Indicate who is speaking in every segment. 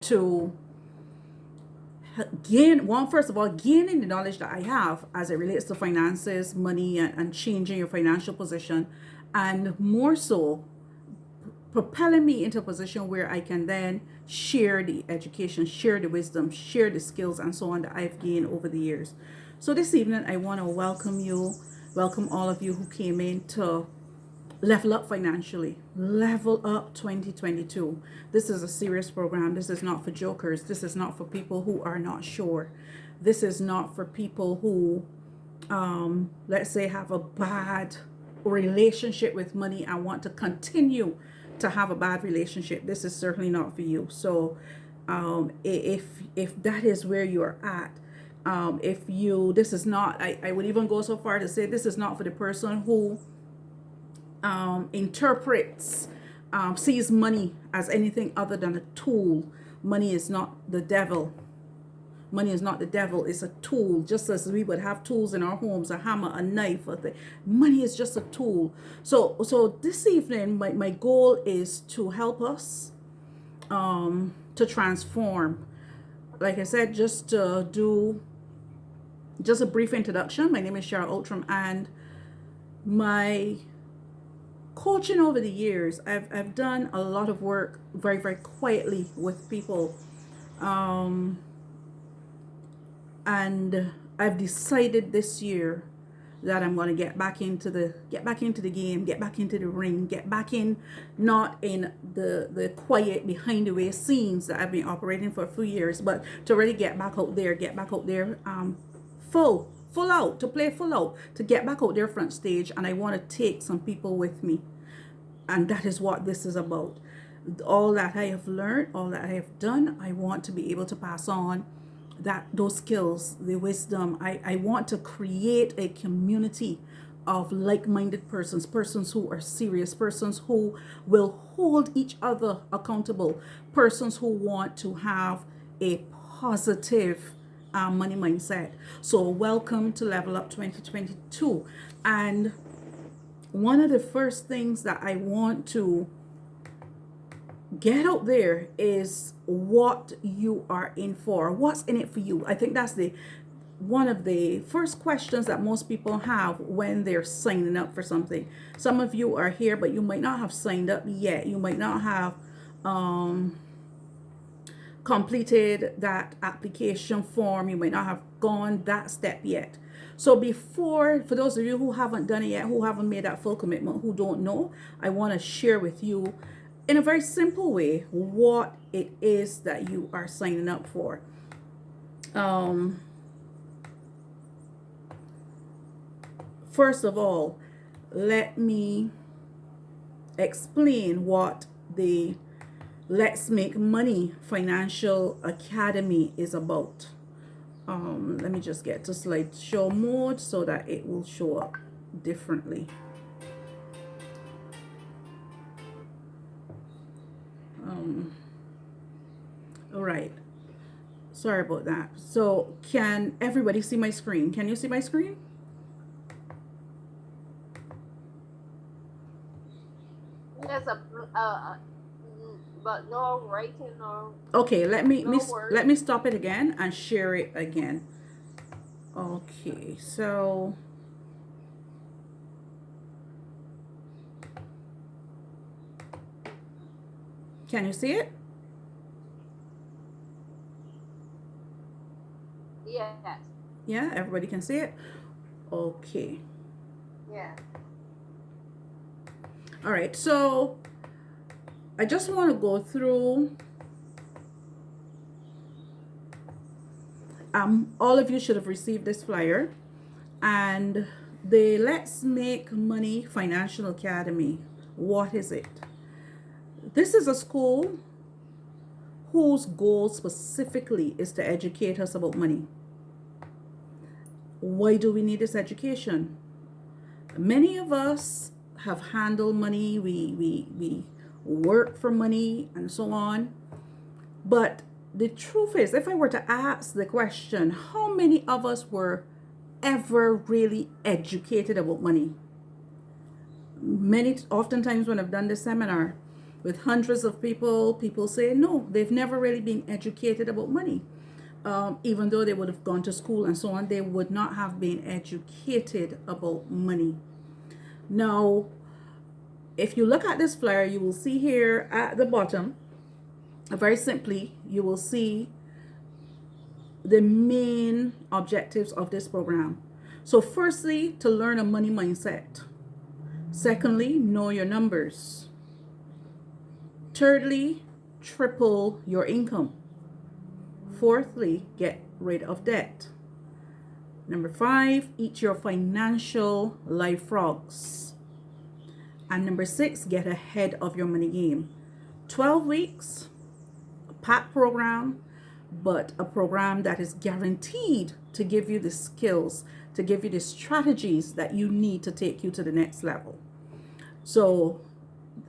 Speaker 1: to gain one, first of all, gaining the knowledge that I have as it relates to finances, money, and changing your financial position, and more so propelling me into a position where I can then share the education, share the wisdom, share the skills, and so on that I've gained over the years. So this evening, I want to welcome all of you who came in to Level Up Financially, Level Up 2022. This is a serious program. This is not for jokers. This is not for people who are not sure. This is not for people who, let's say, have a bad relationship with money and want to continue to have a bad relationship. This is certainly not for you. So if that is where you're at, if you, this is not, I would even go so far to say this is not for the person who interprets, sees money as anything other than a tool. Money is not the devil. Money is not the devil. It's a tool, just as we would have tools in our homes, a hammer, a knife, a thing. Money is just a tool. So this evening, my goal is to help us to transform. Like I said, just to do just a brief introduction. My name is Cheryl Outram, and my coaching over the years, I've done a lot of work very, very quietly with people. And I've decided this year that I'm going to get back into the game, get back into the ring, get back in, not in the quiet behind the way scenes that I've been operating for a few years, but to really get back out there, full out, to play full out, to get back out there front stage. And I want to take some people with me, and that is what this is about. All that I have learned, all that I have done, I want to be able to pass on those skills, the wisdom. I want to create a community of like-minded persons who are serious, persons who will hold each other accountable, persons who want to have a positive money mindset. So welcome to Level Up 2022. And one of the first things that I want to get out there is what you are in for. What's in it for you? I think that's one of the first questions that most people have when they're signing up for something. Some of you are here, but you might not have signed up yet. You might not have completed that application form. You might not have gone that step yet. So for those of you who haven't done it yet, who haven't made that full commitment, who don't know, I want to share with you in a very simple way what it is that you are signing up for. First of all, let me explain what the Let's Make Money Financial Academy is about. Let me just get to slideshow mode so that it will show up differently. All right. Sorry about that. So can everybody see my screen? Can you see my screen?
Speaker 2: Yes, but no writing or
Speaker 1: Okay, let
Speaker 2: no
Speaker 1: me stop it again and share it again. Okay, so can you see it?
Speaker 2: Yes.
Speaker 1: Yeah, everybody can see it. Okay.
Speaker 2: Yeah.
Speaker 1: All right, so I just want to go through. All of you should have received this flyer, and the Let's Make Money Financial Academy. What is it? This is a school whose goal specifically is to educate us about money. Why do we need this education? Many of us have handled money, we work for money and so on. But the truth is, if I were to ask the question, how many of us were ever really educated about money? Oftentimes when I've done this seminar, with hundreds of people, people say no, they've never really been educated about money. Even though they would have gone to school and so on, they would not have been educated about money. Now, if you look at this flyer, you will see here at the bottom, very simply, you will see the main objectives of this program. So firstly, to learn a money mindset. Secondly, know your numbers. Thirdly, triple your income. Fourthly, get rid of debt. Number 5, eat your financial life frogs. And number 6, get ahead of your money game. 12 weeks, a PAC program, but a program that is guaranteed to give you the skills, to give you the strategies that you need to take you to the next level. So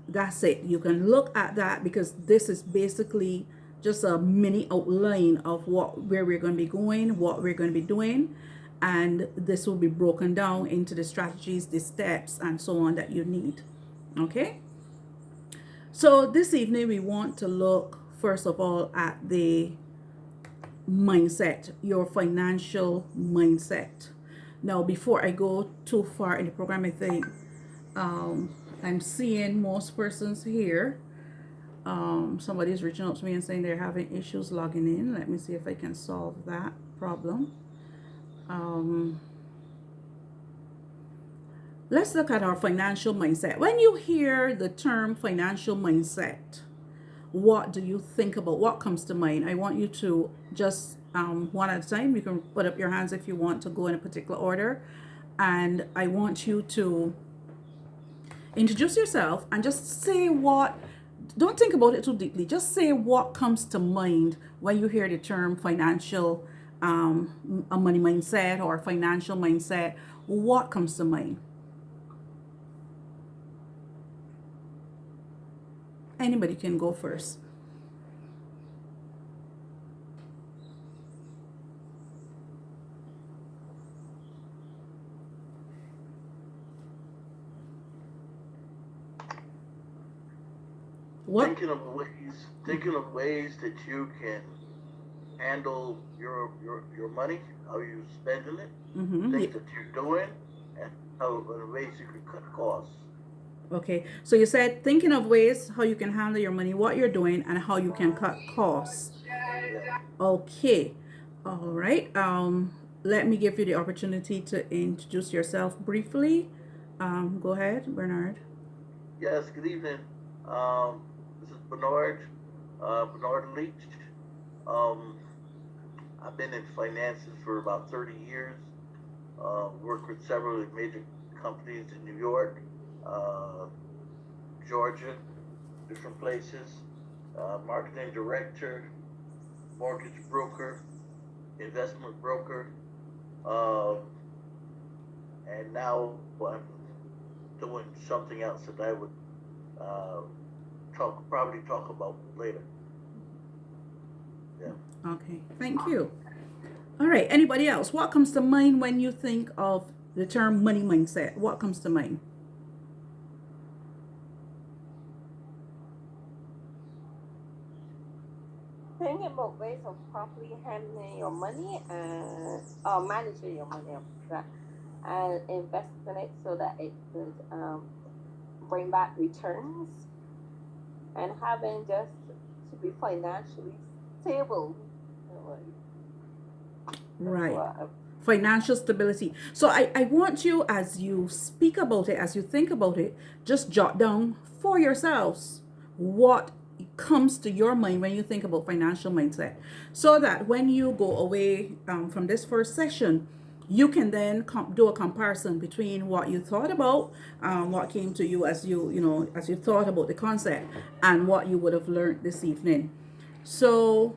Speaker 1: that's it. You can look at that, because this is basically just a mini outline of where we're going to be going, what we're going to be doing, and this will be broken down into the strategies, the steps, and so on that you need. Okay, so this evening we want to look first of all at the mindset, your financial mindset. Now, before I go too far in the program, I think I'm seeing most persons here. Somebody's reaching out to me and saying they're having issues logging in. Let me see if I can solve that problem. Let's look at our financial mindset. When you hear the term financial mindset, what do you think about? What comes to mind? I want you to just one at a time. You can put up your hands if you want to go in a particular order. And I want you to introduce yourself and just say what, don't think about it too deeply. Just say what comes to mind when you hear the term financial, a money mindset or financial mindset. What comes to mind? Anybody can go first. What?
Speaker 3: Thinking of ways that you can handle your money, how you spending it, things that you're doing, and how ways you can cut costs.
Speaker 1: Okay, so you said thinking of ways how you can handle your money, what you're doing, and how you can cut costs.
Speaker 3: Yeah.
Speaker 1: Okay, all right. Let me give you the opportunity to introduce yourself briefly. Go ahead, Bernard.
Speaker 3: Yes. Good evening. This is Bernard Leach. Um, I've been in finances for about 30 years. Worked with several major companies in New York, uh, Georgia, different places. Marketing director, mortgage broker, investment broker, uh, and now I'm doing something else that I would uh, probably talk about later. Yeah.
Speaker 1: Okay, thank you. All right, anybody else? What comes to mind when you think of the term money mindset? What comes to mind?
Speaker 2: Thinking about ways of properly handling your money and managing your money, and investing it so that it could bring back returns, and having just to be financially stable.
Speaker 1: Right. Financial stability. So I want you, as you speak about it, as you think about it, just jot down for yourselves what comes to your mind when you think about financial mindset, so that when you go away from this first session, you can then do a comparison between what you thought about, what came to you as as you thought about the concept, and what you would have learned this evening. So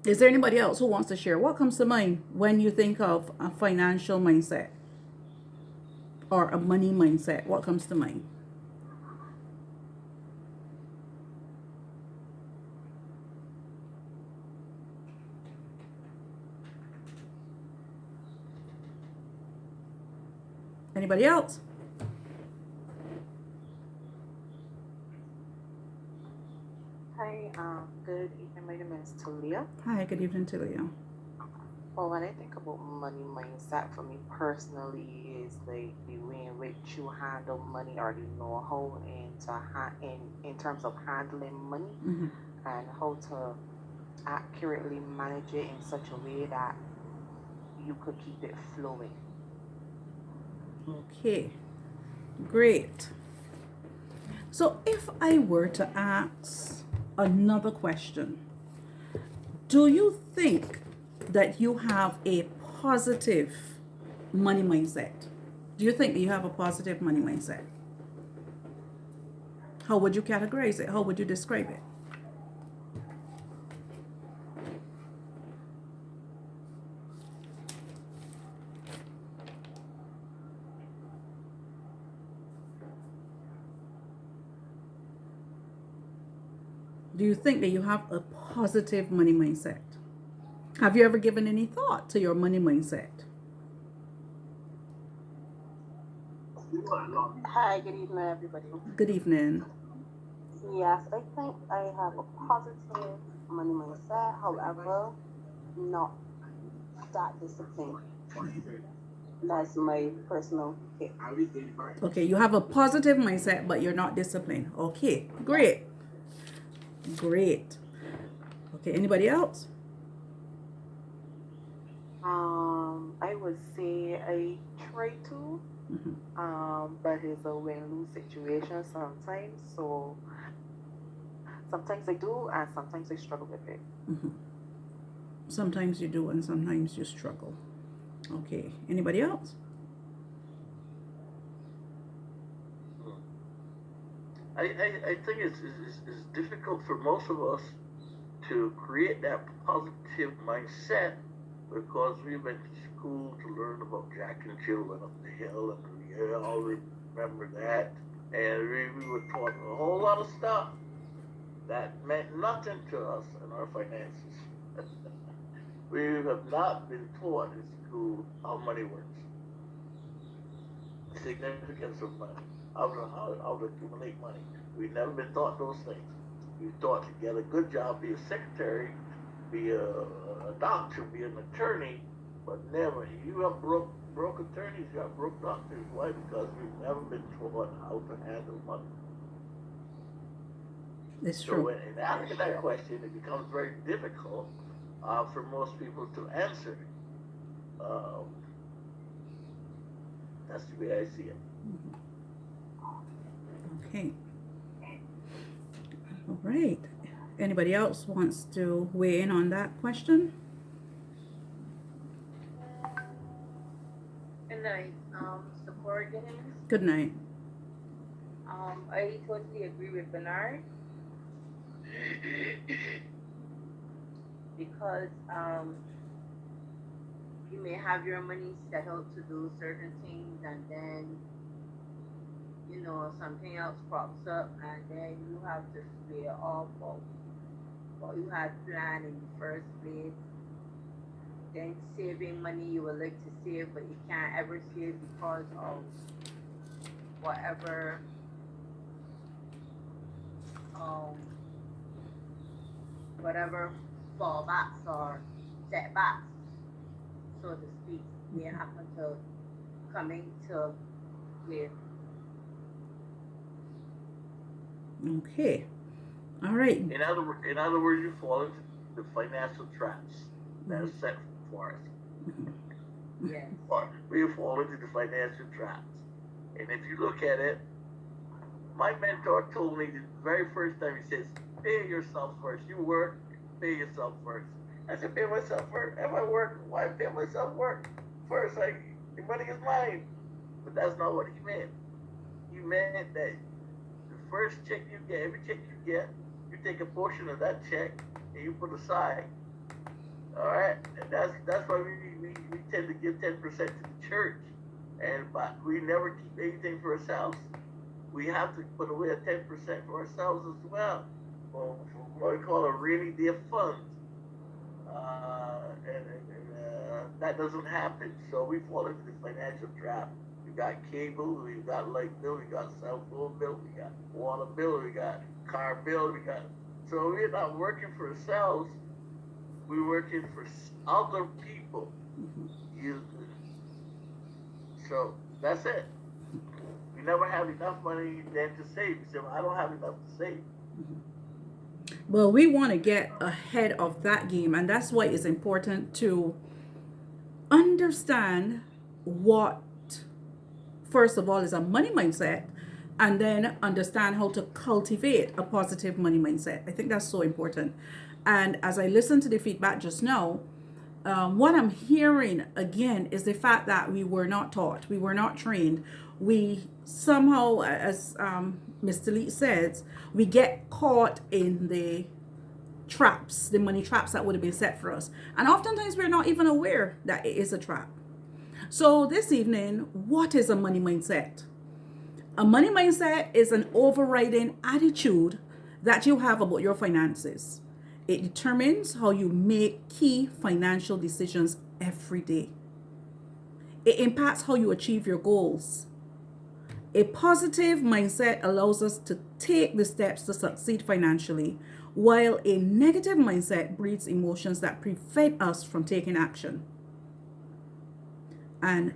Speaker 1: is there anybody else who wants to share? What comes to mind when you think of a financial mindset or a money mindset? What comes to mind? Anybody else?
Speaker 4: Good evening, my name is Talia.
Speaker 1: Hi, good evening to you.
Speaker 4: Well, when I think about money mindset, for me personally, is like the way in which you handle money or the know-how in terms of handling money
Speaker 1: Mm-hmm.
Speaker 4: and how to accurately manage it in such a way that you could keep it flowing.
Speaker 1: Okay, great. So, if I were to ask another question, do you think that you have a positive money mindset? Do you think that you have a positive money mindset? How would you categorize it? How would you describe it? Do you think that you have a positive money mindset? Have you ever given any thought to your money mindset?
Speaker 2: Hi, good evening, everybody.
Speaker 1: Good evening.
Speaker 2: Yes, I think I have a positive money mindset. However, not that disciplined. That's my personal pick.
Speaker 1: Okay, you have a positive mindset, but you're not disciplined. Okay,
Speaker 2: Yes.
Speaker 1: great. Great. Okay, anybody else?
Speaker 4: I would say I try to,
Speaker 1: Mm-hmm.
Speaker 4: but it's a win-lose situation sometimes. So sometimes I do, and sometimes I struggle with it.
Speaker 1: Mm-hmm. Sometimes you do, and sometimes you struggle. Okay, anybody else?
Speaker 3: I think it's difficult for most of us to create that positive mindset because we went to school to learn about Jack and Jill went up the hill, and we all remember that. And we were taught a whole lot of stuff that meant nothing to us in our finances. We have not been taught in school how money works, the significance of money, how to accumulate money. We've never been taught those things. We've taught to get a good job, be a secretary, be a doctor, be an attorney, but never. You have broke attorneys, you have broke doctors. Why? Because we've never been taught how to handle money.
Speaker 1: It's
Speaker 3: So
Speaker 1: true.
Speaker 3: when asking that question, it becomes very difficult for most people to answer. Um, that's the way I see it.
Speaker 1: Okay. All right. Anybody else wants to weigh in on that question?
Speaker 5: And I support him.
Speaker 1: Good night.
Speaker 5: I totally agree with Bernard because you may have your money set out to do certain things, and then something else crops up, and then you have to swear off of what you had planned in the first place. Then saving money you would like to save, but you can't ever save because of whatever um whatever fallbacks or setbacks, so to speak, may happen to coming to with.
Speaker 1: Okay. All right.
Speaker 3: In other words, you fall into the financial traps that are
Speaker 1: Mm-hmm.
Speaker 3: set for us.
Speaker 5: Yes.
Speaker 3: We fall into the financial traps. And if you look at it, my mentor told me the very first time, he says, pay yourself first. You work, pay yourself first. I said, pay myself first. If I work, why pay myself work first? The money is mine. But that's not what he meant. He meant that the first check you get, every check you get, you take a portion of that check and you put aside. All right, and that's why we tend to give 10% to the church, but we never keep anything for ourselves. We have to put away a 10% for ourselves as well, for what we call a rainy day fund. And that doesn't happen. So we fall into the financial trap. We got cable, we got light bill, we got cell phone bill, we got water bill, we got car bill, we got So we're not working for ourselves. We're working for other people. You, so that's it. We never have enough money then to save. We say, well, I don't have enough to save.
Speaker 1: Well, we want to get ahead of that game, and that's why it's important to understand what, first of all, is a money mindset, and then understand how to cultivate a positive money mindset. I think that's so important. And as I listened to the feedback just now, what I'm hearing again is the fact that we were not taught, we were not trained. We somehow, as Mr. Lee says, we get caught in the traps, the money traps that would have been set for us. And oftentimes we're not even aware that it is a trap. So this evening, what is a money mindset? A money mindset is an overriding attitude that you have about your finances. It determines how you make key financial decisions every day. It impacts how you achieve your goals. A positive mindset allows us to take the steps to succeed financially, while a negative mindset breeds emotions that prevent us from taking action. And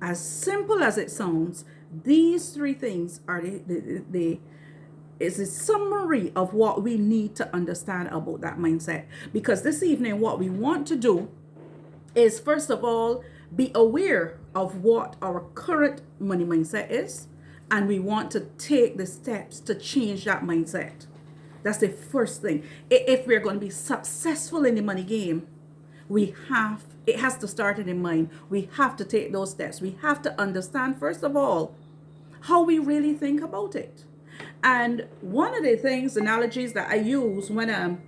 Speaker 1: as simple as it sounds, these three things are is a summary of what we need to understand about that mindset. Because this evening, what we want to do is, first of all, be aware of what our current money mindset is, and we want to take the steps to change that mindset. That's the first thing. If we're going to be successful in the money game, it has to start in the mind. We have to take those steps. We have to understand, first of all, how we really think about it. And one of the things, analogies that I use when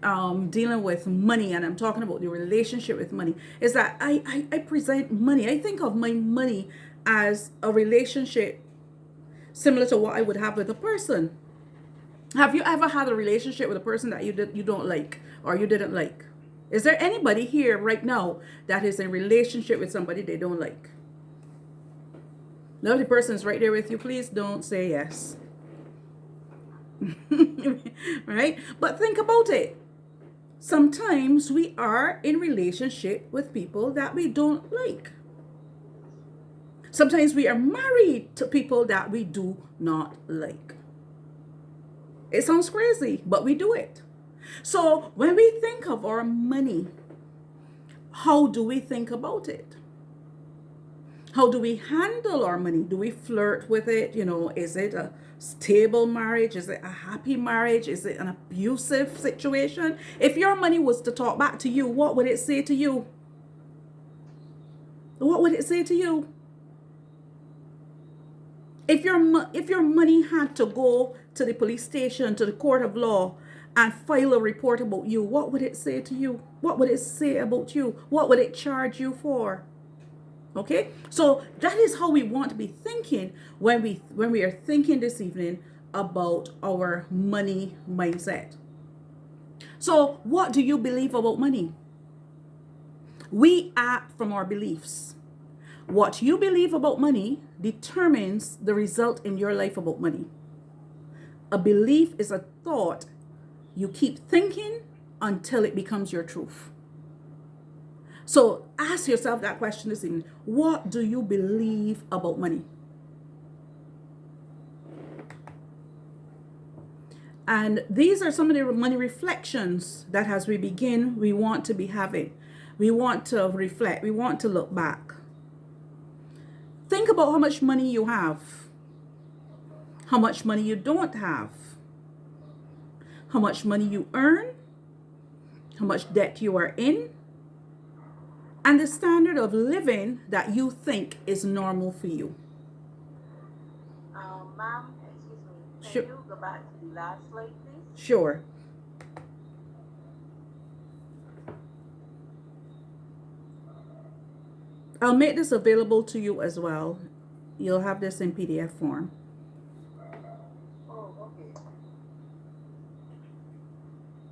Speaker 1: I'm dealing with money and I'm talking about the relationship with money, is that I present money. I think of my money as a relationship similar to what I would have with a person. Have you ever had a relationship with a person that you don't like, or you didn't like? Is there anybody here right now that is in a relationship with somebody they don't like? Now the person's right there with you. Please don't say yes. Right? But think about it. Sometimes we are in relationship with people that we don't like. Sometimes we are married to people that we do not like. It sounds crazy, but we do it. So when we think of our money, how do we think about it? How do we handle our money? Do we flirt with it? Is it a stable marriage? Is it a happy marriage? Is it an abusive situation? If your money was to talk back to you, what would it say to you? What would it say to you? If your money had to go to the police station, to the court of law, and file a report about you, what would it say to you? What would it say about you? What would it charge you for? Okay, so that is how we want to be thinking when we are thinking this evening about our money mindset. So what do you believe about money? We act from our beliefs. What you believe about money determines the result in your life about money. A belief is a thought you keep thinking until it becomes your truth. So ask yourself that question this evening. What do you believe about money? And these are some of the money reflections that as we begin, we want to be having. We want to reflect. We want to look back. Think about how much money you have. How much money you don't have. How much money you earn. How much debt you are in. And the standard of living that you think is normal for you.
Speaker 5: Ma'am, excuse me.
Speaker 1: Sure.
Speaker 5: Can you go back to the last slide, please?
Speaker 1: Sure. I'll make this available to you as well. You'll have this in PDF form.
Speaker 5: Oh, okay.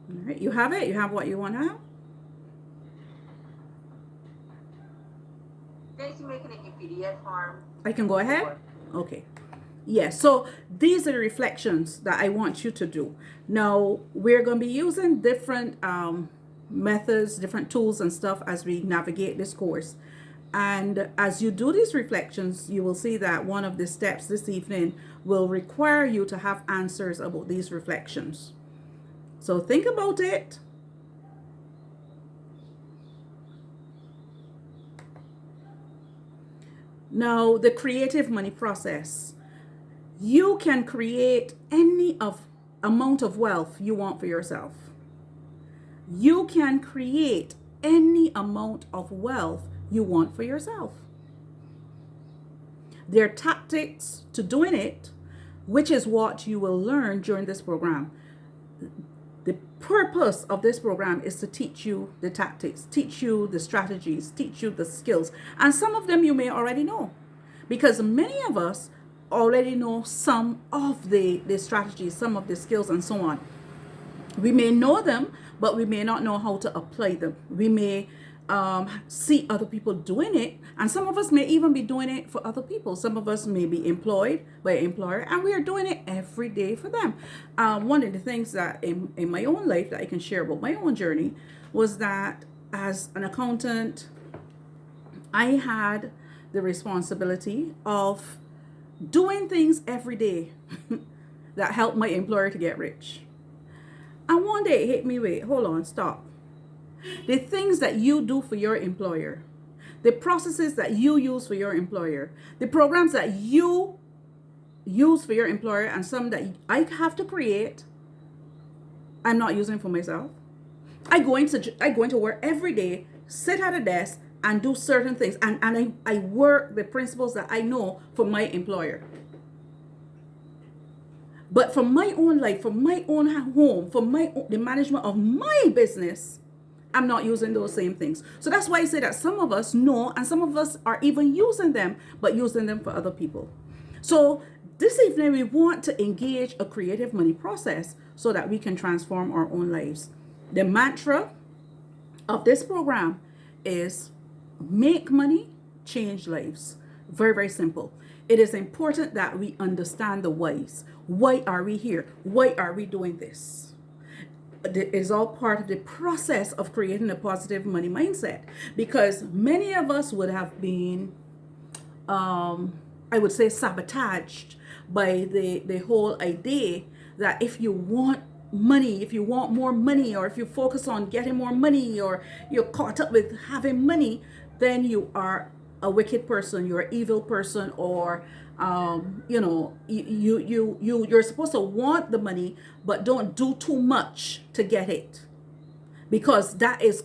Speaker 1: All right, you have it? You have what you want to have?
Speaker 5: Thanks for making it in PDF form.
Speaker 1: I can go ahead? Okay. Yes, so these are the reflections that I want you to do. Now, we're going to be using different methods, different tools and stuff as we navigate this course. And as you do these reflections, you will see that one of the steps this evening will require you to have answers about these reflections. So think about it. Now, the creative money process. You can create any amount of wealth you want for yourself. You can create any amount of wealth you want for yourself. There are tactics to doing it, which is what you will learn during this program. The purpose of this program is to teach you the tactics, teach you the strategies, teach you the skills. And some of them you may already know, because many of us already know some of the strategies, some of the skills, and so on. We may know them, but we may not know how to apply them. We may see other people doing it, and some of us may even be doing it for other people. Some of us may be employed by an employer, and we are doing it every day for them. One of the things that in my own life that I can share about my own journey was that as an accountant, I had the responsibility of doing things every day that helped my employer to get rich. And one day it hit me, wait, hold on, stop. The things that you do for your employer, the processes that you use for your employer, the programs that you use for your employer, and some that I have to create, I'm not using for myself. I go into work every day, sit at a desk, and do certain things, and I work the principles that I know for my employer. But for my own life, for my own home, for the management of my business, I'm not using those same things. So that's why I say that some of us know, and some of us are even using them, but using them for other people. So this evening, we want to engage a creative money process so that we can transform our own lives. The mantra of this program is make money, change lives. Very, very simple. It is important that we understand the whys. Why are we here? Why are we doing this? It is all part of the process of creating a positive money mindset, because many of us would have been, I would say, sabotaged by the whole idea that if you want money, if you want more money, or if you focus on getting more money, or you're caught up with having money, then you are a wicked person, you're an evil person, or you're supposed to want the money, but don't do too much to get it, because that is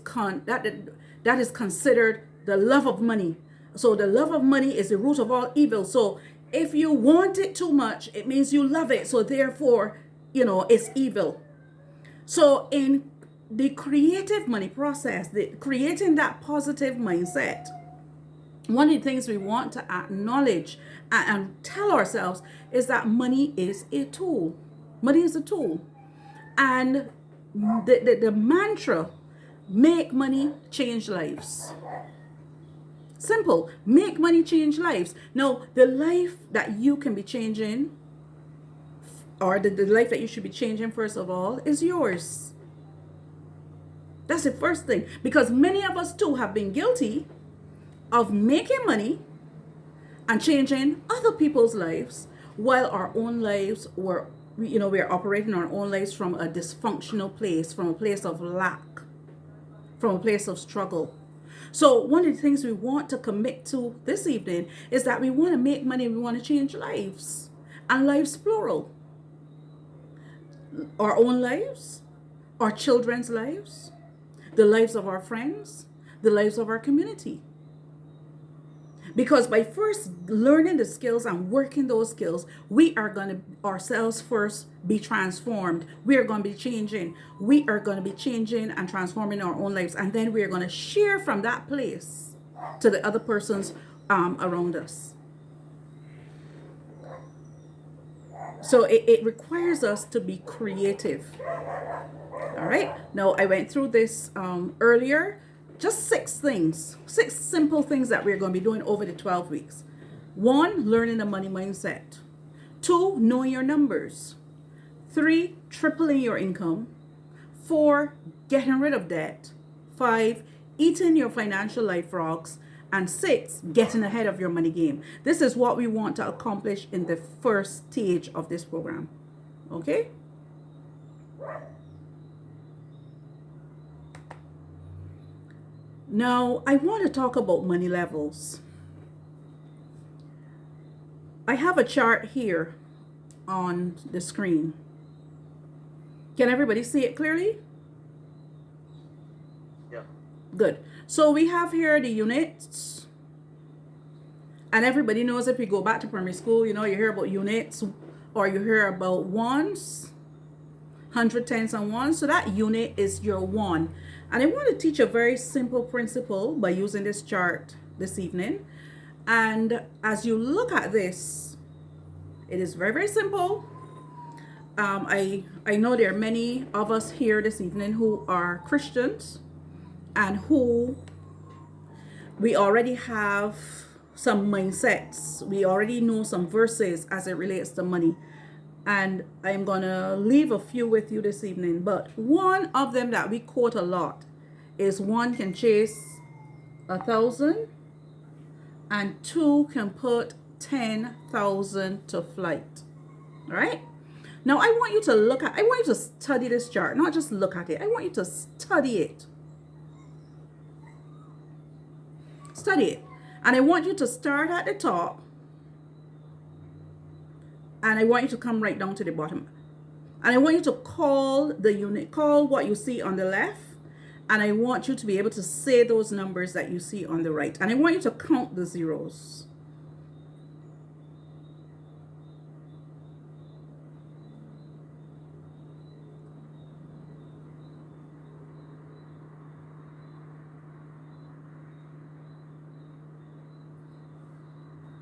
Speaker 1: considered the love of money. So the love of money is the root of all evil. So if you want it too much, it means you love it. So therefore, it's evil. So in the creative money process, creating that positive mindset, one of the things we want to acknowledge and tell ourselves is that money is a tool. Money is a tool. And the mantra, make money, change lives. Simple. Make money, change lives. Now, the life that you can be changing, or the life that you should be changing, first of all, is yours. That's the first thing. Because many of us too have been guilty of making money and changing other people's lives, while our own lives we're operating our own lives from a dysfunctional place, from a place of lack, from a place of struggle. So one of the things we want to commit to this evening is that we want to make money, we want to change lives, and lives plural. Our own lives, our children's lives, the lives of our friends, the lives of our community. Because by first learning the skills and working those skills, we are going to ourselves first be transformed. We are going to be changing. We are going to be changing and transforming our own lives. And then we are going to share from that place to the other persons around us. So it requires us to be creative. All right. Now, I went through this earlier. Just 6 simple things that we're going to be doing over the 12 weeks. 1, learning the money mindset. 2, knowing your numbers. 3, tripling your income. 4, getting rid of debt. 5, eating your financial life frogs. And 6, getting ahead of your money game. This is what we want to accomplish in the first stage of this program. Okay? Now, I want to talk about money levels. I have a chart here on the screen. Can everybody see it clearly?
Speaker 3: Yeah.
Speaker 1: Good. So we have here the units. And everybody knows if we go back to primary school, you know, you hear about units or you hear about ones, 100, tens, and ones. So that unit is your one. And I want to teach a very simple principle by using this chart this evening. And as you look at this, it is very, very simple. I know there are many of us here this evening who are Christians and who we already have some mindsets. We already know some verses as it relates to money. And I'm going to leave a few with you this evening. But one of them that we quote a lot is 1 can chase 1,000 and 2 can put 10,000 to flight. All right? Now, I want you to study this chart, not just look at it. I want you to study it. Study it. And I want you to start at the top. And I want you to come right down to the bottom. And I want you to call the unit, call what you see on the left. And I want you to be able to say those numbers that you see on the right. And I want you to count the zeros.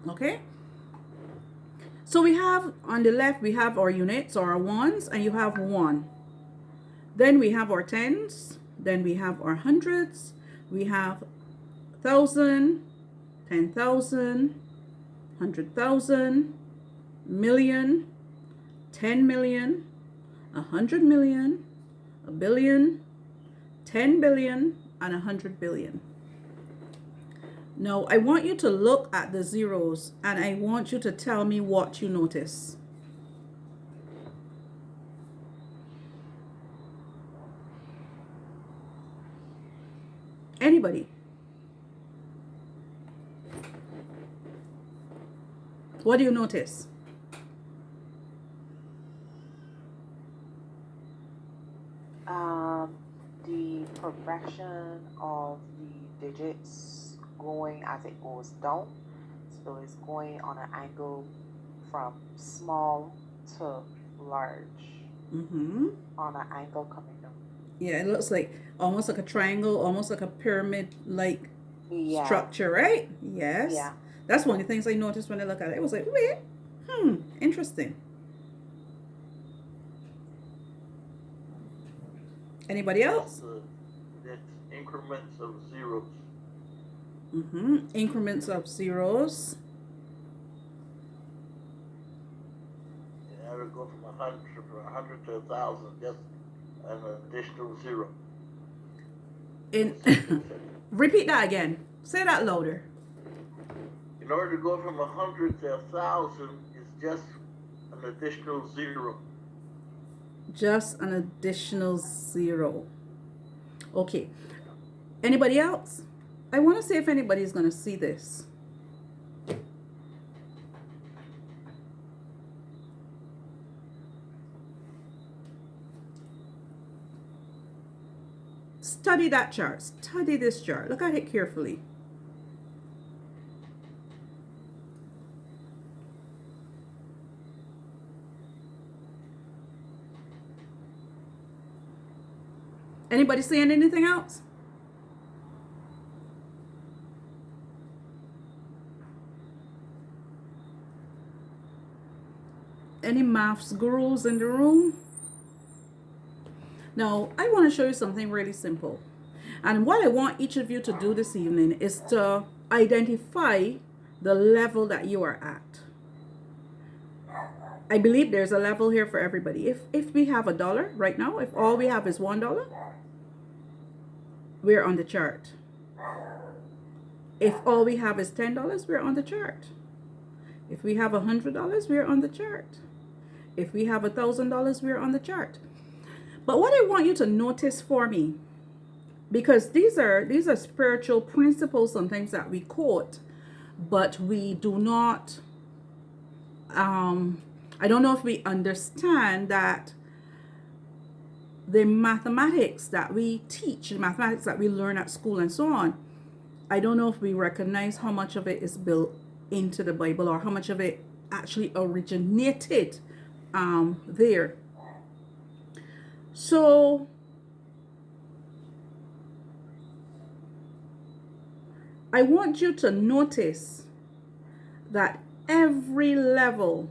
Speaker 1: Okay? So we have on the left, we have our units or our ones, and you have 1. Then we have our tens. Then we have our hundreds. We have 1,000, 10,000, 100,000, million, 10 million, 100 million, a billion, 10 billion, and 100 billion. Now, I want you to look at the zeros and I want you to tell me what you notice. Anybody? What do you notice?
Speaker 4: The progression of the digits going as it goes down. So it's going on an angle from small to large. On an angle coming down.
Speaker 1: Yeah, it looks like almost like a triangle, almost like a pyramid-like structure, right? Yes.
Speaker 4: Yeah.
Speaker 1: That's one of the things I noticed when I look at it. It was like, wait, interesting. Anybody else?
Speaker 3: It's increments of zeros.
Speaker 1: Increments of zeros.
Speaker 3: And I would go from 100 to 1,000, just an additional zero.
Speaker 1: Repeat that again. Say that louder.
Speaker 3: In order to go from 100 to 1,000, it's just an additional zero.
Speaker 1: Just an additional zero. Okay. Anybody else? I want to see if anybody's going to see this. Study that chart. Study this chart. Look at it carefully. Anybody saying anything else? Any maths gurus in the room? Now, I want to show you something really simple. And what I want each of you to do this evening is to identify the level that you are at. I believe there's a level here for everybody. If we have $1 right now, if all we have is $1, we're on the chart. If all we have is $10, we're on the chart. If we have $100, we're on the chart. If we have $1,000, we're on the chart. But what I want you to notice for me, because these are spiritual principles sometimes that we quote, but we do not, I don't know if we understand that the mathematics that we teach, the mathematics that we learn at school and so on, I don't know if we recognize how much of it is built into the Bible or how much of it actually originated there. So I want you to notice that every level,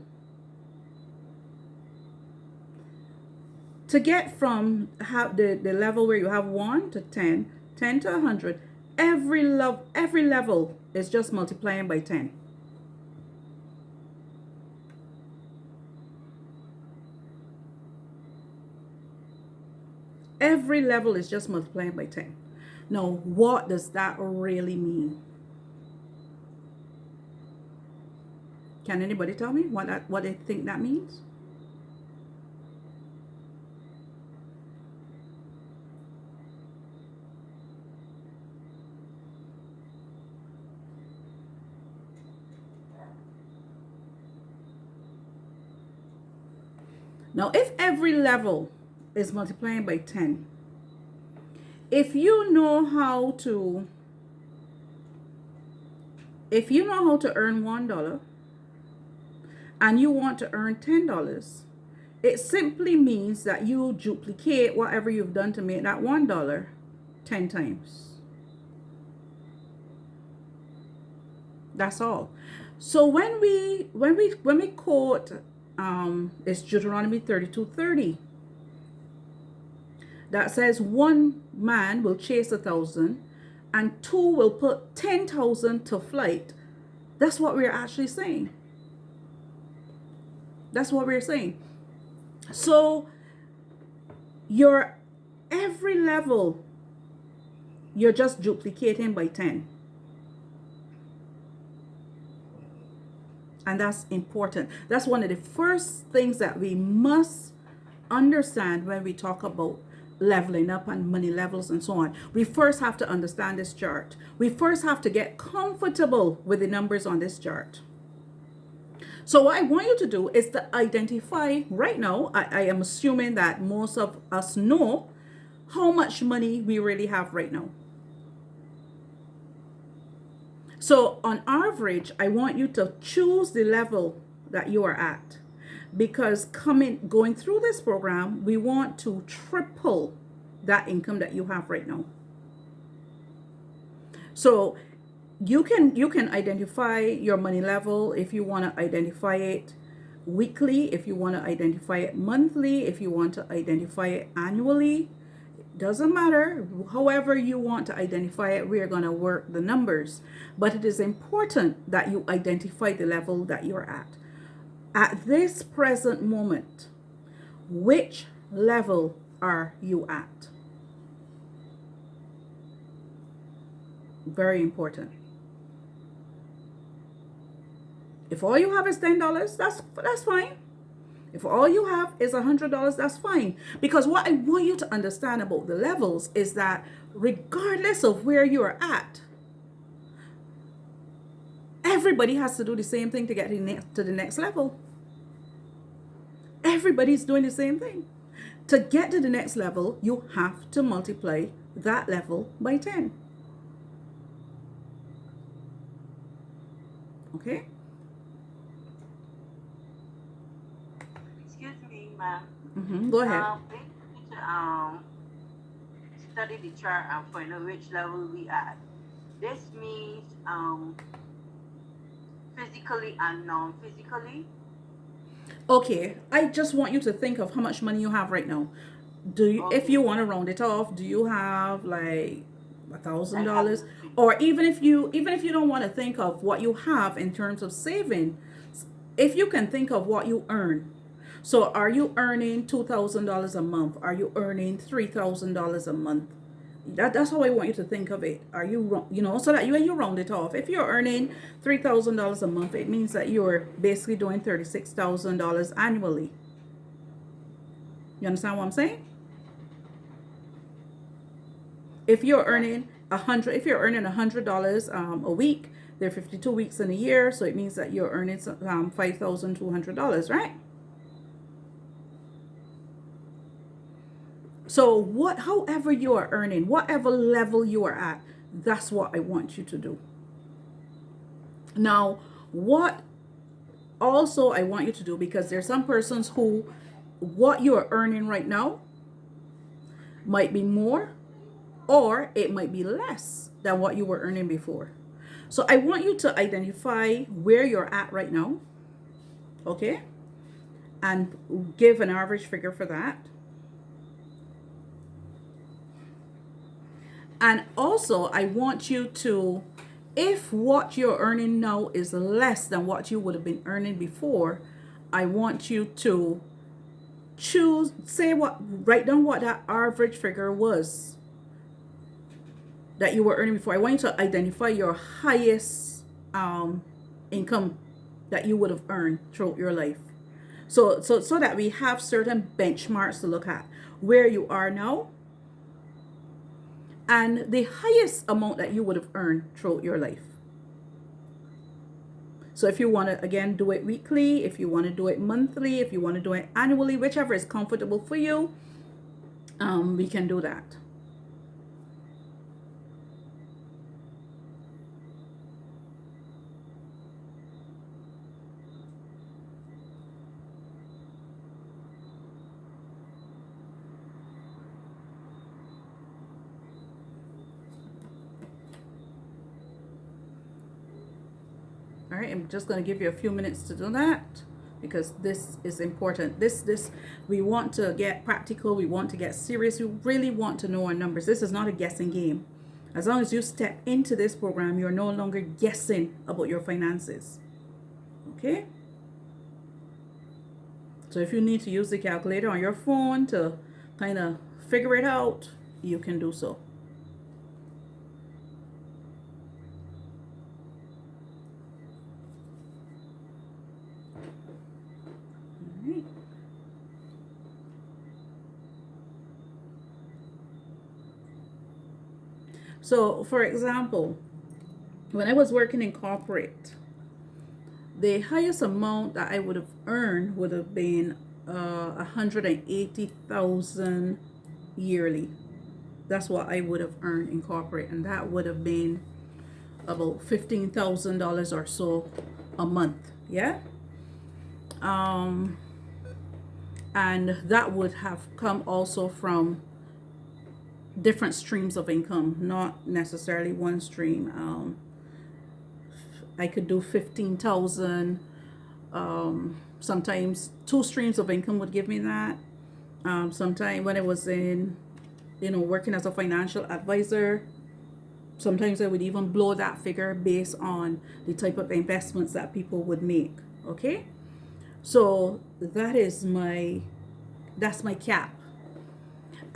Speaker 1: to get from the level where you have 1 to 10, 10 to 100, every level is just multiplying by 10. Every level is just multiplying by 10. Now, what does that really mean? Can anybody tell me what they think that means? Now, if every level is multiplying by 10, if you know how to earn $1 and you want to earn $10, it simply means that you duplicate whatever you've done to make that $1 10 times. That's all. So when we quote it's Deuteronomy 32:30 that says 1 man will chase 1,000 and 2 will put 10,000 to flight. That's what we're actually saying. That's what we're saying. So your every level, you're just duplicating by 10. And that's important. That's one of the first things that we must understand when we talk about leveling up and money levels and so on. We first have to understand this chart. We first have to get comfortable with the numbers on this chart. So what I want you to do is to identify right now, I am assuming that most of us know how much money we really have right now. So on average, I want you to choose the level that you are at, because going through this program, we want to triple that income that you have right now. So you can identify your money level if you want to identify it weekly, if you want to identify it monthly, if you want to identify it annually. Doesn't matter. However you want to identify it, we're going to work the numbers. But it is important that you identify the level that you're at. At this present moment, which level are you at? Very important. If all you have is $10, that's fine. If all you have is $100, that's fine. Because what I want you to understand about the levels is that regardless of where you're at, everybody has to do the same thing to get to the next level. Everybody's doing the same thing. To get to the next level, you have to multiply that level by 10. Okay? Go ahead.
Speaker 5: We need to study the chart and find out which level we at. This means physically and non-physically.
Speaker 1: Okay, I just want you to think of how much money you have right now. Do you, if you want to round it off, do you have like $1,000? Or even if you don't want to think of what you have in terms of saving, if you can think of what you earn So are you earning $2,000 a month? Are you earning $3,000 a month? That's how I want you to think of it. Are you, so that when you round it off, if you're earning $3,000 a month, it means that you're basically doing $36,000 annually. You understand what I'm saying? If you're earning $100 a week, there are 52 weeks in a year, so it means that you're earning $5,200, right? So however you are earning, whatever level you are at, that's what I want you to do. Now, what also I want you to do, because there's some persons who what you are earning right now might be more, or it might be less than what you were earning before. So I want you to identify where you're at right now, okay? And give an average figure for that. And also, I want you to, if what you're earning now is less than what you would have been earning before, I want you to write down what that average figure was that you were earning before. I want you to identify your highest income that you would have earned throughout your life. So that we have certain benchmarks to look at where you are now and the highest amount that you would have earned throughout your life. So if you want to, again, do it weekly, if you want to do it monthly, if you want to do it annually, whichever is comfortable for you, we can do that. All right, I'm just going to give you a few minutes to do that because this is important. This we want to get practical, we want to get serious, we really want to know our numbers. This is not a guessing game. As long as you step into this program, you're no longer guessing about your finances. Okay? So if you need to use the calculator on your phone to kind of figure it out, you can do so. So, for example, when I was working in corporate, the highest amount that I would have earned would have been $180,000 yearly. That's what I would have earned in corporate, and that would have been about $15,000 or so a month. Yeah. And that would have come also from different streams of income, not necessarily one stream. I could do 15,000. Sometimes two streams of income would give me that. Sometimes when I was in, working as a financial advisor, sometimes I would even blow that figure based on the type of investments that people would make. Okay, so that's my cap.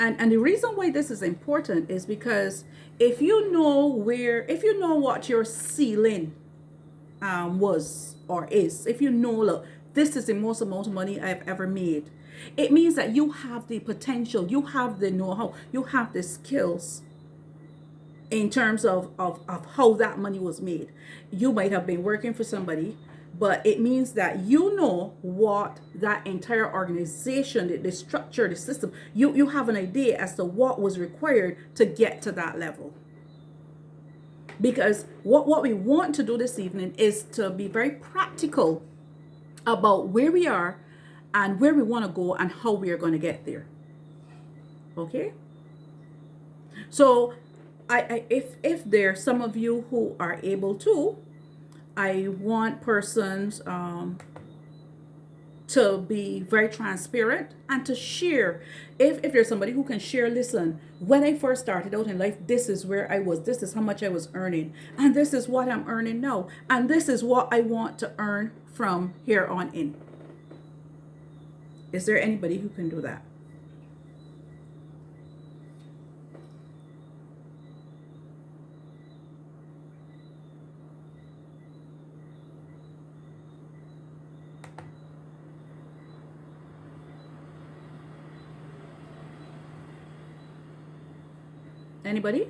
Speaker 1: And the reason why this is important is because if you know what your ceiling was or is, if you know, look, this is the most amount of money I've ever made, it means that you have the potential, you have the know-how, you have the skills in terms of how that money was made. You might have been working for somebody, but it means that you know what that entire organization, the structure, the system, you have an idea as to what was required to get to that level. Because what we want to do this evening is to be very practical about where we are and where we want to go and how we are going to get there. Okay? So if there are some of you who are able to, I want persons to be very transparent and to share. If there's somebody who can share, listen, when I first started out in life, this is where I was, this is how much I was earning, and this is what I'm earning now, and this is what I want to earn from here on in. Is there anybody who can do that? Anybody?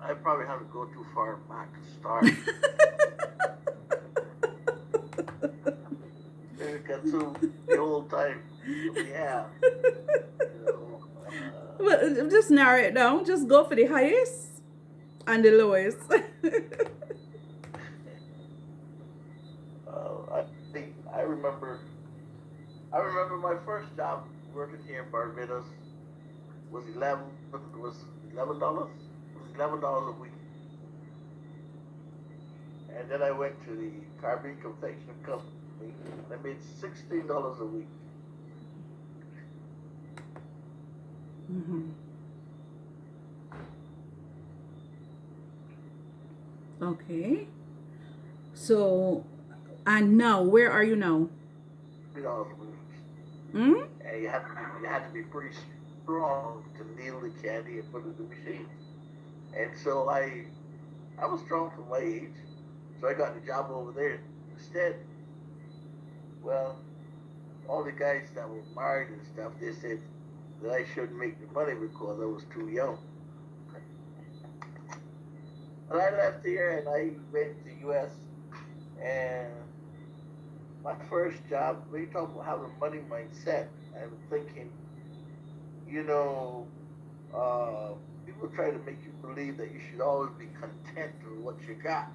Speaker 3: I probably have to go too far back to start. It got to the old time that we have. You know,
Speaker 1: Well, just narrow it down. Just go for the highest and the lowest.
Speaker 3: I think I remember my first job working here in Barbados was $11 was $11 a week, and then I went to the Caribbean Confection Company and I made $16 a week.
Speaker 1: Mm-hmm. Okay. So, and now, where are you now?
Speaker 3: $3 a week,
Speaker 1: Hmm?
Speaker 3: and you had to be pretty strong to knead the candy and put it in the machine. And so I was strong for my age, so I got the job over there instead. Well, all the guys that were married and stuff, they said that I shouldn't make the money because I was too young. And I left here and I went to the U.S. and my first job, when you talk about having a money mindset, I was thinking, you know, uh, people try to make you believe that you should always be content with what you got,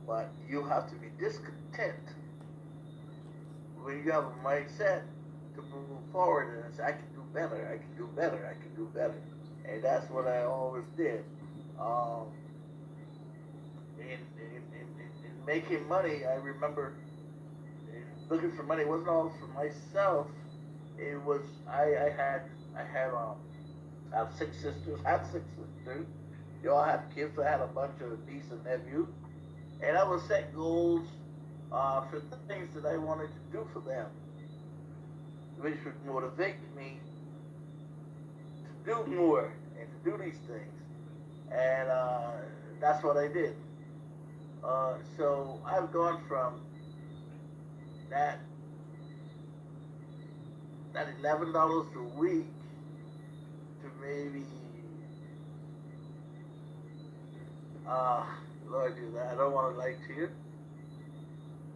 Speaker 3: but you have to be discontent when you have a mindset to move forward and say, I can do better, I can do better, I can do better. And that's what I always did. Um, in making money, I remember looking for money. It wasn't all for myself. It was I had I have six sisters. Had six sisters. They all had kids. I had a bunch of nieces and nephews, and I would set goals for things that I wanted to do for them, which would motivate me to do more and to do these things. And that's what I did. So I've gone from that that $11 a week to maybe uh Lord, I don't want to lie to you.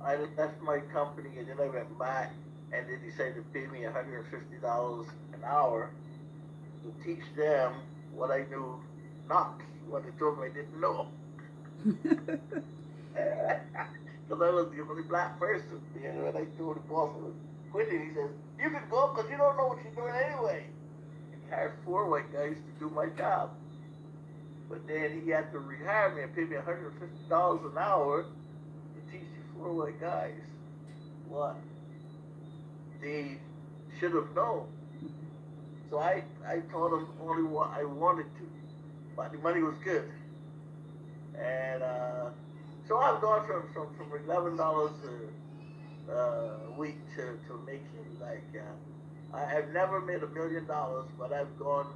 Speaker 3: I left my company and then I went back and they decided to pay me $150 an hour to teach them what I knew not, what they told me I didn't know. Because I was the only black person. You know, and I told the boss I was quitting. He says, you can go because you don't know what you're doing anyway. And he hired four white guys to do my job. But then he had to rehire me and pay me $150 an hour to teach the four white guys what they should have known. So I taught them only what I wanted to, but the money was good. And so I've gone from $11 a week to making like I've never made $1 million, but I've gone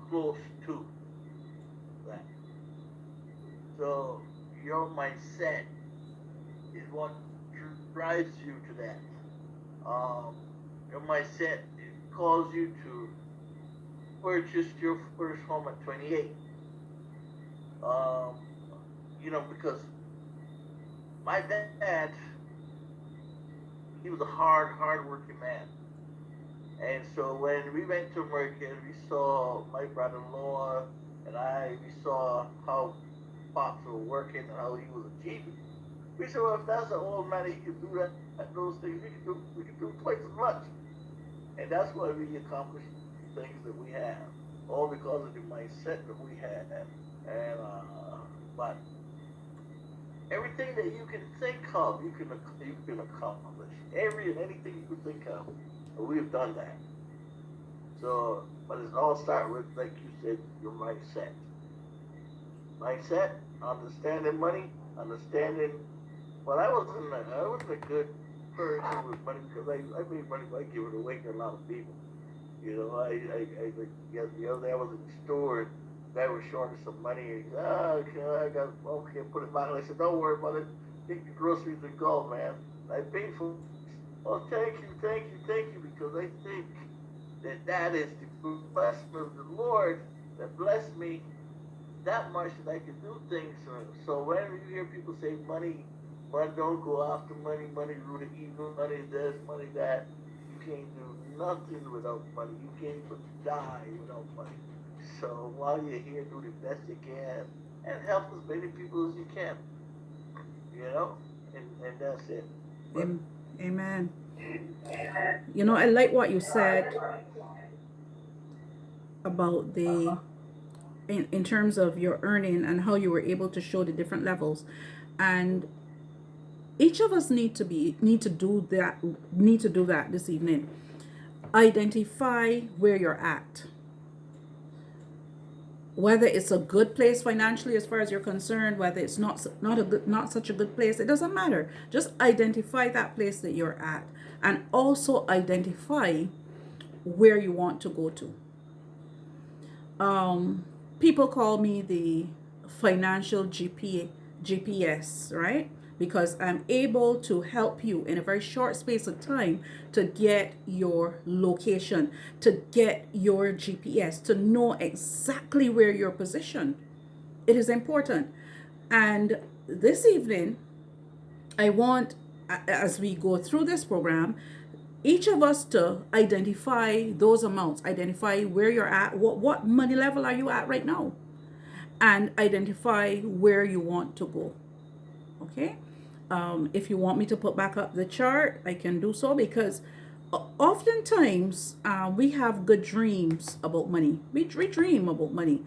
Speaker 3: close to that. So your mindset is what drives you to that. Um, your mindset calls you to purchase your first home at 28. Um, you know, because my dad, he was a hard working man. And so when we went to America, we saw my brother-in-law and we saw how pops were working and how he was achieving. We said, well, if that's an old man, he can do those things. We can do twice as much. And that's why we accomplished the things that we have, all because of the mindset that we had. And but everything that you can think of, you can accomplish. Every and anything you can think of, we've done that. So, but it all starts with, like you said, your mindset. Mindset, understanding money, understanding. Well, I wasn't a good person with money because I made money by giving it away to a lot of people. You know, like the other day I was in the store and guy was showing me some money and he said, oh, okay, I got, okay, put it back. And I said, don't worry about it. Take your groceries and go, man. I paid for it. Oh, thank you, because I think that is the blessing of the Lord that blessed me that much that I can do things for him. So whenever you hear people say money don't go after money, money root of evil, money this, money that, you can't do nothing without money. You can't even die without money. So while you're here, do the best you can and help as many people as you can. You know, and that's it. But
Speaker 1: Amen. You know, I like what you said about the in terms of your earning and how you were able to show the different levels. And each of us need to do that this evening. Identify where you're at, whether it's a good place financially as far as you're concerned, whether it's not such a good place, it doesn't matter. Just identify that place that you're at, and also identify where you want to go to. People call me the financial GPS, right? Because I'm able to help you in a very short space of time to get your location, to get your GPS, to know exactly where you're positioned. It is important. And this evening, I want, as we go through this program, each of us to identify those amounts, identify where you're at, what money level are you at right now, and identify where you want to go. Okay. If you want me to put back up the chart, I can do so, because oftentimes we have good dreams about money. We dream about money.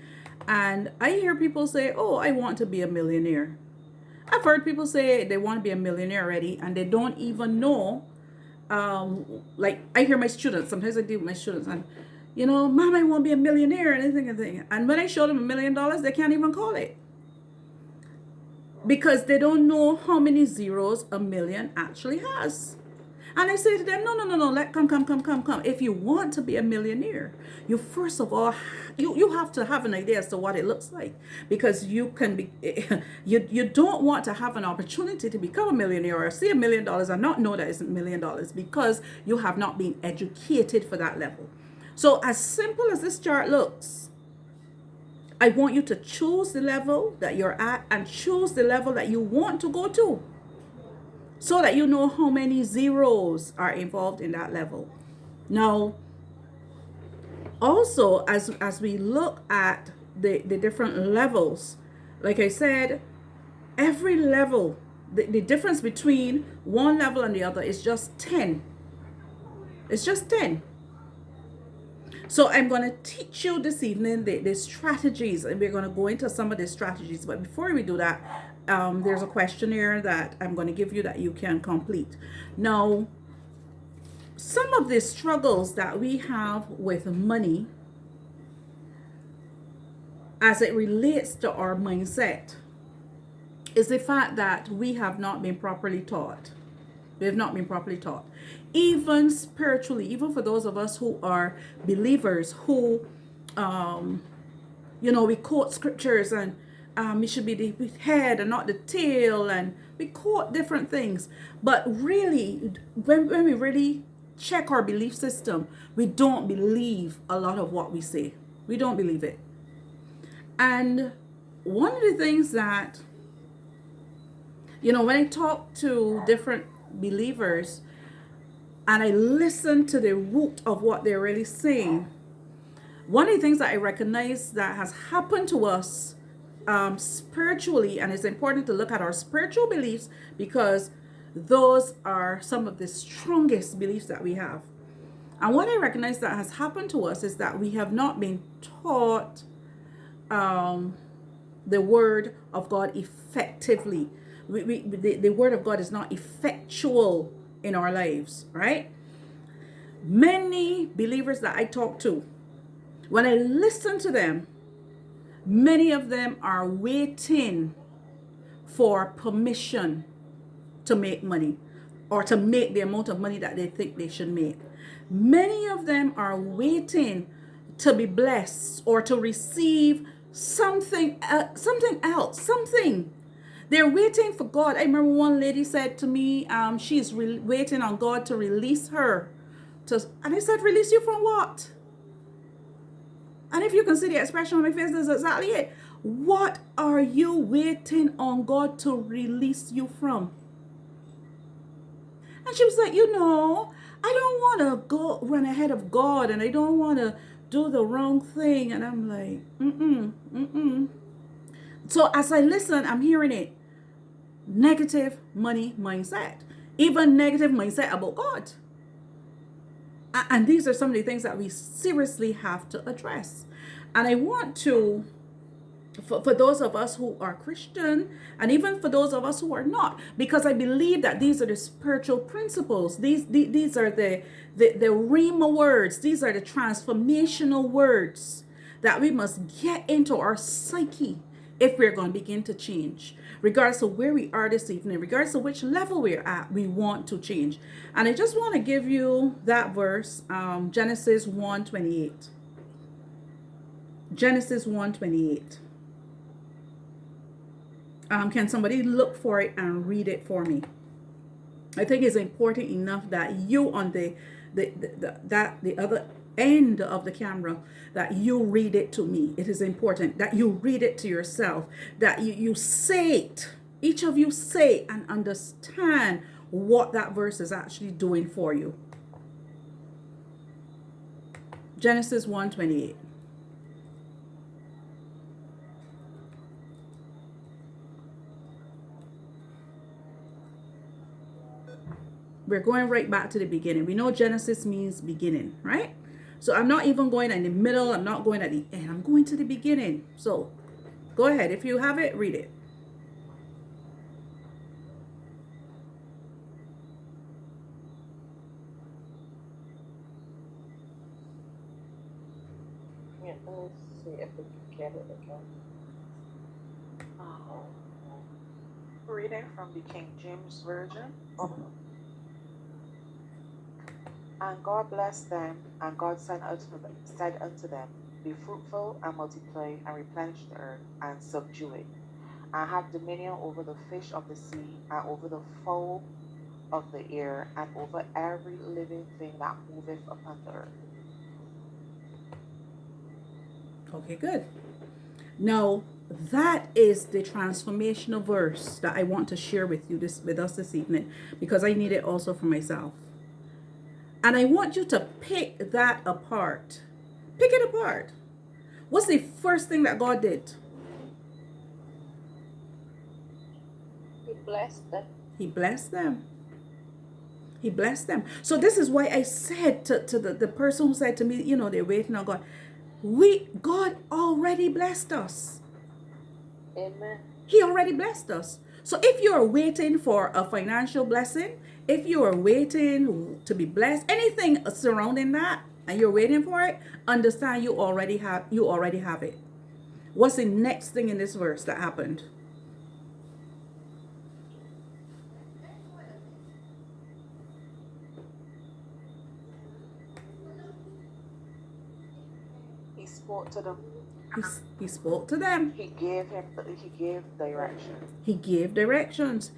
Speaker 1: And I hear people say, oh, I want to be a millionaire. I've heard people say they want to be a millionaire already and they don't even know. Like I hear my students, sometimes I deal with my students, and mom, I want to be a millionaire and anything. And when I show them $1 million, they can't even call it, because they don't know how many zeros a million actually has. And I say to them, no, come. If you want to be a millionaire, you first of all, you have to have an idea as to what it looks like, because you can be, you don't want to have an opportunity to become a millionaire or see $1 million and not know that it's $1 million, because you have not been educated for that level. So as simple as this chart looks, I want you to choose the level that you're at and choose the level that you want to go to, so that you know how many zeros are involved in that level. Now, also, as we look at the different levels, like I said, every level, the difference between one level and the other is just 10. It's just 10. So I'm going to teach you this evening the strategies, and we're going to go into some of the strategies. But before we do that, there's a questionnaire that I'm going to give you that you can complete. Now, some of the struggles that we have with money as it relates to our mindset is the fact that we have not been properly taught. We have not been properly taught. Even spiritually, even for those of us who are believers, who, we quote scriptures, and it should be the head and not the tail, and we quote different things. But really, when we really check our belief system, we don't believe a lot of what we say. We don't believe it. And one of the things that, when I talk to different believers and I listen to the root of what they're really saying, one of the things that I recognize that has happened to us spiritually, and it's important to look at our spiritual beliefs, because those are some of the strongest beliefs that we have. And what I recognize that has happened to us is that we have not been taught the word of God effectively. The word of God is not effectual in our lives, right? Many believers that I talk to, when I listen to them, many of them are waiting for permission to make money or to make the amount of money that they think they should make. Many of them are waiting to be blessed or to receive something something. They're waiting for God. I remember one lady said to me, she's waiting on God to release her. And I said, release you from what? And if you can see the expression on my face, that's exactly it. What are you waiting on God to release you from? And she was like, I don't want to go run ahead of God, and I don't want to do the wrong thing. And I'm like, So as I listen, I'm hearing it. Negative money mindset. Even negative mindset about God. And these are some of the things that we seriously have to address. And I want to, for those of us who are Christian, and even for those of us who are not, because I believe that these are the spiritual principles. These are the Rhema words. These are the transformational words that we must get into our psyche if we're going to begin to change, regardless of where we are this evening, regardless of which level we're at, we want to change. And I just want to give you that verse, Genesis 1:28. Genesis 1:28. Can somebody look for it and read it for me? I think it's important enough that you on the other end of the camera, that you read it to me. It is important that you read it to yourself, that you say it. Each of you say and understand what that verse is actually doing for you. Genesis 1:28. We're going right back to the beginning. We know Genesis means beginning, right? So I'm not even going in the middle. I'm not going at the end. I'm going to the beginning. So go ahead. If you have it, read it.
Speaker 2: Yeah, let me see if we can get it again.
Speaker 4: Reading from the King James Version. And God blessed them, and God said unto them, Be fruitful and multiply, and replenish the earth, and subdue it, and have dominion over the fish of the sea, and over the fowl of the air, and over every living thing that moveth upon the earth.
Speaker 1: Okay, good. Now, that is the transformational verse that I want to share with us this evening, because I need it also for myself. And I want you to pick that apart. Pick it apart. What's the first thing that God did?
Speaker 2: He blessed them.
Speaker 1: He blessed them. He blessed them. So this is why I said to the person who said to me, they're waiting on God. God already blessed us.
Speaker 2: Amen.
Speaker 1: He already blessed us. So if you're waiting for a financial blessing, if you are waiting to be blessed, anything surrounding that, and you're waiting for it, understand you already have it. What's the next thing in this verse that happened?
Speaker 4: He spoke to them.
Speaker 1: He spoke to them.
Speaker 4: He gave direction.
Speaker 1: He gave directions.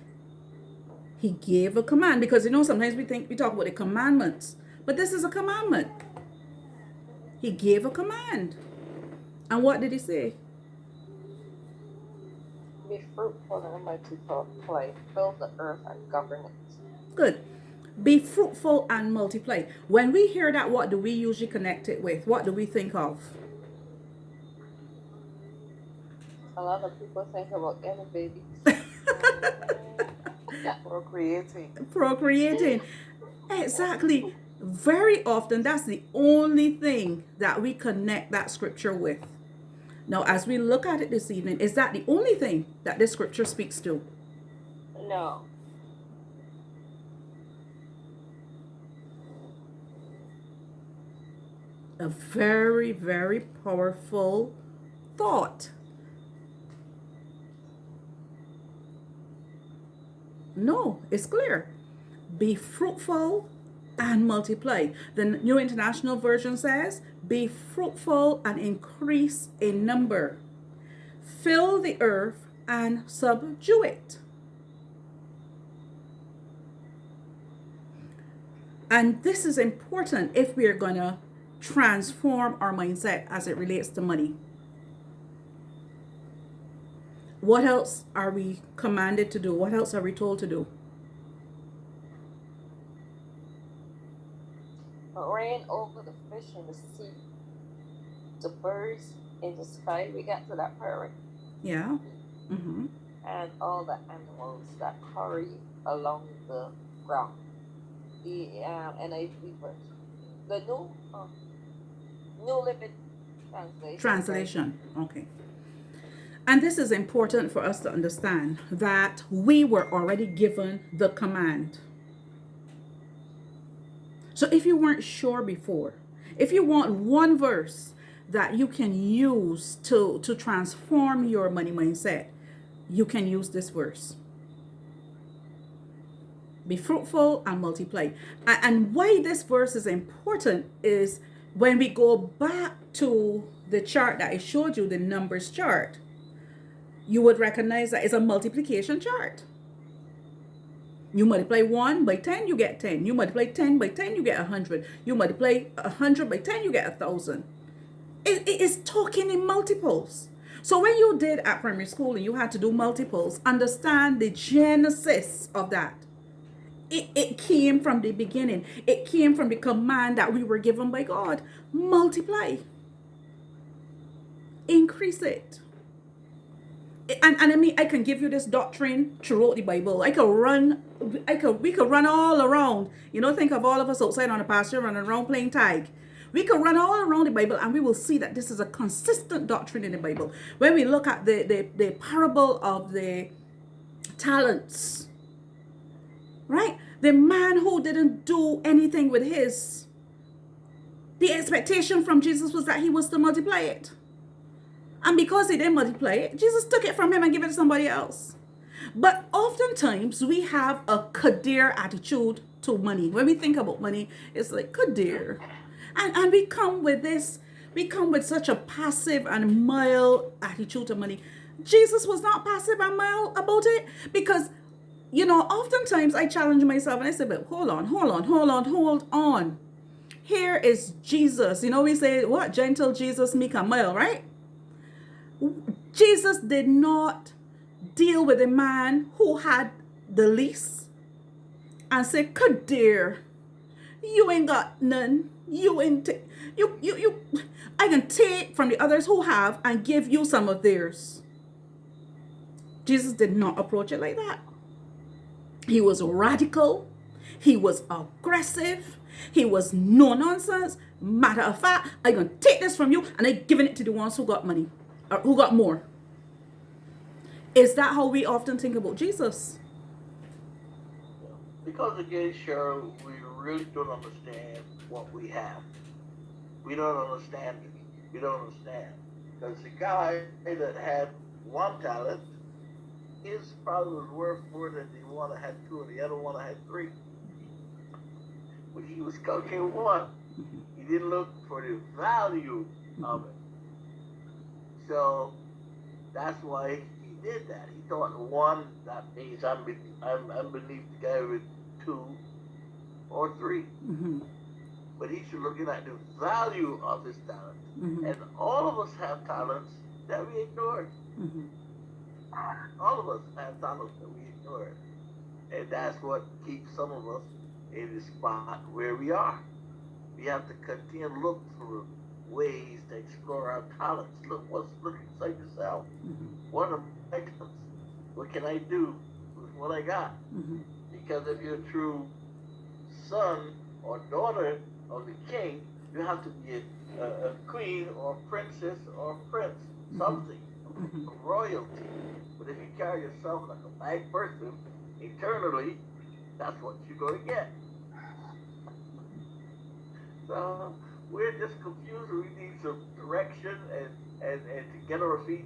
Speaker 1: He gave a command, because sometimes we talk about the commandments, but this is a commandment. He gave a command. And what did he say?
Speaker 2: Be fruitful and multiply, fill the earth and govern it.
Speaker 1: Good. Be fruitful and multiply. When we hear that, what do we usually connect it with? What do we think of?
Speaker 2: A lot of people think about getting babies.
Speaker 1: Procreating. Exactly. Very often, that's the only thing that we connect that scripture with. Now, as we look at it this evening, is that the only thing that this scripture speaks to?
Speaker 2: No.
Speaker 1: A very, very powerful thought. No, it's clear. Be fruitful and multiply. The New International Version says, be fruitful and increase in number. Fill the earth and subdue it. And this is important if we are going to transform our mindset as it relates to money. What else are we commanded to do? What else are we told to do?
Speaker 2: Reign over the fish in the sea, the birds in the sky. We got to that part, right?
Speaker 1: Yeah. Mm-hmm.
Speaker 2: And all the animals that hurry along the ground. The NIV version. The New Living
Speaker 1: Translation. Okay. And this is important for us to understand that we were already given the command. So if you weren't sure before, if you want one verse that you can use to transform your money mindset, you can use this verse. Be fruitful and multiply. And why this verse is important is when we go back to the chart that I showed you, the numbers chart, you would recognize that it's a multiplication chart. You multiply 1 by 10, you get 10. You multiply 10 by 10, you get 100. You multiply 100 by 10, you get 1,000. It is talking in multiples. So when you did at primary school and you had to do multiples, understand the genesis of that. It came from the beginning. It came from the command that we were given by God. Multiply. Increase it. And I mean, I can give you this doctrine throughout the Bible. We could run all around. Think of all of us outside on the pasture running around playing tag. We could run all around the Bible and we will see that this is a consistent doctrine in the Bible. When we look at the parable of the talents, right? The man who didn't do anything with his, the expectation from Jesus was that he was to multiply it. And because he didn't multiply it, Jesus took it from him and gave it to somebody else. But oftentimes we have a kadir attitude to money. When we think about money, it's like kadir. And we come with such a passive and mild attitude to money. Jesus was not passive and mild about it because, oftentimes I challenge myself and I say, but hold on. Here is Jesus. We say, what? Gentle Jesus, meek and mild, right? Jesus did not deal with a man who had the least and say, kadir, you ain't got none. I can take from the others who have and give you some of theirs. Jesus did not approach it like that. He was radical. He was aggressive. He was no nonsense. Matter of fact, I'm going to take this from you and I'm giving it to the ones who got money or who got more. Is that how we often think about Jesus?
Speaker 3: Because again, Cheryl, we really don't understand what we have. We don't understand it. We don't understand. Because the guy that had 1 talent, his probably was worth more than the one that had 2 and the other one that had 3. But he was counting 1. He didn't look for the value of it. So that's why he did that. He thought 1, that means I'm beneath the guy with 2 or 3.
Speaker 1: Mm-hmm.
Speaker 3: But he should look at the value of his talent.
Speaker 1: Mm-hmm.
Speaker 3: And all of us have talents that we ignored.
Speaker 1: Mm-hmm.
Speaker 3: All of us have talents that we ignored. And that's what keeps some of us in the spot where we are. We have to continue to look for ways to explore our talents. Look inside yourself.
Speaker 1: Mm-hmm.
Speaker 3: What are my talents? What can I do with what I got?
Speaker 1: Mm-hmm.
Speaker 3: Because if you're a true son or daughter of the king, you have to be a queen or a princess or a prince, something,
Speaker 1: Mm-hmm.
Speaker 3: royalty. But if you carry yourself like a bad person, eternally, that's what you're going to get. So we're just confused. We need some direction and to get our feet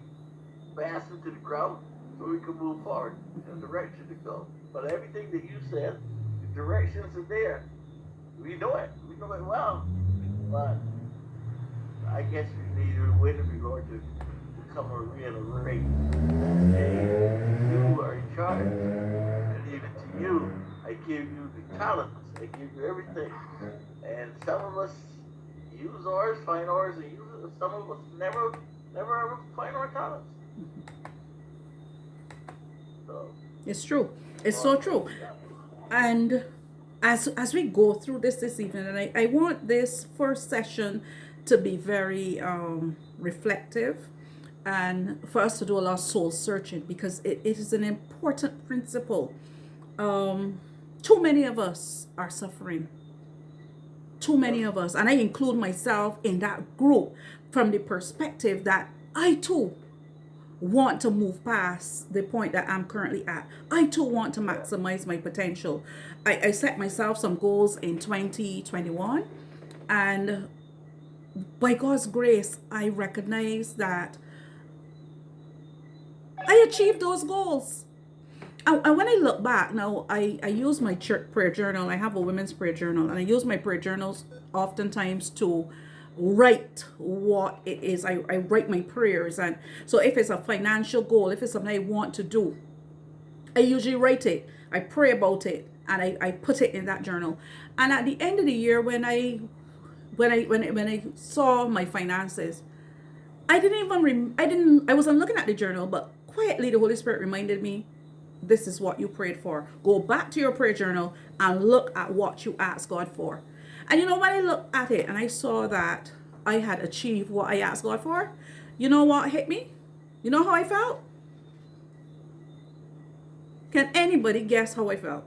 Speaker 3: fast into the ground so we can move forward in the direction to go. But everything that you said, the directions are there. We know it. We know it well. But I guess we need to win if we're going to become a real rate that hey, you are in charge. And even to you, I give you the talents. I give you everything. And some of us use ours, find ours, and use it. Some of us never ever find our talents. So
Speaker 1: It's true. It's so true. And as we go through this evening, and I want this first session to be very reflective and for us to do a lot of soul searching, because it is an important principle. Too many of us are suffering. Too many of us, and I include myself in that group, from the perspective that I too want to move past the point that I'm currently at. I too want to maximize my potential. I set myself some goals in 2021, and by God's grace, I recognize that I achieved those goals. And when I look back now, I use my church prayer journal. I have a women's prayer journal, and I use my prayer journals oftentimes to write what it is. I write my prayers. And so if it's a financial goal, if it's something I want to do, I usually write it. I pray about it, and I put it in that journal. And at the end of the year, when I saw my finances, I wasn't looking at the journal, but quietly the Holy Spirit reminded me, this is what you prayed for. Go back to your prayer journal and look at what you asked God for. And you know, when I looked at it and I saw that I had achieved what I asked God for, you know what hit me? You know how I felt? Can anybody guess how I felt?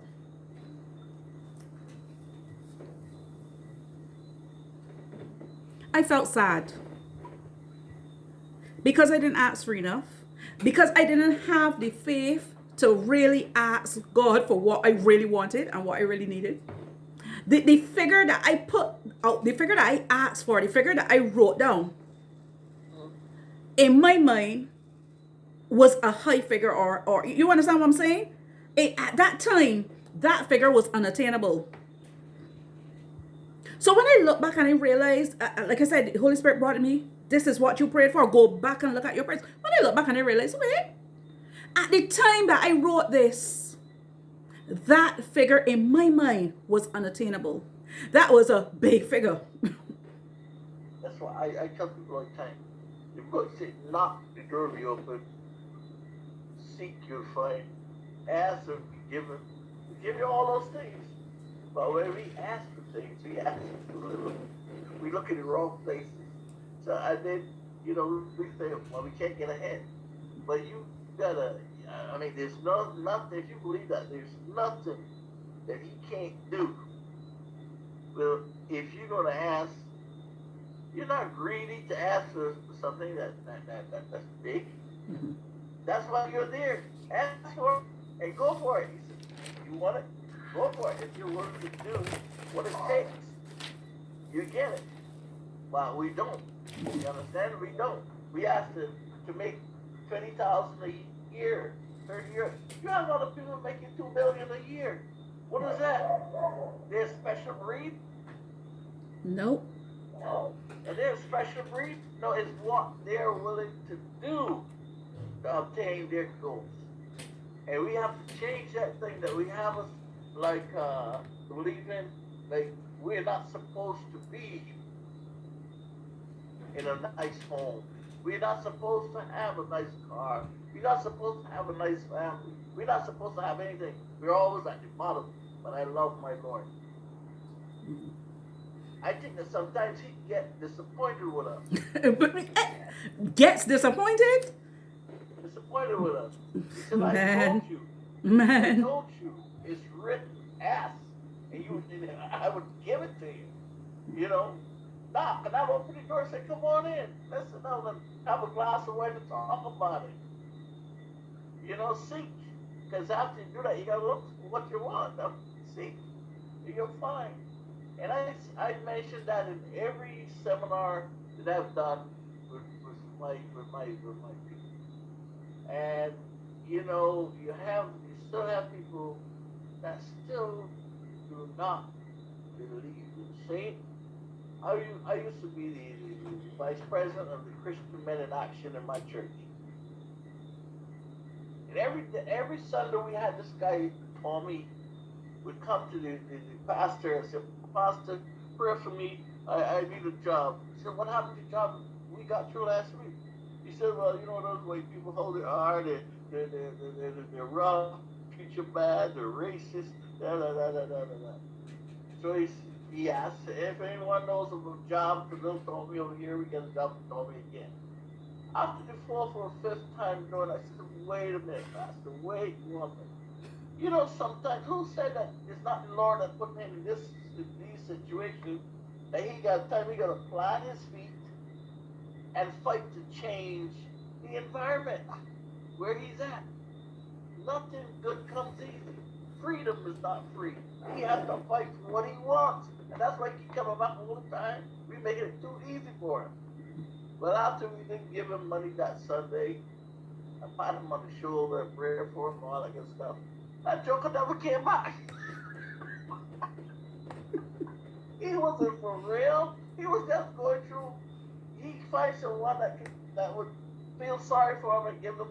Speaker 1: I felt sad. Because I didn't ask for enough. Because I didn't have the faith to really ask God for what I really wanted and what I really needed. The figure that I put out, the figure that I asked for, the figure that I wrote down, in my mind was a high figure, or you understand what I'm saying? At that time, that figure was unattainable. So when I look back and I realized, like I said, the Holy Spirit brought me, this is what you prayed for. Go back and look at your prayers. When I look back and I realized, wait, at the time that I wrote this, that figure in my mind was unattainable. That was a big figure.
Speaker 3: That's why I tell people all the time, the book said, knock, the door will be open, seek, you'll find, ask, and be given. We give you all those things. But when we ask for things, we look in the wrong places. So I did, we say, well, we can't get ahead. But you gotta, there's nothing, if you believe that, there's nothing that he can't do. Well, if you're gonna ask, you're not greedy to ask for something that's big.
Speaker 1: Mm-hmm.
Speaker 3: That's why you're there. Ask for it and go for it. He said, you want it? Go for it. If you're willing to do what it takes, you get it. But we don't. You understand? We don't. We ask to make 20,000 a year, 30 years. You have other people making $2 million a year. What is that? They're a special breed?
Speaker 1: Nope.
Speaker 3: No. And they're a special breed? No, it's what they're willing to do to obtain their goals. And we have to change that thing that we have us believing like we're not supposed to be in a nice home. We're not supposed to have a nice car. We're not supposed to have a nice family. We're not supposed to have anything. We're always at the bottom. But I love my Lord. I think that sometimes he gets disappointed with us.
Speaker 1: Gets disappointed?
Speaker 3: Disappointed with us. He said,
Speaker 1: Man.
Speaker 3: I told you.
Speaker 1: Man.
Speaker 3: I told you. It's written. Ask. And I would give it to you. Knock. And I would open the door and say, come on in. Let's sit down and have a glass of wine and talk about it. Seek. Because after you do that, you got to look for what you want. Seek. And you'll find. And I mentioned that in every seminar that I've done with my people. And you still have people that still do not believe in Saint. I used to be the vice president of the Christian Men in Action in my church. And every Sunday we had this guy, Tommy, would come to the pastor and say, Pastor, pray for me. I need a job. He said, what happened to your job we got through last week? He said, well, those white people hold it hard. They're rough, treat you bad, they're racist, da da da da da da. So he asked if anyone knows of a job, because they'll tell me over here, we get a job to tell me again. After the fourth or fifth time doing, I said, wait a minute, Pastor, wait 1 minute. Sometimes who said that it's not the Lord that put him in these situations, that he got to plant his feet and fight to change the environment where he's at. Nothing good comes easy. Freedom is not free. He has to fight for what he wants. And that's why he keeps coming back all the time. We make it too easy for him. But after we didn't give him money that Sunday, I pat him on the shoulder and pray for him and all that good stuff, that joker never came back. He wasn't for real. He was just going through. He finds someone that would feel sorry for him and give him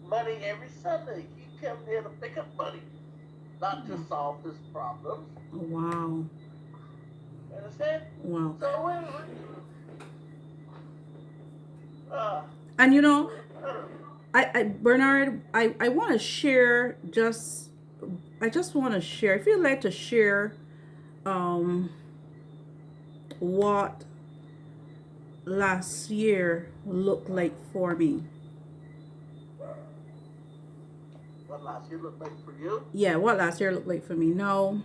Speaker 3: money every Sunday. He came there to pick up money, not to solve his problems.
Speaker 1: Oh, wow.
Speaker 3: You understand?
Speaker 1: Wow.
Speaker 3: So
Speaker 1: and I Bernard, I want to share I just want to share. I feel like to share what last year looked like for me.
Speaker 3: What last year looked like for you?
Speaker 1: Yeah, what last year looked like for me. Now,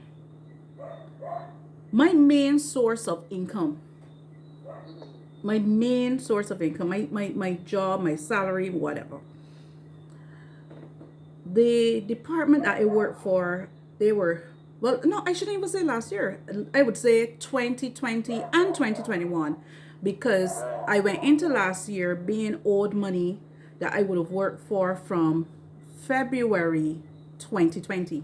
Speaker 1: my main source of income, my job, my salary, whatever. The department that I worked for, well, no, I shouldn't even say last year. I would say 2020 and 2021, because I went into last year being owed money that I would have worked for from February 2020.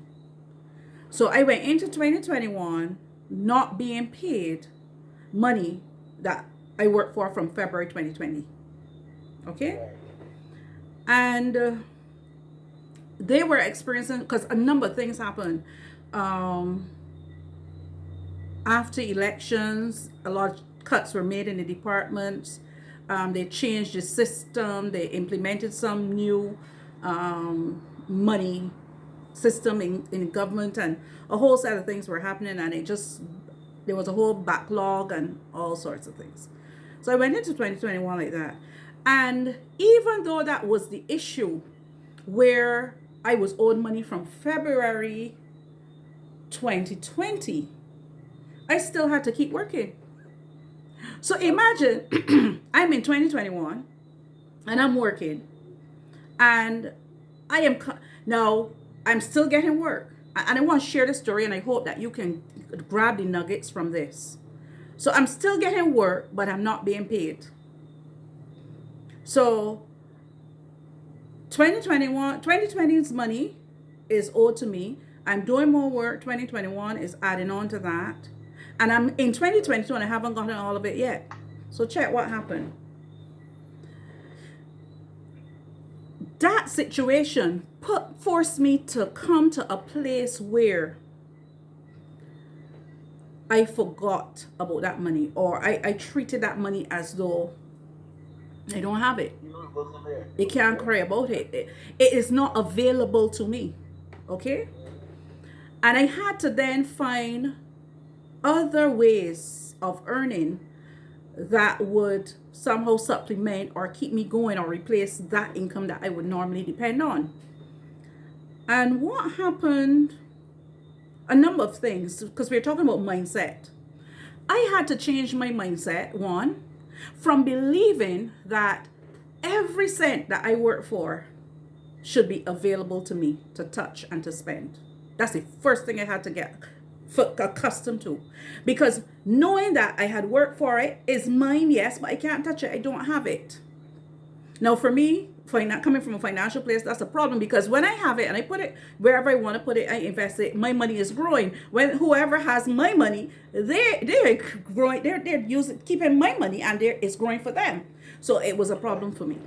Speaker 1: So I went into 2021 not being paid money that I worked for from February 2020. Okay? And they were experiencing, because a number of things happened. After elections, a lot of cuts were made in the departments. They changed the system. They implemented some new money system in government, and a whole set of things were happening, and there was a whole backlog and all sorts of things. So I went into 2021 like that. And even though that was the issue, where I was owed money from February 2020, I still had to keep working. So imagine I'm in 2021 and I'm working, and now I'm still getting work. And I want to share the story, and I hope that you can grab the nuggets from this. So I'm still getting work, but I'm not being paid. So 2020's money is owed to me. I'm doing more work. 2021 is adding on to that. And I'm in 2022 and I haven't gotten all of it yet. So check what happened. That situation forced me to come to a place where I forgot about that money, or I treated that money as though I don't have it.
Speaker 3: It wasn't there.
Speaker 1: They can't cry about it. It is not available to me. Okay? And I had to then find other ways of earning that would somehow supplement or keep me going or replace that income that I would normally depend on. And what happened? A number of things, because we're talking about mindset. I had to change my mindset, one, from believing that every cent that I work for should be available to me to touch and to spend. That's the first thing I had to get accustomed to, because knowing that I had worked for it is mine, yes, but I can't touch it. I don't have it. Now, for me, coming from a financial place, that's a problem, because when I have it and I put it wherever I want to put it, I invest it. My money is growing. When whoever has my money, they're growing. They're using keeping my money, and it's growing for them. So it was a problem for me.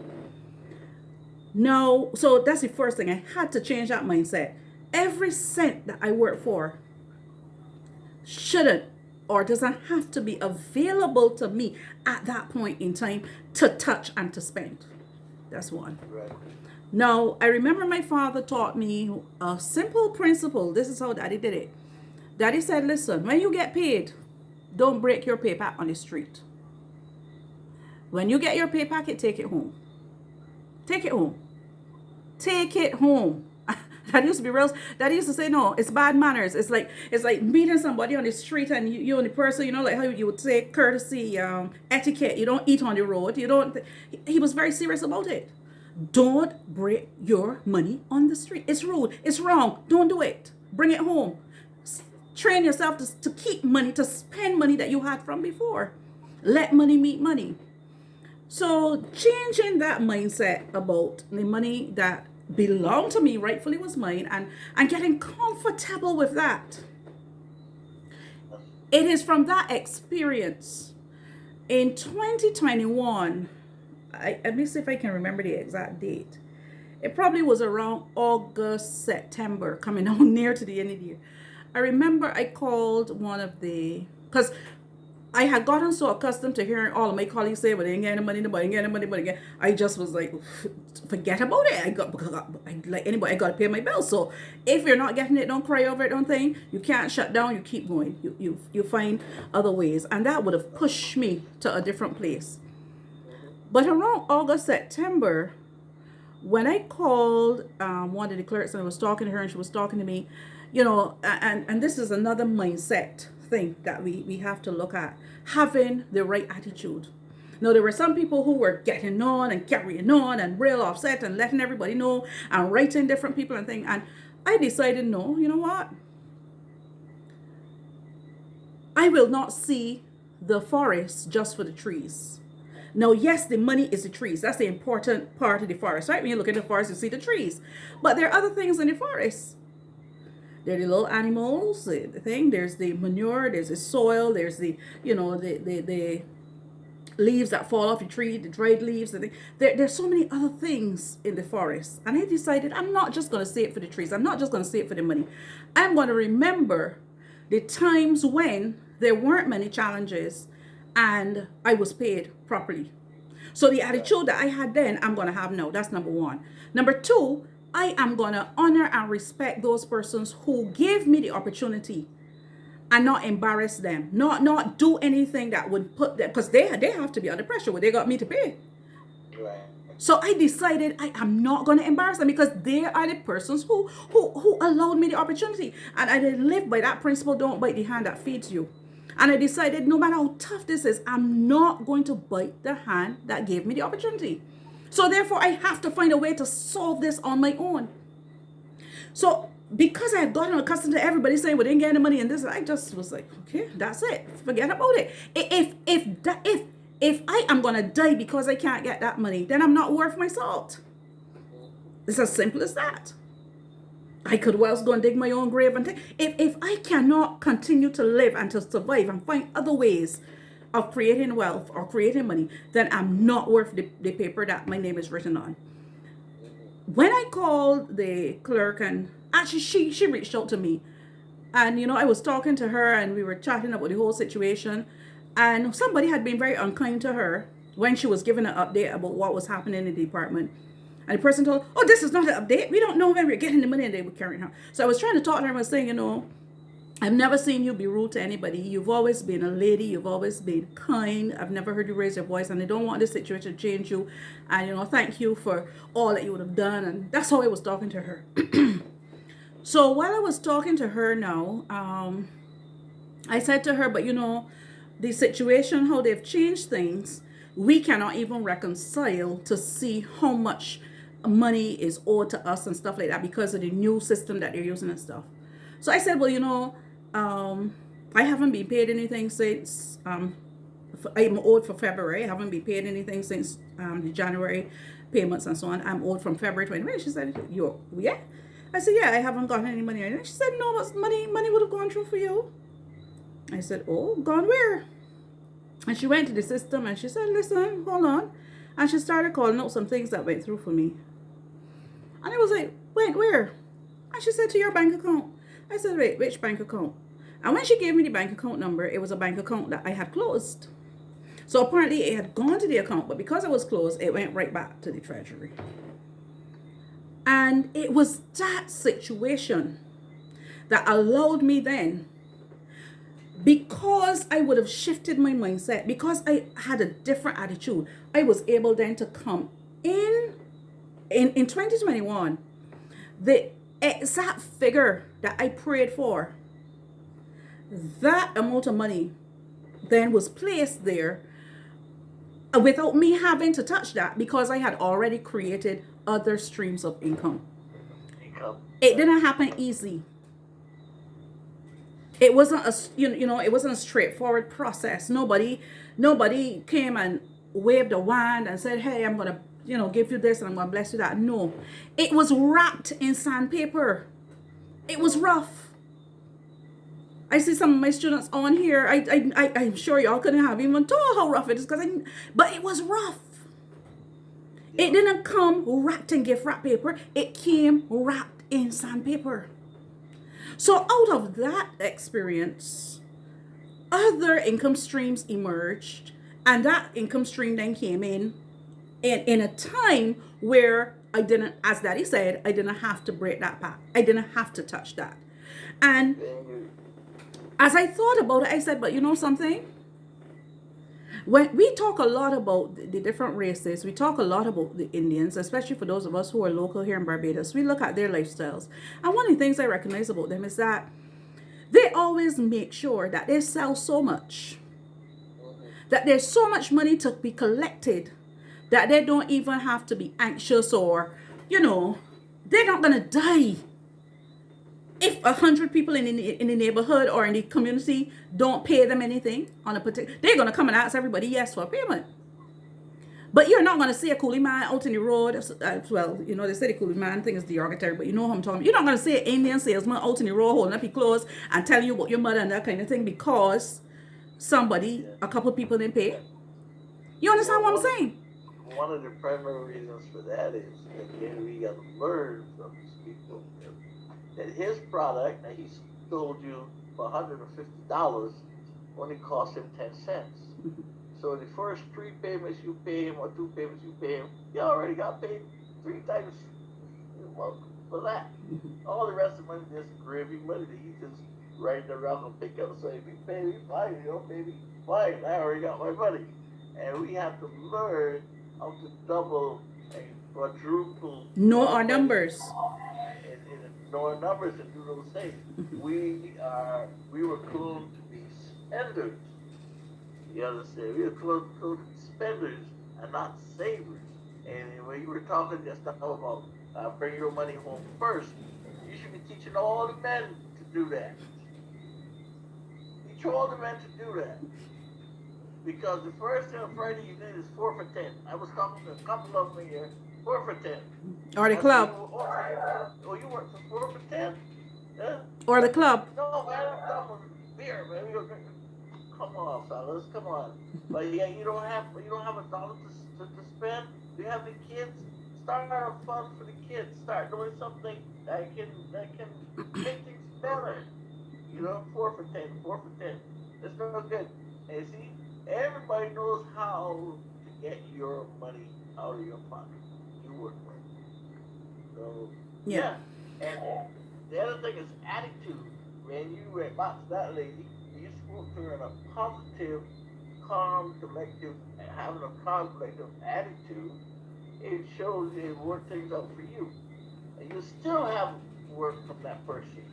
Speaker 1: No, so that's the first thing. I had to change that mindset. Every cent that I work for shouldn't or doesn't have to be available to me at that point in time to touch and to spend. That's one.
Speaker 3: Right.
Speaker 1: Now, I remember my father taught me a simple principle. This is how Daddy did it. Daddy said, listen, when you get paid, don't break your pay pack on the street. When you get your pay packet, take it home. Take it home. Take it home. That used to be real. That used to say, no, it's bad manners. It's like meeting somebody on the street, and you and the person, like how you would say courtesy, etiquette. You don't eat on the road. You don't. He was very serious about it. Don't break your money on the street. It's rude. It's wrong. Don't do it. Bring it home. Train yourself to keep money, to spend money that you had from before. Let money meet money. So changing that mindset about the money that belonged to me, rightfully was mine, and getting comfortable with that. It is from that experience in 2021, let me see if I can remember the exact date. It probably was around August, September, coming on near to the end of the year. I remember I called one of because I had gotten so accustomed to hearing all of my colleagues say, but they ain't getting the money, nobody ain't getting the money, but again, I just was like, forget about it. Like anybody, I got to pay my bills. So if you're not getting it, don't cry over it, don't think. You can't shut down, you keep going. You find other ways. And that would have pushed me to a different place. But around August, September, when I called one of the clerks and I was talking to her and she was talking to me, and this is another mindset thing that we have to look at, having the right attitude. Now, there were some people who were getting on and carrying on and real offset and letting everybody know and writing different people and things. And I decided, no, you know what? I will not see the forest just for the trees. Now, yes, the money is the trees. That's the important part of the forest, right? When you look at the forest, you see the trees. But there are other things in the forest. There are the little animals, the thing. There's the manure. There's the soil. There's the leaves that fall off the tree, the dried leaves. There's so many other things in the forest. And I decided I'm not just going to say it for the trees. I'm not just going to say it for the money. I'm going to remember the times when there weren't many challenges and I was paid properly. So the attitude that I had then, I'm going to have now. That's number one. Number two, I am going to honor and respect those persons who gave me the opportunity and not embarrass them. Not do anything that would put them, because they have to be under pressure when they got me to pay.
Speaker 3: Right.
Speaker 1: So I decided I am not going to embarrass them, because they are the persons who allowed me the opportunity. And I live by that principle, don't bite the hand that feeds you. And I decided no matter how tough this is, I'm not going to bite the hand that gave me the opportunity. So therefore, I have to find a way to solve this on my own. So because I had gotten accustomed to everybody saying, well, they ain't getting the money and this, I just was like, okay, that's it. Forget about it. If I am going to die because I can't get that money, then I'm not worth my salt. It's as simple as that. I could well go and dig my own grave and take. If I cannot continue to live and to survive and find other ways of creating wealth or creating money, then I'm not worth the paper that my name is written on. When I called the clerk, and actually she reached out to me, and I was talking to her and we were chatting about the whole situation, and somebody had been very unkind to her when she was giving an update about what was happening in the department. And the person told, oh, this is not an update. We don't know when we're getting the money, and they were carrying her. So I was trying to talk to her and I was saying, I've never seen you be rude to anybody. You've always been a lady. You've always been kind. I've never heard you raise your voice, and I don't want this situation to change you. And, thank you for all that you would have done. And that's how I was talking to her. So while I was talking to her now, I said to her, but, the situation, how they've changed things, we cannot even reconcile to see how much money is owed to us and stuff like that because of the new system that they're using and stuff. So I said, well, Um, I haven't been paid anything since I'm owed for February. I haven't been paid anything since the January payments and so on. I'm owed from February 20. She said, "You, yeah?" I said, "Yeah, I haven't gotten any money." And she said, "No, but money would have gone through for you." I said, "Oh, gone where?" And she went to the system and she said, "Listen, hold on." And she started calling out some things that went through for me. And I was like, "Wait, where?" And she said, "To your bank account." I said, "Wait, which bank account?" And when she gave me the bank account number, it was a bank account that I had closed. So apparently it had gone to the account, but because it was closed, it went right back to the treasury. And it was that situation that allowed me then, because I would have shifted my mindset, because I had a different attitude, I was able then to come in 2021, the exact figure that I prayed for, that amount of money then was placed there without me having to touch that, because I had already created other streams of income. It didn't happen easy. It wasn't it wasn't a straightforward process. Nobody came and waved a wand and said, "Hey, I'm gonna give you this and I'm gonna bless you that." No, it was wrapped in sandpaper. It was rough. I see some of my students on here. I'm sure y'all couldn't have even told how rough it is, but it was rough. It didn't come wrapped in gift wrap paper. It came wrapped in sandpaper. So out of that experience, other income streams emerged, and that income stream then came in a time where I didn't, as Daddy said, I didn't have to break that pack. I didn't have to touch that. And as I thought about it, I said, but you know something? When we talk a lot about the different races, we talk a lot about the Indians, especially for those of us who are local here in Barbados. We look at their lifestyles. And one of the things I recognize about them is that they always make sure that they sell so much, that there's so much money to be collected, that they don't even have to be anxious, or, they're not going to die if 100 people in the neighborhood or in the community don't pay them anything on a particular, they're going to come and ask everybody yes for a payment. But you're not going to see a coolie man out in the road. Well, they say the coolie man thing is derogatory, but you know what I'm talking about. You're not going to see an Indian salesman out in the road holding up your clothes and telling you about your mother and that kind of thing because a couple of people didn't pay. You understand what I'm saying?
Speaker 3: One of the primary reasons for that is, again, we got to learn from these people that his product that he sold you for $150 only cost him 10 cents. So the first 3 payments you pay him or 2 payments you pay him, you already got paid 3 times for that. All the rest of the money is gravy money that you just write around and pick up. So if you pay me fine, you don't pay me fine. I already got my money. And we have to learn how to double and quadruple.
Speaker 1: Know our numbers.
Speaker 3: Know our numbers and do those things. We were cloned to be spenders. You understand? We were cloned to be spenders and not savers. And when you were talking just now about bring your money home first, you should be teaching all the men to do that. Teach all the men to do that. Because the first thing on Friday you need is 4 for 10. I was talking to a couple of them here, 4 for 10.
Speaker 1: Or the club.
Speaker 3: Oh, you work for 4 for 10? Yeah?
Speaker 1: Or the club.
Speaker 3: No, man, I'm talking beer, man. Come on, fellas, come on. But yeah, you don't have $1 to spend. Do you have any kids? Start a fund for the kids. Start doing something that can make things better. 4 for 10, 4 for 10. It's not good. And see, everybody knows how to get your money out of your pocket. You work for it. So yeah. And the other thing is attitude. When you went back to that lady, you spoke to her in a positive, calm, collective, and having a calm, collective attitude. It shows it worked things out for you. And you still have work from that person.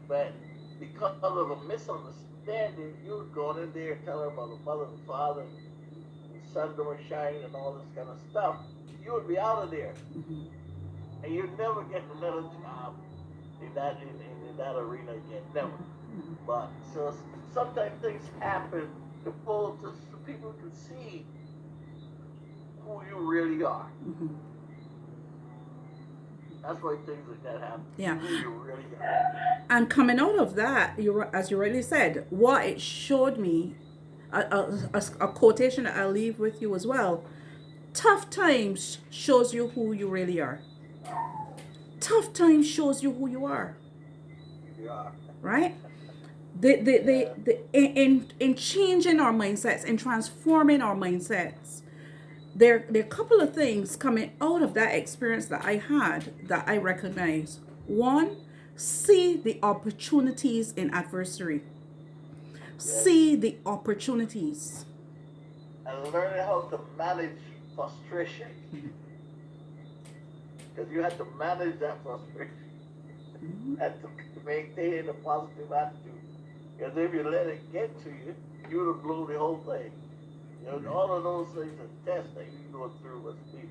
Speaker 3: But because of a misunderstanding, you would go in there and tell her about the mother and father, and the sun don't shine and all this kind of stuff. You would be out of there. And you'd never get another job in that arena again. Never. But so sometimes things happen so people can see who you really are.
Speaker 1: Mm-hmm.
Speaker 3: That's why things like that happen.
Speaker 1: Yeah.
Speaker 3: Who you really are.
Speaker 1: And coming out of that, as you rightly said, what it showed me, a quotation that I'll leave with you as well. Tough times shows you who you really are. Tough times shows you who you are.
Speaker 3: Yeah.
Speaker 1: Right?
Speaker 3: Yeah.
Speaker 1: In changing our mindsets, in transforming our mindsets, there are a couple of things coming out of that experience that I had that I recognize. One, see the opportunities in adversity.
Speaker 3: Yes.
Speaker 1: See the opportunities.
Speaker 3: And learning how to manage frustration. Because you have to manage that frustration. And to maintain a positive attitude. Because if you let it get to you, you would blow the whole thing. You know, all of those things are tests that you go through with people.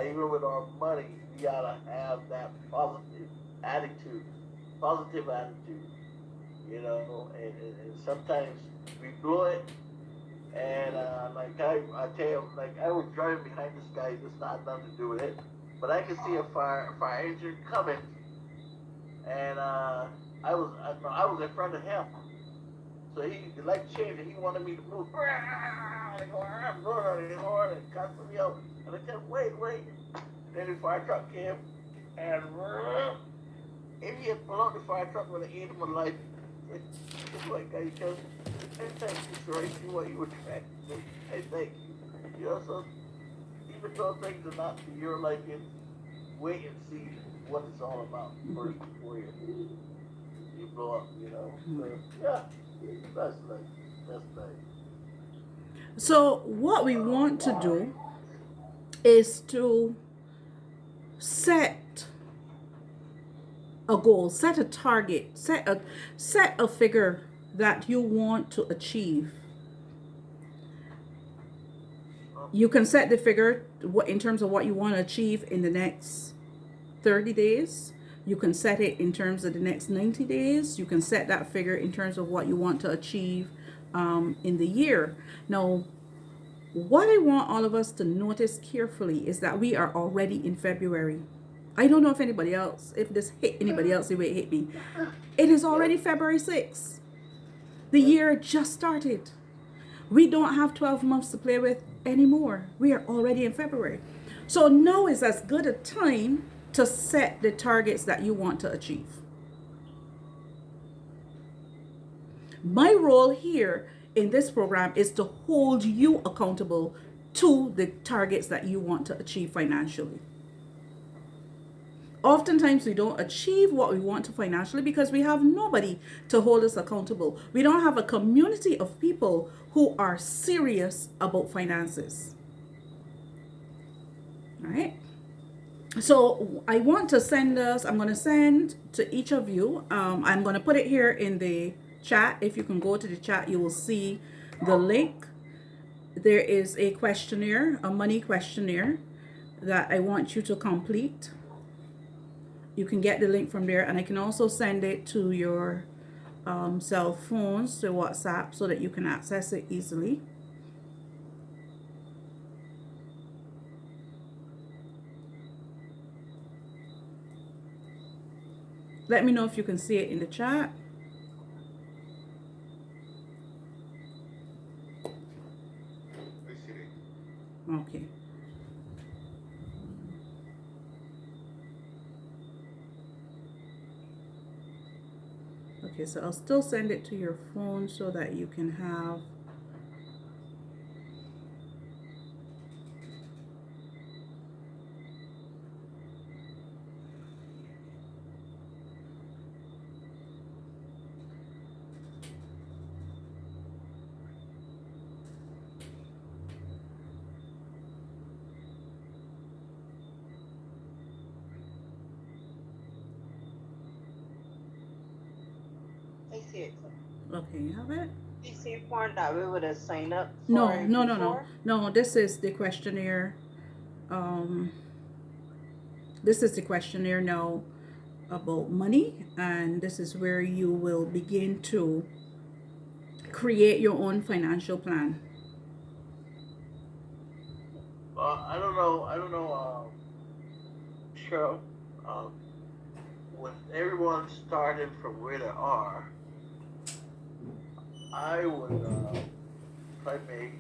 Speaker 3: Even with our money, we gotta have that attitude, positive attitude. You know, and sometimes we blow it, and like I tell you, like I was driving behind this guy. This not nothing to do with it, but I could see a fire engine coming, and I was in front of him. So the light changed and he wanted me to move. I'm going on hard and cussing me out. And I said, wait. And then the fire truck came and if he had pulled out the fire truck with an end of my life, it's like I just I thank you, sir. I see what you were trying to do. I thank you. You know, so even though things are not to your liking, wait and see what it's all about first before you blow up, you know. So yeah. That's nice. That's nice.
Speaker 1: So, what we want to do is to set a goal, set a target, set a figure that you want to achieve. You can set the figure in terms of what you want to achieve in the next 30 days. You can set it in terms of the next 90 days. You can set that figure in terms of what you want to achieve in the year. Now, what I want all of us to notice carefully is that we are already in February. I don't know if this hit anybody else the way it hit me. It is already February 6th. The year just started. We don't have 12 months to play with anymore. We are already in February. So now is as good a time to set the targets that you want to achieve. My role here in this program is to hold you accountable to the targets that you want to achieve financially. Oftentimes we don't achieve what we want to financially because we have nobody to hold us accountable. We don't have a community of people who are serious about finances. All right? So I want to I'm going to send to each of you. I'm going to put it here in the chat. If you can go to the chat, you will see the link. There is a questionnaire, a money questionnaire that I want you to complete. You can get the link from there, and I can also send it to your cell phones, to WhatsApp, so that you can access it easily. Let me know if you can see it in the chat. Okay. Okay, so I'll still send it to your phone so that you can have.
Speaker 4: I see it.
Speaker 1: Okay, you have it?
Speaker 4: The same form that we would have signed up for
Speaker 1: No. This is the questionnaire. This is the questionnaire now. about money, and this is where you will begin to create your own financial plan.
Speaker 3: I don't know, Cheryl. Um, when everyone's starting from where they are, I would, if I may,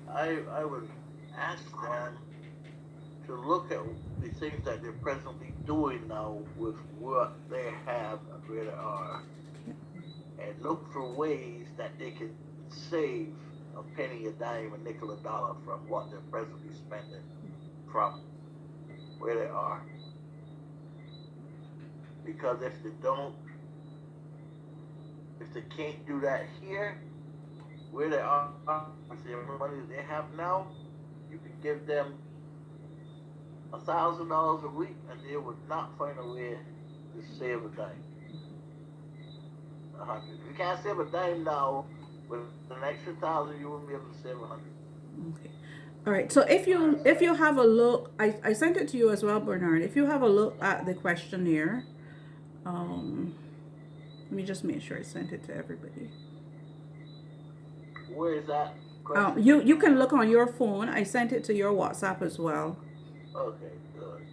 Speaker 3: I would ask them to look at the things that they're presently doing now with what they have and where they are, and look for ways that they can save a penny, a dime, a nickel, a dollar from what they're presently spending from where they are. Because if they can't do that here, where they are, with the money they have now, you can give them $1,000 a week, and they would not find a way to save a dime. 100. If you can't save a dime now, with an extra 1,000, you won't be able to save 100.
Speaker 1: Okay. All right. So if you have a look, I sent it to you as well, Bernard. If you have a look at the questionnaire, let me just make sure I sent it to everybody.
Speaker 3: Where is that?
Speaker 1: You can look on your phone. I sent it to your WhatsApp as well.
Speaker 3: Okay, good.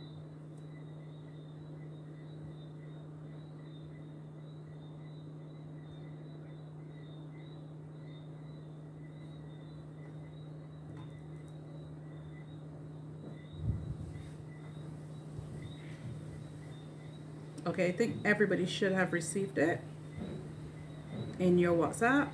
Speaker 1: Okay, I think everybody should have received it in your WhatsApp.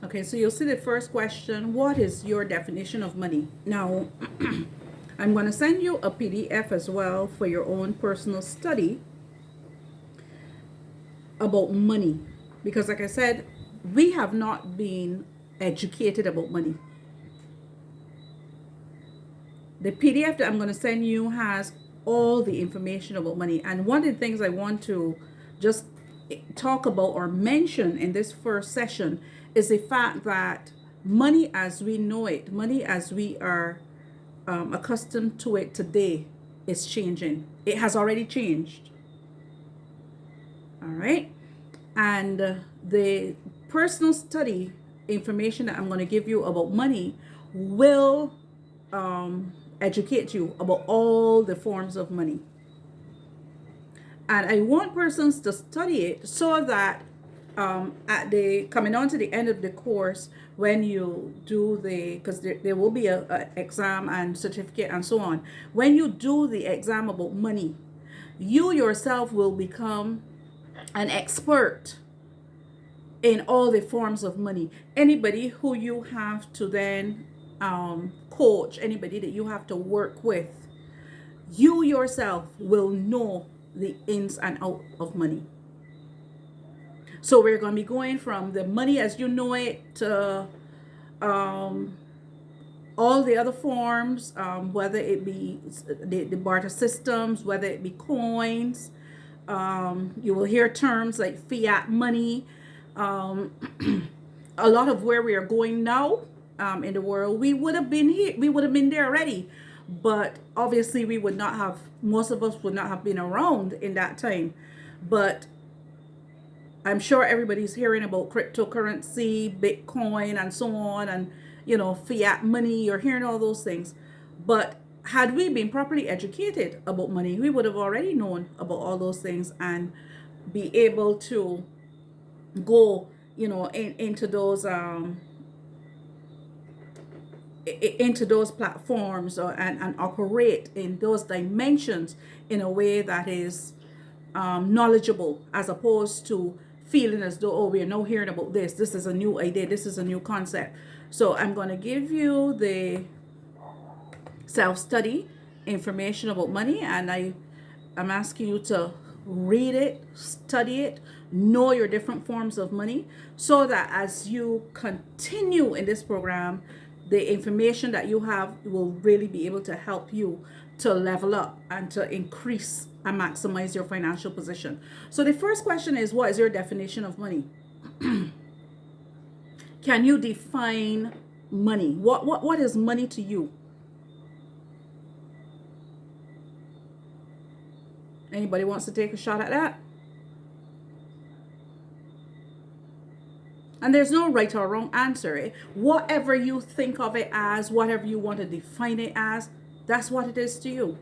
Speaker 1: Okay, so you'll see the first question, what is your definition of money? Now, I'm going to send you a PDF as well for your own personal study about money. Because like I said, we have not been educated about money. The PDF that I'm going to send you has all the information about money. And one of the things I want to just talk about or mention in this first session is the fact that money as we know it, money as we are accustomed to it today, is changing. It has already changed. All right. And the personal study information that I'm going to give you about money will educate you about all the forms of money. And I want persons to study it so that at the coming on to the end of the course, when you do because there will be a exam and certificate and so on, when you do the exam about money, you yourself will become an expert in all the forms of money. Anybody who you have to then coach, anybody that you have to work with, you yourself will know the ins and out of money. So we're going to be going from the money as you know it to all the other forms, whether it be the barter systems, whether it be coins. You will hear terms like fiat money. A lot of where we are going now in the world, we would have been here, we would have been there already, but obviously we would not have, most of us would not have been around in that time. But I'm sure everybody's hearing about cryptocurrency, Bitcoin, and so on, and fiat money. You're hearing all those things. But had we been properly educated about money, we would have already known about all those things and be able to go, into those into those platforms, and operate in those dimensions in a way that is knowledgeable, as opposed to feeling as though, oh, we're now hearing about this is a new idea, this is a new concept. So I'm going to give you the self-study information about money, and I'm asking you to read it, study it, know your different forms of money, so that as you continue in this program, the information that you have will really be able to help you to level up and to increase and maximize your financial position. So the first question is, what is your definition of money? Can you define money? What is money to you? Anybody wants to take a shot at that? And there's no right or wrong answer. Whatever you think of it as, whatever you want to define it as, that's what it is to you.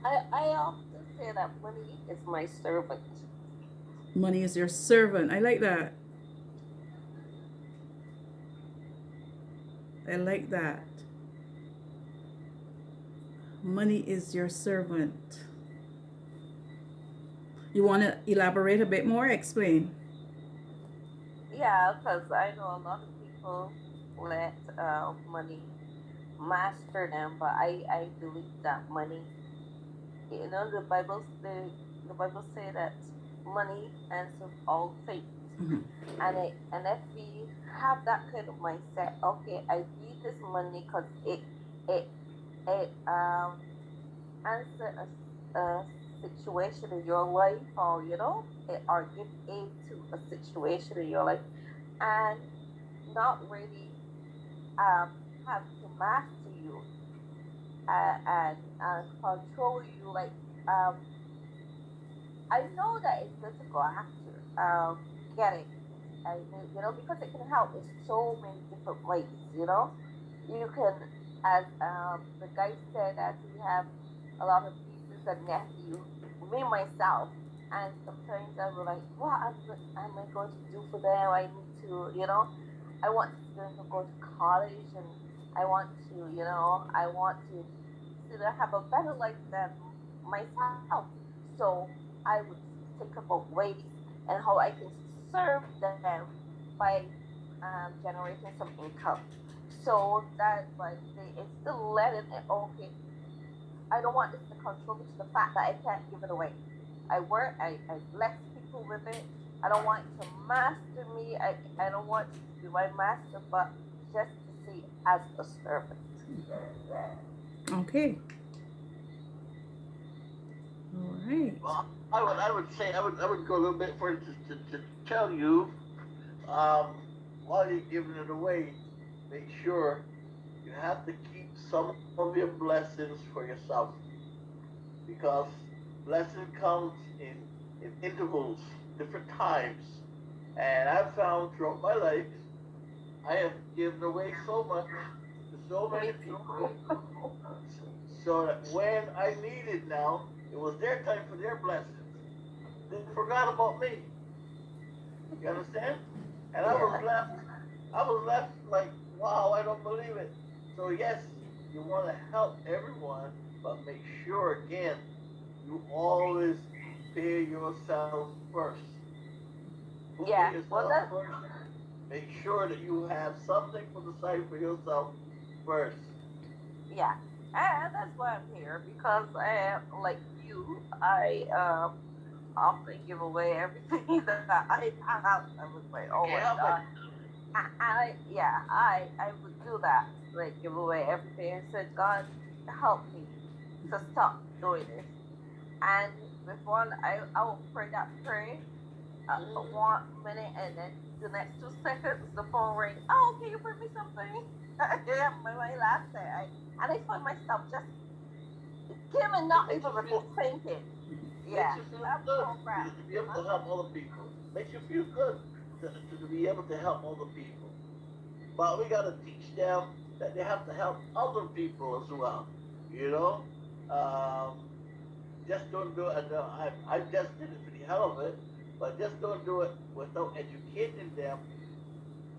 Speaker 2: I often say that money is my servant.
Speaker 1: Money is your servant. I like that. I like that. Money is your servant. You want to elaborate a bit more? Explain.
Speaker 2: Yeah, because I know a lot of people let money master them, but I believe that money, the Bible say that money answers all things.
Speaker 1: Mm-hmm.
Speaker 2: And if we have that kind of mindset, okay, I need this money because it answer a situation in your life, or or give aid to a situation in your life, and not really have to master you, and control you. Like, um, I know that it's good to go after get it. Because it can help in so many different ways. You can, as the guy said, that he have a lot of nieces and nephews, me myself, and sometimes I will like, what am I going to do for them? I need to, I want them to go to college, and I want to see them have a better life than myself. So I would think about ways and how I can serve them by generating some income. So that, like, it's still letting it, okay, I don't want this to control me to the fact that I can't give it away. I work, I bless people with it. I don't want it to master me. I don't want it to be my master, but just to see as a servant.
Speaker 1: Okay. All right.
Speaker 3: Well, I would go a little bit further to tell you, um, while you're giving it away, make sure you have to keep some of your blessings for yourself, because blessing comes in intervals, different times, and I've found throughout my life I have given away so much to so
Speaker 2: Me
Speaker 3: many
Speaker 2: too.
Speaker 3: people, so that when I needed now, it was their time for their blessings. They forgot about me. You understand? And
Speaker 2: Yeah.
Speaker 3: I was left like, wow, I don't believe it. So yes, you want to help everyone, but make sure again, you always pay yourself first. Pay
Speaker 2: Yeah. Well,
Speaker 3: yourself first. Make sure that you have something for the side for yourself first.
Speaker 2: yeah. And that's why I'm here, because I am like you. I often give away everything that I have. I was like, oh
Speaker 3: You
Speaker 2: my
Speaker 3: can't help
Speaker 2: god.
Speaker 3: it.
Speaker 2: I would do that, like give away everything, and said, God, help me to stop doing this. And before I will pray that prayer, 1 minute, and then the next 2 seconds the phone ring. Oh, can you bring me something? Yeah, my last day, and I find myself just giving,
Speaker 3: It
Speaker 2: not
Speaker 3: makes
Speaker 2: even
Speaker 3: you feel
Speaker 2: thinking.
Speaker 3: makes
Speaker 2: Yeah,
Speaker 3: you feel
Speaker 2: I'm
Speaker 3: good
Speaker 2: programmed.
Speaker 3: to be able to help other people. Makes you feel good to be able to help other people. But we got to teach them that they have to help other people as well. You know, um, just don't do it. I just did it for the hell of it, but just don't do it without educating them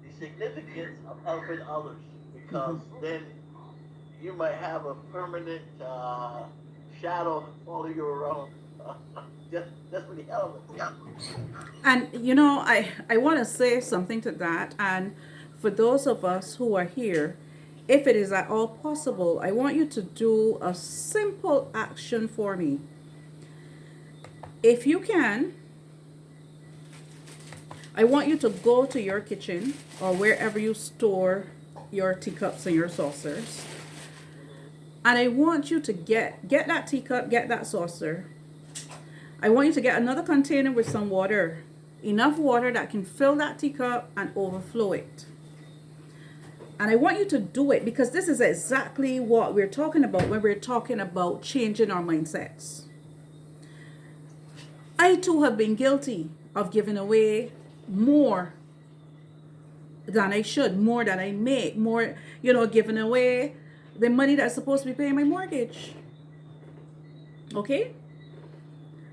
Speaker 3: the significance of helping others. because then you might have a permanent shadow follow you around just for the hell of it.
Speaker 1: And I want to say something to that. And for those of us who are here, if it is at all possible, I want you to do a simple action for me. If you can, I want you to go to your kitchen or wherever you store your teacups and your saucers. And I want you to get that teacup, get that saucer. I want you to get another container with some water. Enough water that can fill that teacup and overflow it. And I want you to do it because this is exactly what we're talking about when we're talking about changing our mindsets. I too have been guilty of giving away more than I should, more than I make, more, giving away the money that's supposed to be paying my mortgage. Okay?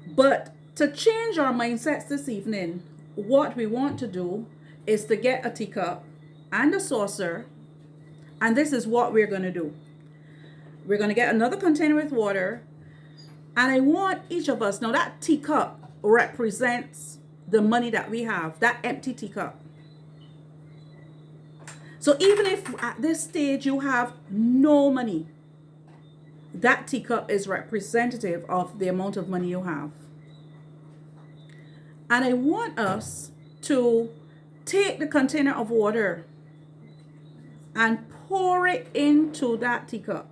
Speaker 1: But to change our mindsets this evening, what we want to do is to get a teacup and a saucer. And this is what we're going to do. We're going to get another container with water. And I want each of us, now that teacup represents the money that we have, that empty teacup. So even if at this stage you have no money, that teacup is representative of the amount of money you have. And I want us to take the container of water and pour it into that teacup.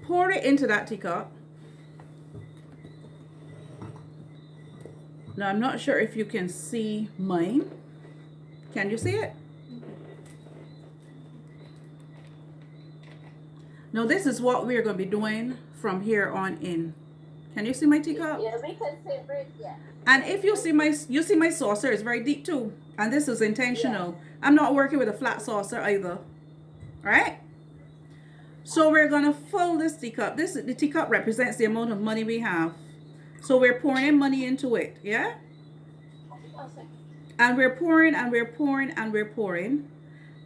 Speaker 1: Pour it into that teacup. Now, I'm not sure if you can see mine. Can you see it? Now, this is what we're going to be doing from here on in. Can you see my teacup?
Speaker 2: Yeah, we can see it, yeah.
Speaker 1: And if you see my saucer, it's very deep too. And this is intentional. Yeah. I'm not working with a flat saucer either. All right? So we're going to fill this teacup. The teacup represents the amount of money we have. So we're pouring money into it, yeah? And we're pouring and we're pouring and we're pouring.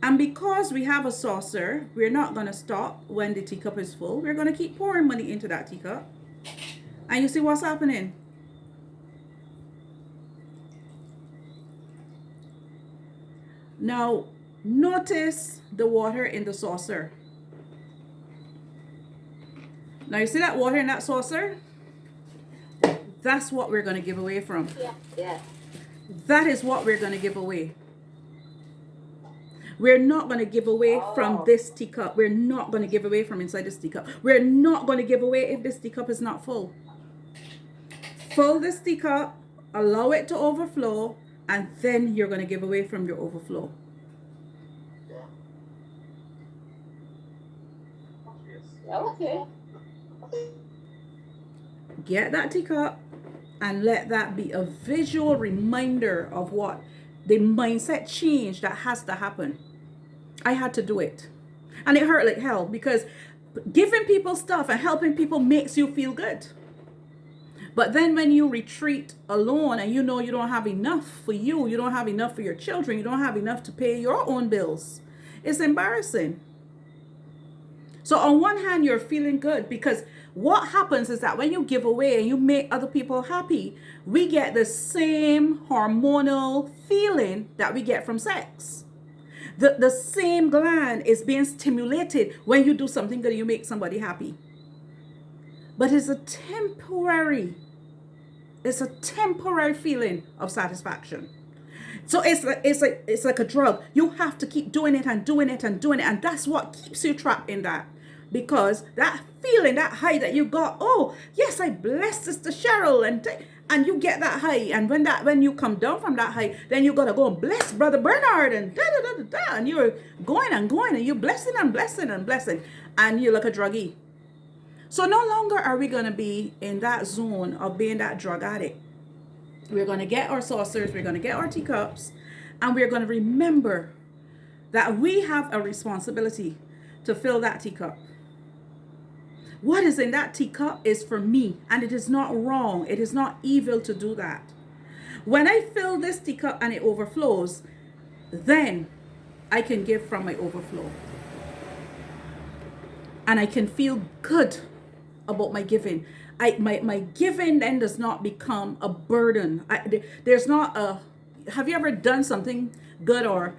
Speaker 1: And because we have a saucer, we're not going to stop when the teacup is full. We're going to keep pouring money into that teacup. And you see what's happening? Now, notice the water in the saucer. Now, you see that water in that saucer? That's what we're going to give away from.
Speaker 2: Yeah.
Speaker 1: That is what we're going to give away. We're not going to give away from this teacup. We're not going to give away from inside this teacup. We're not going to give away if this teacup is not full. Fill this teacup, allow it to overflow, and then you're going to give away from your overflow.
Speaker 2: Okay.
Speaker 1: Get that teacup and let that be a visual reminder of what the mindset change that has to happen. I had to do it. And it hurt like hell because giving people stuff and helping people makes you feel good. But then when you retreat alone and you know you don't have enough for you don't have enough for your children, you don't have enough to pay your own bills, it's embarrassing. So on one hand, you're feeling good because what happens is that when you give away and you make other people happy, we get the same hormonal feeling that we get from sex. The same gland is being stimulated when you do something good and you make somebody happy. But it's a temporary feeling of satisfaction. So it's like a drug. You have to keep doing it and doing it and doing it. And that's what keeps you trapped in that. Because that feeling, that high that you got, oh, yes, I blessed Sister Cheryl. And you get that high. And when you come down from that high, then you got to go and bless Brother Bernard. And da-da-da-da-da. And you're going and going. And you're blessing and blessing and blessing. And you're like a druggie. So no longer are we going to be in that zone of being that drug addict. We're going to get our saucers, we're going to get our teacups, and we're going to remember that we have a responsibility to fill that teacup. What is in that teacup is for me, and it is not wrong. It is not evil to do that. When I fill this teacup and it overflows, then I can give from my overflow. And I can feel good about my giving. My giving then does not become a burden. There's not a, have you ever done something good or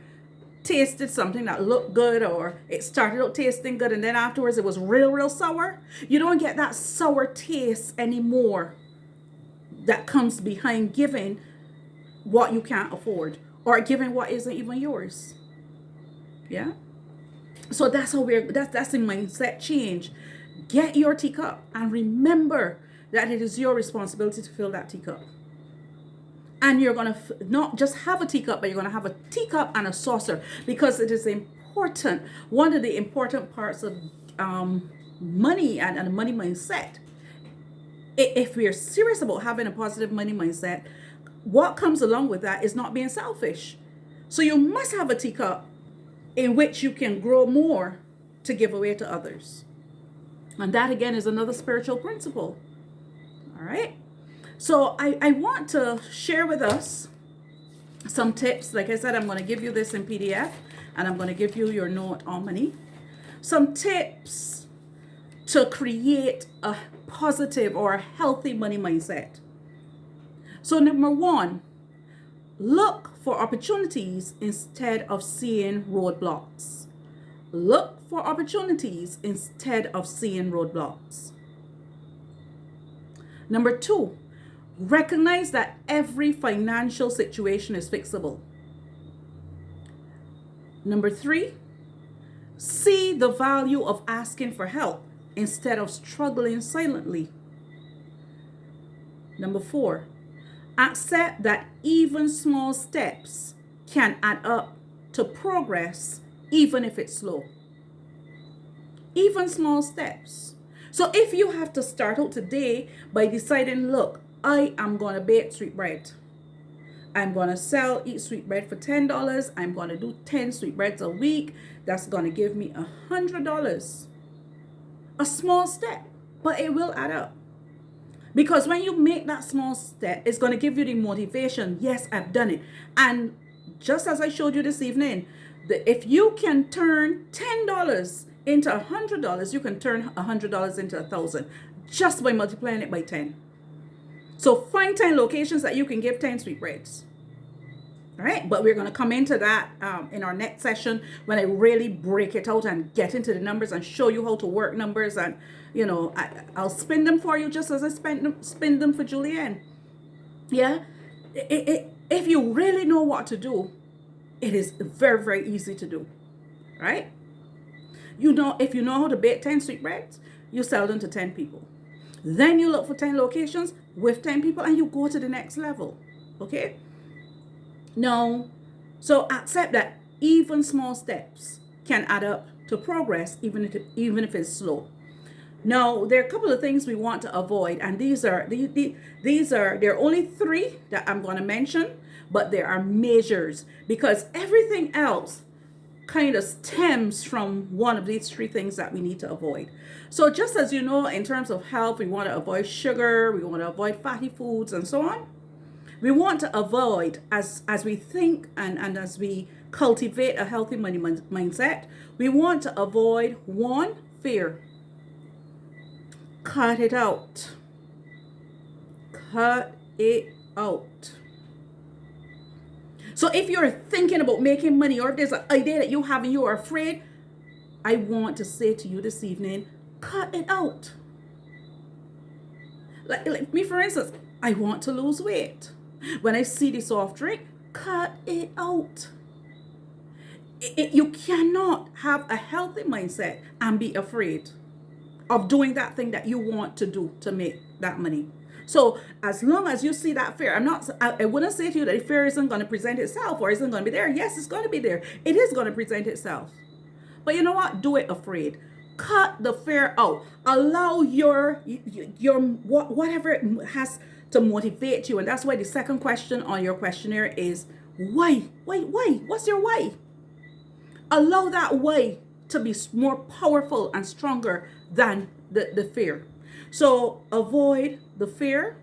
Speaker 1: tasted something that looked good, or it started out tasting good and then afterwards it was real sour? You don't get that sour taste anymore that comes behind giving what you can't afford or giving what isn't even yours. Yeah. So that's how that's the mindset change. Get your teacup and remember that it is your responsibility to fill that teacup. And you're going to not just have a teacup, but you're going to have a teacup and a saucer, because it is important. One of the important parts of money and a money mindset, if we are serious about having a positive money mindset, what comes along with that is not being selfish. So you must have a teacup in which you can grow more to give away to others. And that again is another spiritual principle. All right. So I want to share with us some tips. Like I said, I'm going to give you this in PDF and I'm going to give you your note on money. Some tips to create a positive or a healthy money mindset. So number one, look for opportunities instead of seeing roadblocks. Look for opportunities instead of seeing roadblocks. Number two, recognize that every financial situation is fixable. Number three, see the value of asking for help instead of struggling silently. Number four, accept that even small steps can add up to progress, even if it's slow. Even small steps. So if you have to start out today by deciding, look, I am going to bake sweetbread. I'm going to eat sweetbread for $10. I'm going to do 10 sweetbreads a week. That's going to give me $100. A small step, but it will add up. Because when you make that small step, it's going to give you the motivation. Yes, I've done it. And just as I showed you this evening, if you can turn $10 into $100, you can turn $100 into $1,000 just by multiplying it by 10. So find 10 locations that you can give 10 sweetbreads. All right, but we're going to come into that in our next session when I really break it out and get into the numbers and show you how to work numbers. And, you know, I'll spin them for you just as I spin them for Julianne. Yeah, if you really know what to do, it is very, very easy to do. Right? You know, if you know how to bake 10 sweetbreads, you sell them to 10 people. Then you look for 10 locations with 10 people and you go to the next level. Okay? No. So accept that even small steps can add up to progress, even if it's slow. Now, there are a couple of things we want to avoid, and there are only 3 that I'm going to mention, but there are measures, because everything else kind of stems from one of these 3 things that we need to avoid. So just as you know, in terms of health, we want to avoid sugar, we want to avoid fatty foods and so on. We want to avoid, as we think and as we cultivate a healthy money mindset, we want to avoid 1, fear. Cut it out. Cut it out. So if you're thinking about making money, or if there's an idea that you have and you are afraid, I want to say to you this evening, cut it out. Like me, for instance, I want to lose weight. When I see the soft drink, cut it out. You cannot have a healthy mindset and be afraid of doing that thing that you want to do to make that money. So as long as you see that fear, I wouldn't say to you that fear isn't going to present itself or isn't going to be there. Yes, it's going to be there. It is going to present itself. But you know what? Do it afraid. Cut the fear out. Allow your whatever it has to motivate you. And that's why the second question on your questionnaire is why? Why? What's your why? Allow that why to be more powerful and stronger than the fear. So avoid the fear,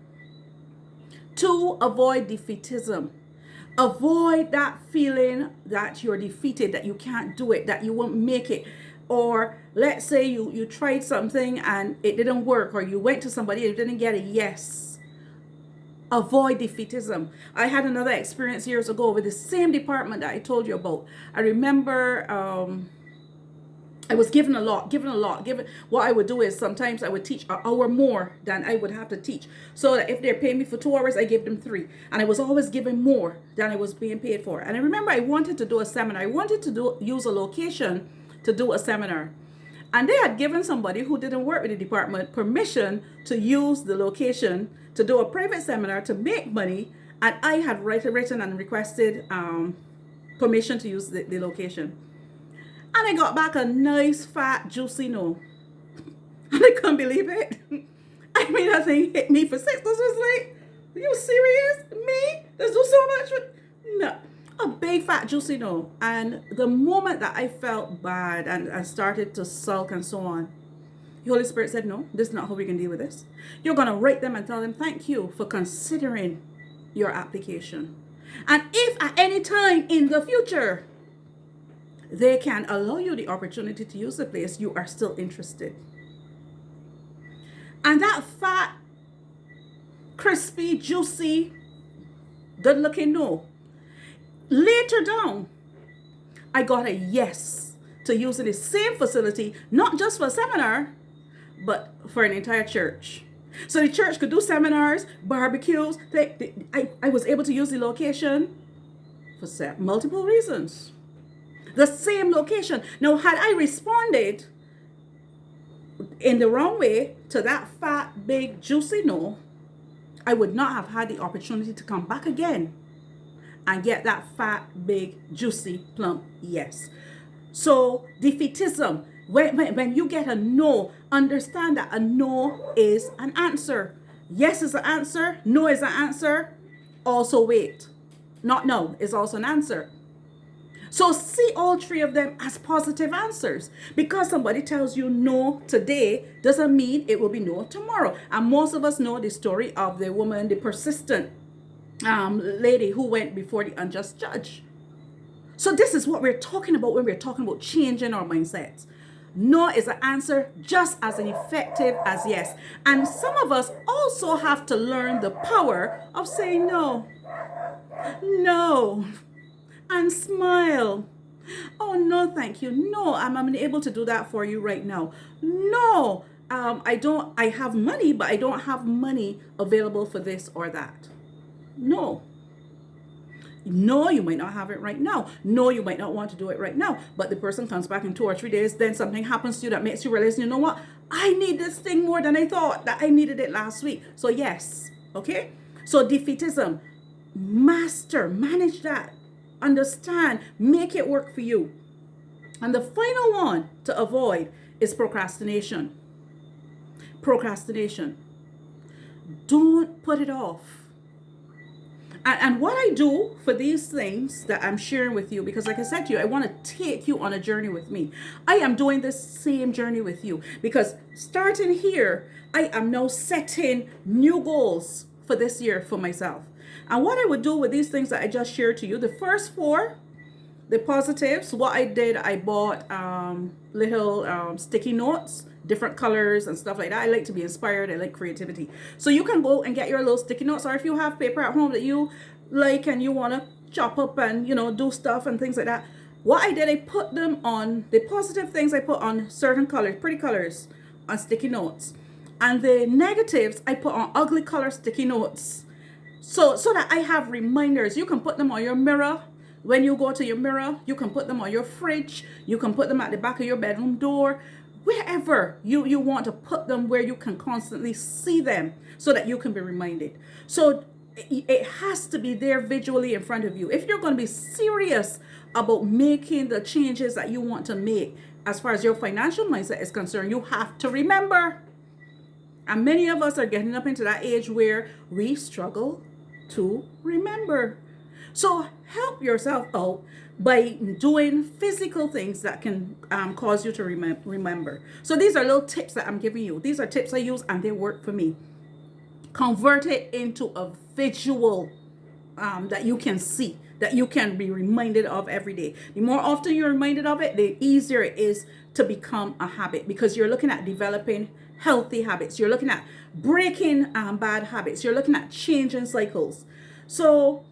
Speaker 1: To avoid defeatism. Avoid that feeling that you're defeated, that you can't do it, that you won't make it. Or let's say you tried something and it didn't work, or you went to somebody and you didn't get a yes. Avoid defeatism. I had another experience years ago with the same department that I told you about. I remember I was given a lot. What I would do is sometimes I would teach an hour more than I would have to teach. So that if they're paying me for 2 hours, I gave them 3. And I was always given more than I was being paid for. And I remember I wanted to do a seminar. I wanted to use a location to do a seminar. And they had given somebody who didn't work with the department permission to use the location to do a private seminar to make money. And I had written and requested permission to use the location. And I got back a nice, fat, juicy no. And I couldn't believe it. I mean, that thing hit me for 6. This was like, are you serious? Me? Let's do so much for... No. A big, fat, juicy no. And the moment that I felt bad and I started to sulk and so on, the Holy Spirit said, no, this is not how we can deal with this. You're going to write them and tell them, thank you for considering your application. And if at any time in the future, they can allow you the opportunity to use the place, you are still interested. And that fat, crispy, juicy, good-looking no. Later down, I got a yes to using the same facility, not just for a seminar, but for an entire church. So the church could do seminars, barbecues. I was able to use the location for multiple reasons. The same location. Now, had I responded in the wrong way to that fat, big, juicy no, I would not have had the opportunity to come back again and get that fat, big, juicy, plump yes. So, defeatism. When you get a no, understand that a no is an answer. Yes is an answer. No is an answer. Also wait. Not no is also an answer. So see all 3 of them as positive answers. Because somebody tells you no today doesn't mean it will be no tomorrow. And most of us know the story of the woman, the persistent lady who went before the unjust judge. So this is what we're talking about when we're talking about changing our mindsets. No is an answer just as effective as yes. And some of us also have to learn the power of saying no. No. And smile. Oh, no, thank you. No, I'm unable to do that for you right now. No, I have money, but I don't have money available for this or that. No. No, you might not have it right now. No, you might not want to do it right now. But the person comes back in 2 or 3 days, then something happens to you that makes you realize, you know what? I need this thing more than I thought that I needed it last week. So yes, okay? So defeatism, manage that. Understand, make it work for you. And the final one to avoid is procrastination. Procrastination. Don't put it off. And what I do for these things that I'm sharing with you, because like I said to you, I want to take you on a journey with me. I am doing this same journey with you because starting here, I am now setting new goals for this year for myself. And what I would do with these things that I just shared to you, the first 4, the positives, what I did, I bought little sticky notes, different colors and stuff like that. I like to be inspired. I like creativity. So you can go and get your little sticky notes, or if you have paper at home that you like and you want to chop up and, do stuff and things like that. What I did, I put them on, the positive things I put on certain colors, pretty colors on sticky notes. And the negatives, I put on ugly color sticky notes. So that I have reminders. You can put them on your mirror. When you go to your mirror, you can put them on your fridge. You can put them at the back of your bedroom door. Wherever you want to put them, where you can constantly see them so that you can be reminded. So it has to be there visually in front of you. If you're going to be serious about making the changes that you want to make as far as your financial mindset is concerned, you have to remember. And many of us are getting up into that age where we struggle to remember. So help yourself out by doing physical things that can cause you to remember. So these are little tips that I'm giving you. These are tips I use and they work for me. Convert it into a visual that you can see, that you can be reminded of every day. The more often you're reminded of it, the easier it is to become a habit, because you're looking at developing healthy habits. You're looking at breaking bad habits. You're looking at changing cycles. So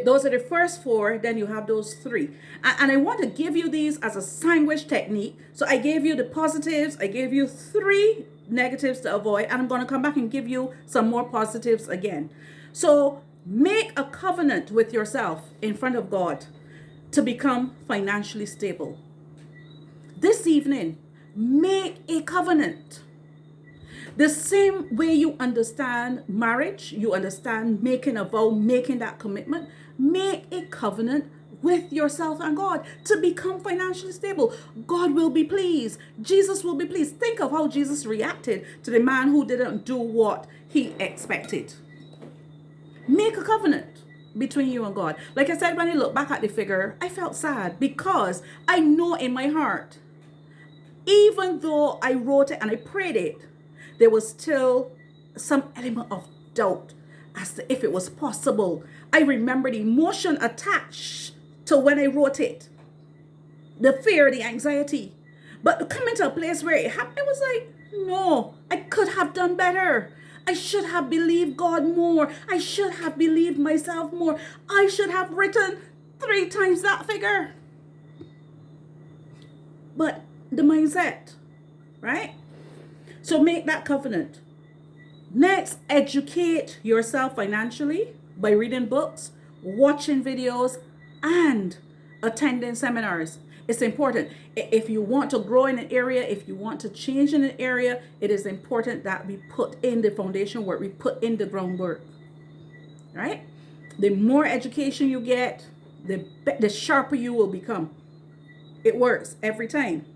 Speaker 1: those are the first four. Then you have those three. And I want to give you these as a sandwich technique. So I gave you the positives. I gave you 3 negatives to avoid. And I'm going to come back and give you some more positives again. So make a covenant with yourself in front of God to become financially stable. This evening, make a covenant. The same way you understand marriage, you understand making a vow, making that commitment, make a covenant with yourself and God to become financially stable. God will be pleased. Jesus will be pleased. Think of how Jesus reacted to the man who didn't do what he expected. Make a covenant between you and God. Like I said, when I look back at the figure, I felt sad because I know in my heart, even though I wrote it and I prayed it, there was still some element of doubt as to if it was possible. I remember the emotion attached to when I wrote it, the fear, the anxiety. But coming to a place where it happened, I was like, no, I could have done better. I should have believed God more. I should have believed myself more. I should have written 3 times that figure. But the mindset, right? So make that covenant. Next, educate yourself financially by reading books, watching videos, and attending seminars. It's important. If you want to grow in an area, if you want to change in an area, it is important that we put in the foundation work, we put in the groundwork, right? The more education you get, the sharper you will become. It works every time.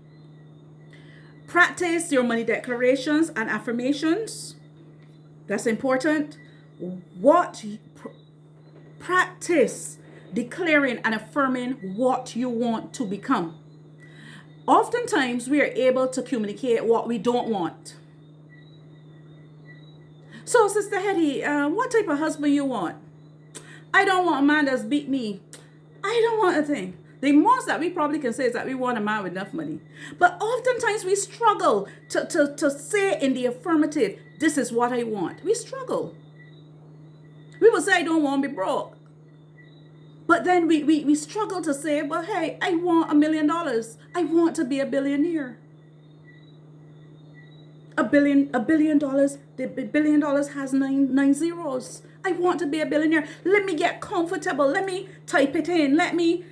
Speaker 1: Practice your money declarations and affirmations. That's important. Practice declaring and affirming what you want to become. Oftentimes, we are able to communicate what we don't want. So, Sister Hetty, what type of husband you want? I don't want a man that's beat me. I don't want a thing. The most that we probably can say is that we want a man with enough money. But oftentimes we struggle to say in the affirmative, this is what I want. We struggle. We will say, I don't want to be broke. But then we struggle to say, well, hey, I want $1 million. I want to be a billionaire. $1 billion. The $1 billion has nine zeros. I want to be a billionaire. Let me get comfortable. Let me type it in. Let me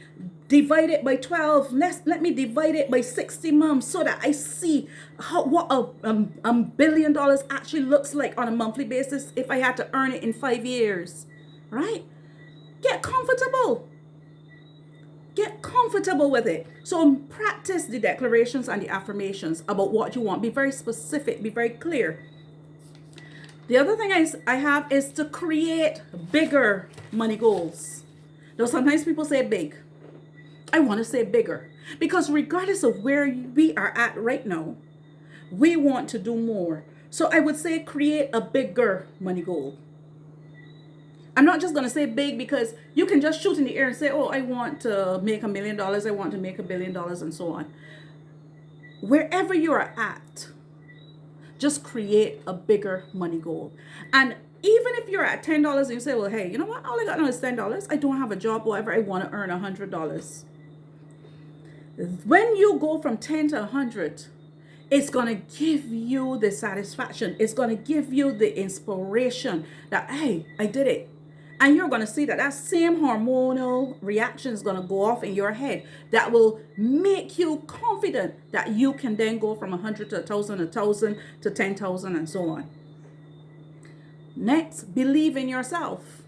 Speaker 1: divide it by 12. Let me divide it by 60 months so that I see what a billion dollars actually looks like on a monthly basis if I had to earn it in 5 years. Right? Get comfortable. Get comfortable with it. So practice the declarations and the affirmations about what you want. Be very specific. Be very clear. The other thing I have is to create bigger money goals. Now, sometimes people say big. I want to say bigger. Because regardless of where we are at right now, we want to do more. So I would say create a bigger money goal. I'm not just going to say big because you can just shoot in the air and say, oh, I want to make $1 million. I want to make $1 billion and so on. Wherever you are at, just create a bigger money goal. And even if you're at $10 and you say, well, hey, you know what? All I got now is $10. I don't have a job, whatever. I want to earn $100. When you go from 10 to 100, it's going to give you the satisfaction. It's going to give you the inspiration that, hey, I did it. And you're going to see that that same hormonal reaction is going to go off in your head that will make you confident that you can then go from 100 to 1,000, 1,000 to 10,000 and so on. Next, believe in yourself.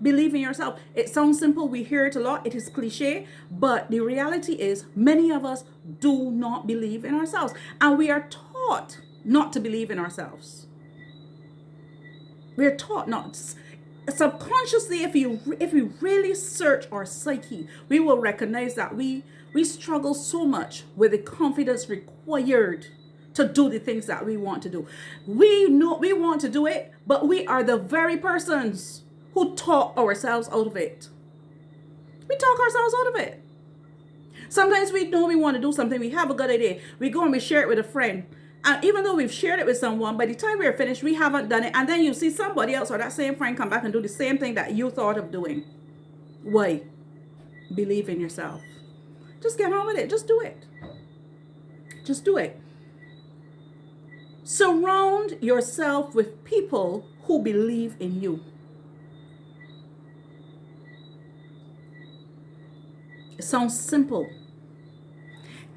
Speaker 1: Believe in yourself. It sounds simple. We hear it a lot. It is cliche. But the reality is many of us do not believe in ourselves. And we are taught not to believe in ourselves. We're taught not to. Subconsciously, if we really search our psyche, we will recognize that we struggle so much with the confidence required to do the things that we want to do. We know we want to do it, but we are the very persons who talk ourselves out of it. We talk ourselves out of it. Sometimes we know we want to do something, we have a good idea, we go and we share it with a friend. And even though we've shared it with someone, by the time we're finished, we haven't done it. And then you see somebody else or that same friend come back and do the same thing that you thought of doing. Why? Believe in yourself. Just get on with it. Just do it. Just do it. Surround yourself with people who believe in you. It sounds simple.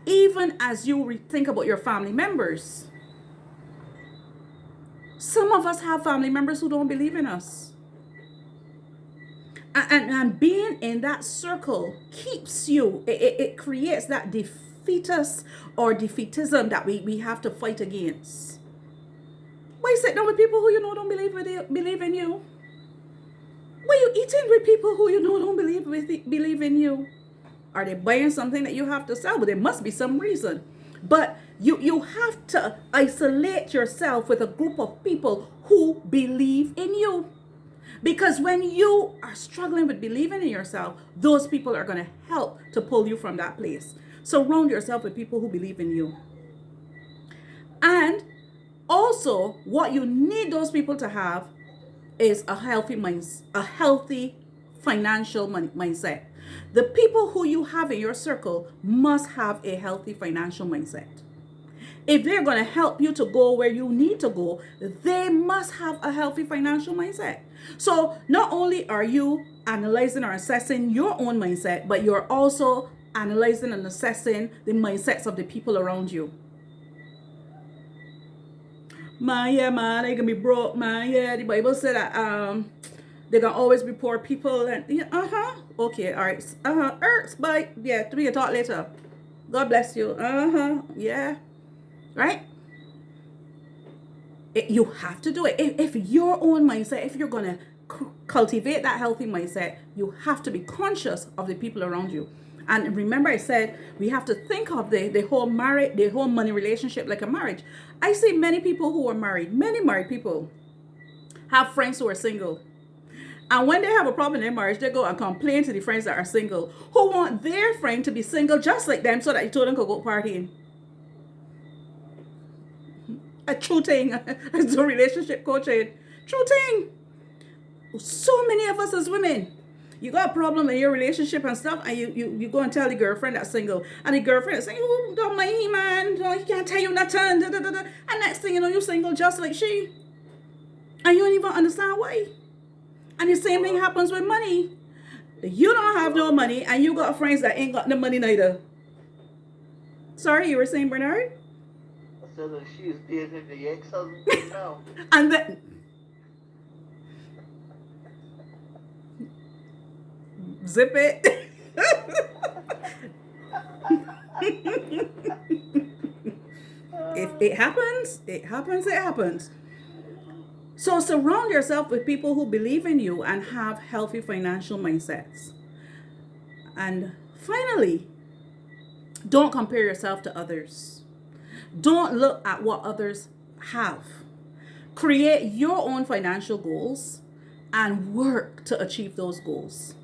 Speaker 1: Even as you think about your family members, some of us have family members who don't believe in us. And being in that circle keeps you, it creates that defeatist or defeatism that we have to fight against. Why sit down with people who you know don't believe in you? Why you eating with people who you know don't believe in you? Are they buying something that you have to sell? But there must be some reason. But you have to isolate yourself with a group of people who believe in you. Because when you are struggling with believing in yourself, those people are going to help to pull you from that place. Surround yourself with people who believe in you. And also, what you need those people to have is a healthy financial mindset. The people who you have in your circle must have a healthy financial mindset. If they're going to help you to go where you need to go, they must have a healthy financial mindset. So not only are you analyzing or assessing your own mindset, but you're also analyzing and assessing the mindsets of the people around you. Man, they can be broke, man. Yeah, the Bible said that there can always be poor people. And okay, all right. Bye. Yeah, we can talk later. God bless you. Yeah. Right? You have to do it. If your own mindset, if you're going to cultivate that healthy mindset, you have to be conscious of the people around you. And remember, I said we have to think of the whole money relationship like a marriage. I see many people who are married, many married people have friends who are single. And when they have a problem in their marriage, they go and complain to the friends that are single, who want their friend to be single just like them so that the two of them could go partying. A true thing. It's a relationship coaching. True thing. So many of us as women, you got a problem in your relationship and stuff, and you go and tell the girlfriend that's single, and the girlfriend is saying, oh, don't mind him, man, he can't tell you nothing, and next thing you know, you're single just like she, and you don't even understand why. And the same thing happens with money. You don't have no money, and you got friends that ain't got no money neither. Sorry, you were saying, Bernard?
Speaker 3: I said that she is dating the ex-husband now.
Speaker 1: And then zip it. If it happens, it happens, it happens. So surround yourself with people who believe in you and have healthy financial mindsets. And finally, don't compare yourself to others. Don't look at what others have. Create your own financial goals and work to achieve those goals.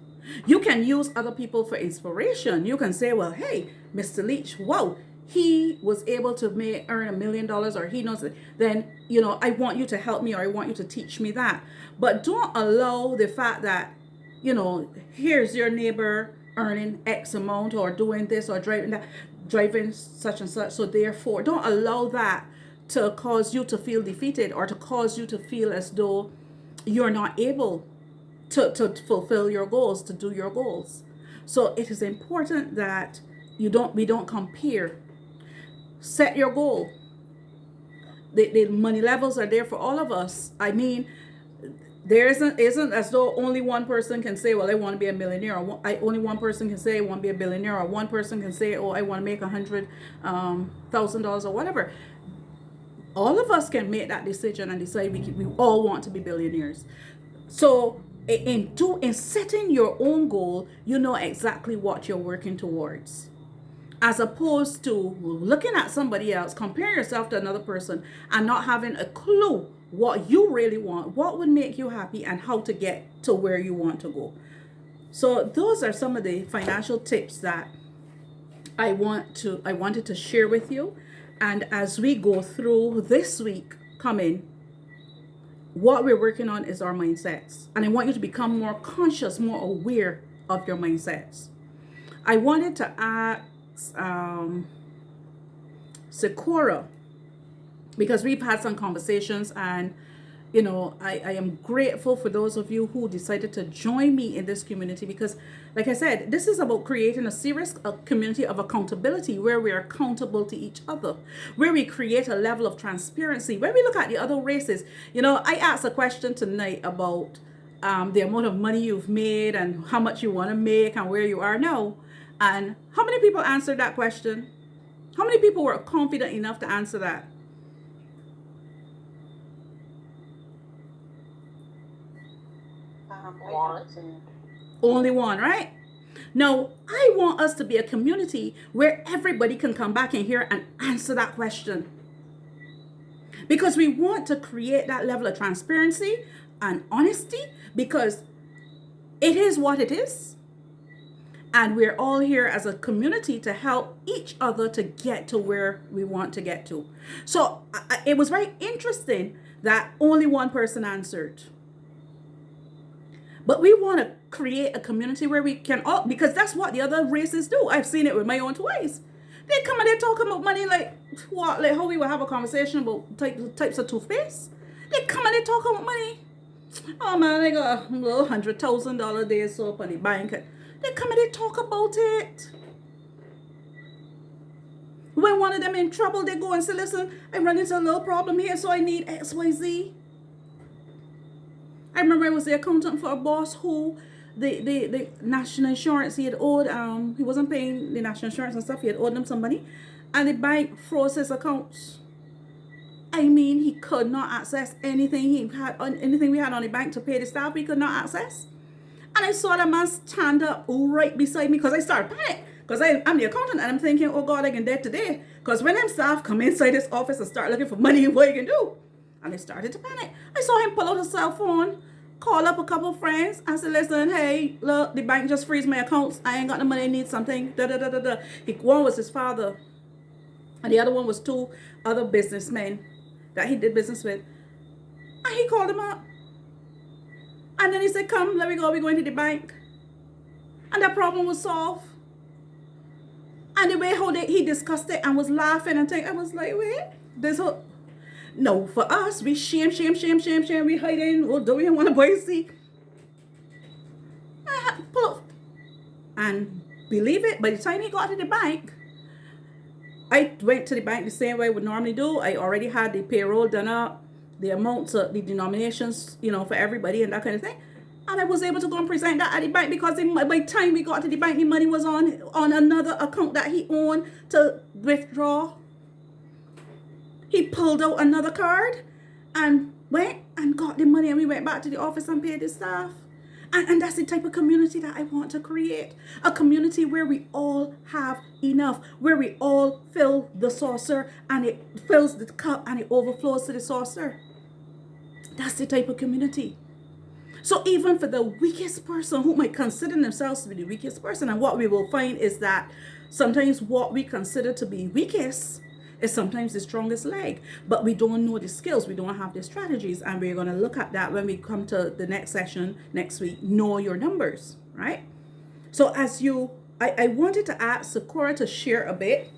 Speaker 1: You can use other people for inspiration. You can say, well, hey, Mr. Leach, wow, he was able to earn $1 million, or he knows it. Then, I want you to help me, or I want you to teach me that. But don't allow the fact that, here's your neighbor earning X amount, or doing this, or driving such and such. So therefore, don't allow that to cause you to feel defeated, or to cause you to feel as though you're not able to fulfill your goals, to do your goals. So it is important that we don't compare. Set your goal. The money levels are there for all of us. I mean, there isn't as though only one person can say, well, I want to be a millionaire, or only one person can say I want to be a billionaire, or one person can say, oh, I want to make $100,000 or whatever. All of us can make that decision and decide we all want to be billionaires. So in setting your own goal, you know exactly what you're working towards. as opposed to looking at somebody else, comparing yourself to another person, and not having a clue what you really want, what would make you happy, and how to get to where you want to go. So those are some of the financial tips that I wanted to share with you. And as we go through this week coming, what we're working on is our mindsets. And I want you to become more conscious, more aware of your mindsets. I wanted to ask Sakura, because we've had some conversations, and I am grateful for those of you who decided to join me in this community, because like I said, this is about creating a community of accountability, where we are accountable to each other, where we create a level of transparency, where we look at the other races. I asked a question tonight about the amount of money you've made and how much you want to make and where you are now. And how many people answered that question? How many people were confident enough to answer that? Only one, right? Now, I want us to be a community where everybody can come back in here and answer that question. Because we want to create that level of transparency and honesty, because it is what it is. And we're all here as a community to help each other to get to where we want to get to. So it was very interesting that only one person answered. But we want to create a community where we can all, because that's what the other races do. I've seen it with my own twice. They come and they talk about money like what? Like how we will have a conversation about types of toothpaste. They come and they talk about money. Oh man, they got a little $100,000 day so up on the bank. They come and they talk about it. When one of them in trouble, they go and say, listen, I run into a little problem here, so I need XYZ. I remember I was the accountant for a boss who the national insurance he had owed, he wasn't paying the national insurance and stuff, he had owed them some money, and the bank froze his accounts. I mean, he could not access anything we had on the bank to pay the staff. We could not access. And I saw the man stand up right beside me, because I started panic, because I'm the accountant, and I'm thinking, oh God, I can dead today, because when them staff come inside this office and start looking for money, what you can do? And I started to panic. I saw him pull out his cell phone, call up a couple of friends, and say, listen, hey, look, the bank just freeze my accounts. I ain't got the money, I need something. One was his father, and the other one was two other businessmen that he did business with. And he called him up. And then he said, come, let me go, we're going to the bank. And that problem was solved. And the way how he discussed it and was laughing and things, I was like, wait, this whole... No, for us, we shame, we hiding, we don't even want to buy see. I had to pull up. And believe it, by the time he got to the bank, I went to the bank the same way I would normally do. I already had the payroll done up, the amounts, the denominations, for everybody and that kind of thing. And I was able to go and present that at the bank, because by the time we got to the bank, the money was on another account that he owned to withdraw. He pulled out another card and went and got the money, and we went back to the office and paid the staff. And that's the type of community that I want to create. A community where we all have enough, where we all fill the saucer and it fills the cup and it overflows to the saucer. That's the type of community. So even for the weakest person who might consider themselves to be the weakest person, and what we will find is that sometimes what we consider to be weakest is sometimes the strongest leg, but we don't know the skills, we don't have the strategies, and we're going to look at that when we come to the next session next week. Know your numbers, right? So I wanted to ask Sakura to share a bit,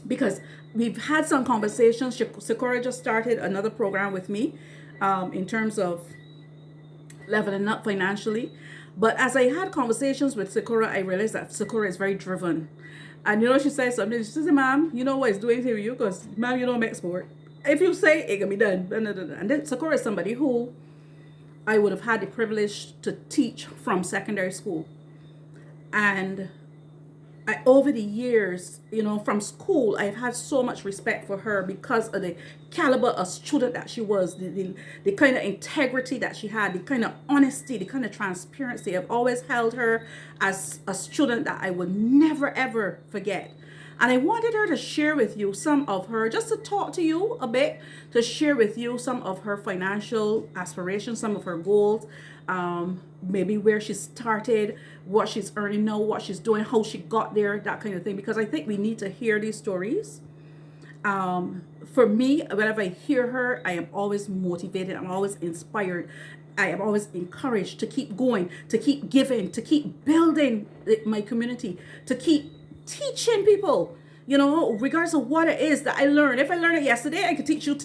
Speaker 1: because we've had some conversations. Sakura just started another program with me in terms of leveling up financially. But as I had conversations with Sakura, I realized that Sakura is very driven. And she said something. She said, ma'am, you know what it's doing to you, because ma'am, you don't make sport. If you say it can be done. And then Sakura is somebody who I would have had the privilege to teach from secondary school. And over the years, from school, I've had so much respect for her because of the caliber of student that she was, the kind of integrity that she had, the kind of honesty, the kind of transparency. I've always held her as a student that I would never, ever forget. And I wanted her to share with you some of her, just to talk to you a bit, to share with you some of her financial aspirations, some of her goals, maybe where she started, what she's earning now, what she's doing, how she got there, that kind of thing. Because I think we need to hear these stories. For me, whenever I hear her, I am always motivated. I'm always inspired. I am always encouraged to keep going, to keep giving, to keep building my community, to keep teaching people, regardless of what it is that I learned. If I learned it yesterday, I could teach you,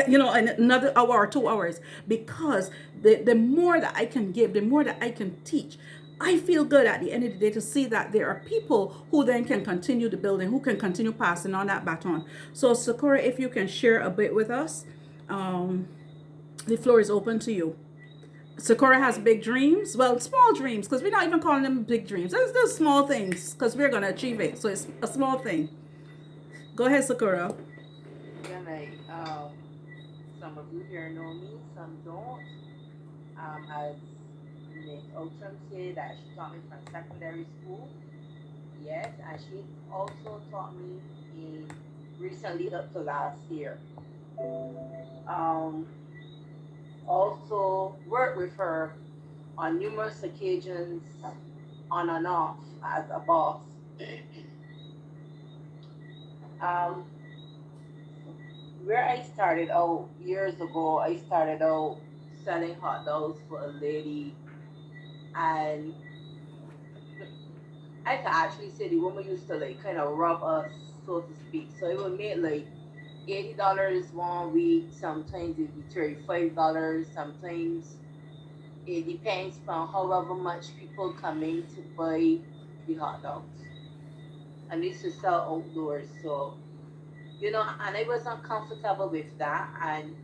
Speaker 1: in another hour or 2 hours, because the more that I can give, the more that I can teach, I feel good at the end of the day to see that there are people who then can continue the building, who can continue passing on that baton. So, Sakura, if you can share a bit with us, the floor is open to you. Sakura has big dreams. Well, small dreams, because we're not even calling them big dreams. There's small things, because we're going to achieve it. So it's a small thing. Go ahead, Sakura.
Speaker 5: Yeah, like some of you here know me, some don't. As Miss Outram said, that she taught me from secondary school. Yes, and she also taught me in recently up to last year. Um, Also worked with her on numerous occasions, on and off as a boss. Um, where I started out years ago, I started out selling hot dogs for a lady, and I can actually say the woman used to like kind of rob us, so to speak. So it would make like $80 one week. Sometimes it'd be $35. Sometimes it depends on however much people come in to buy the hot dogs. And used to sell outdoors, so and I wasn't comfortable with that. And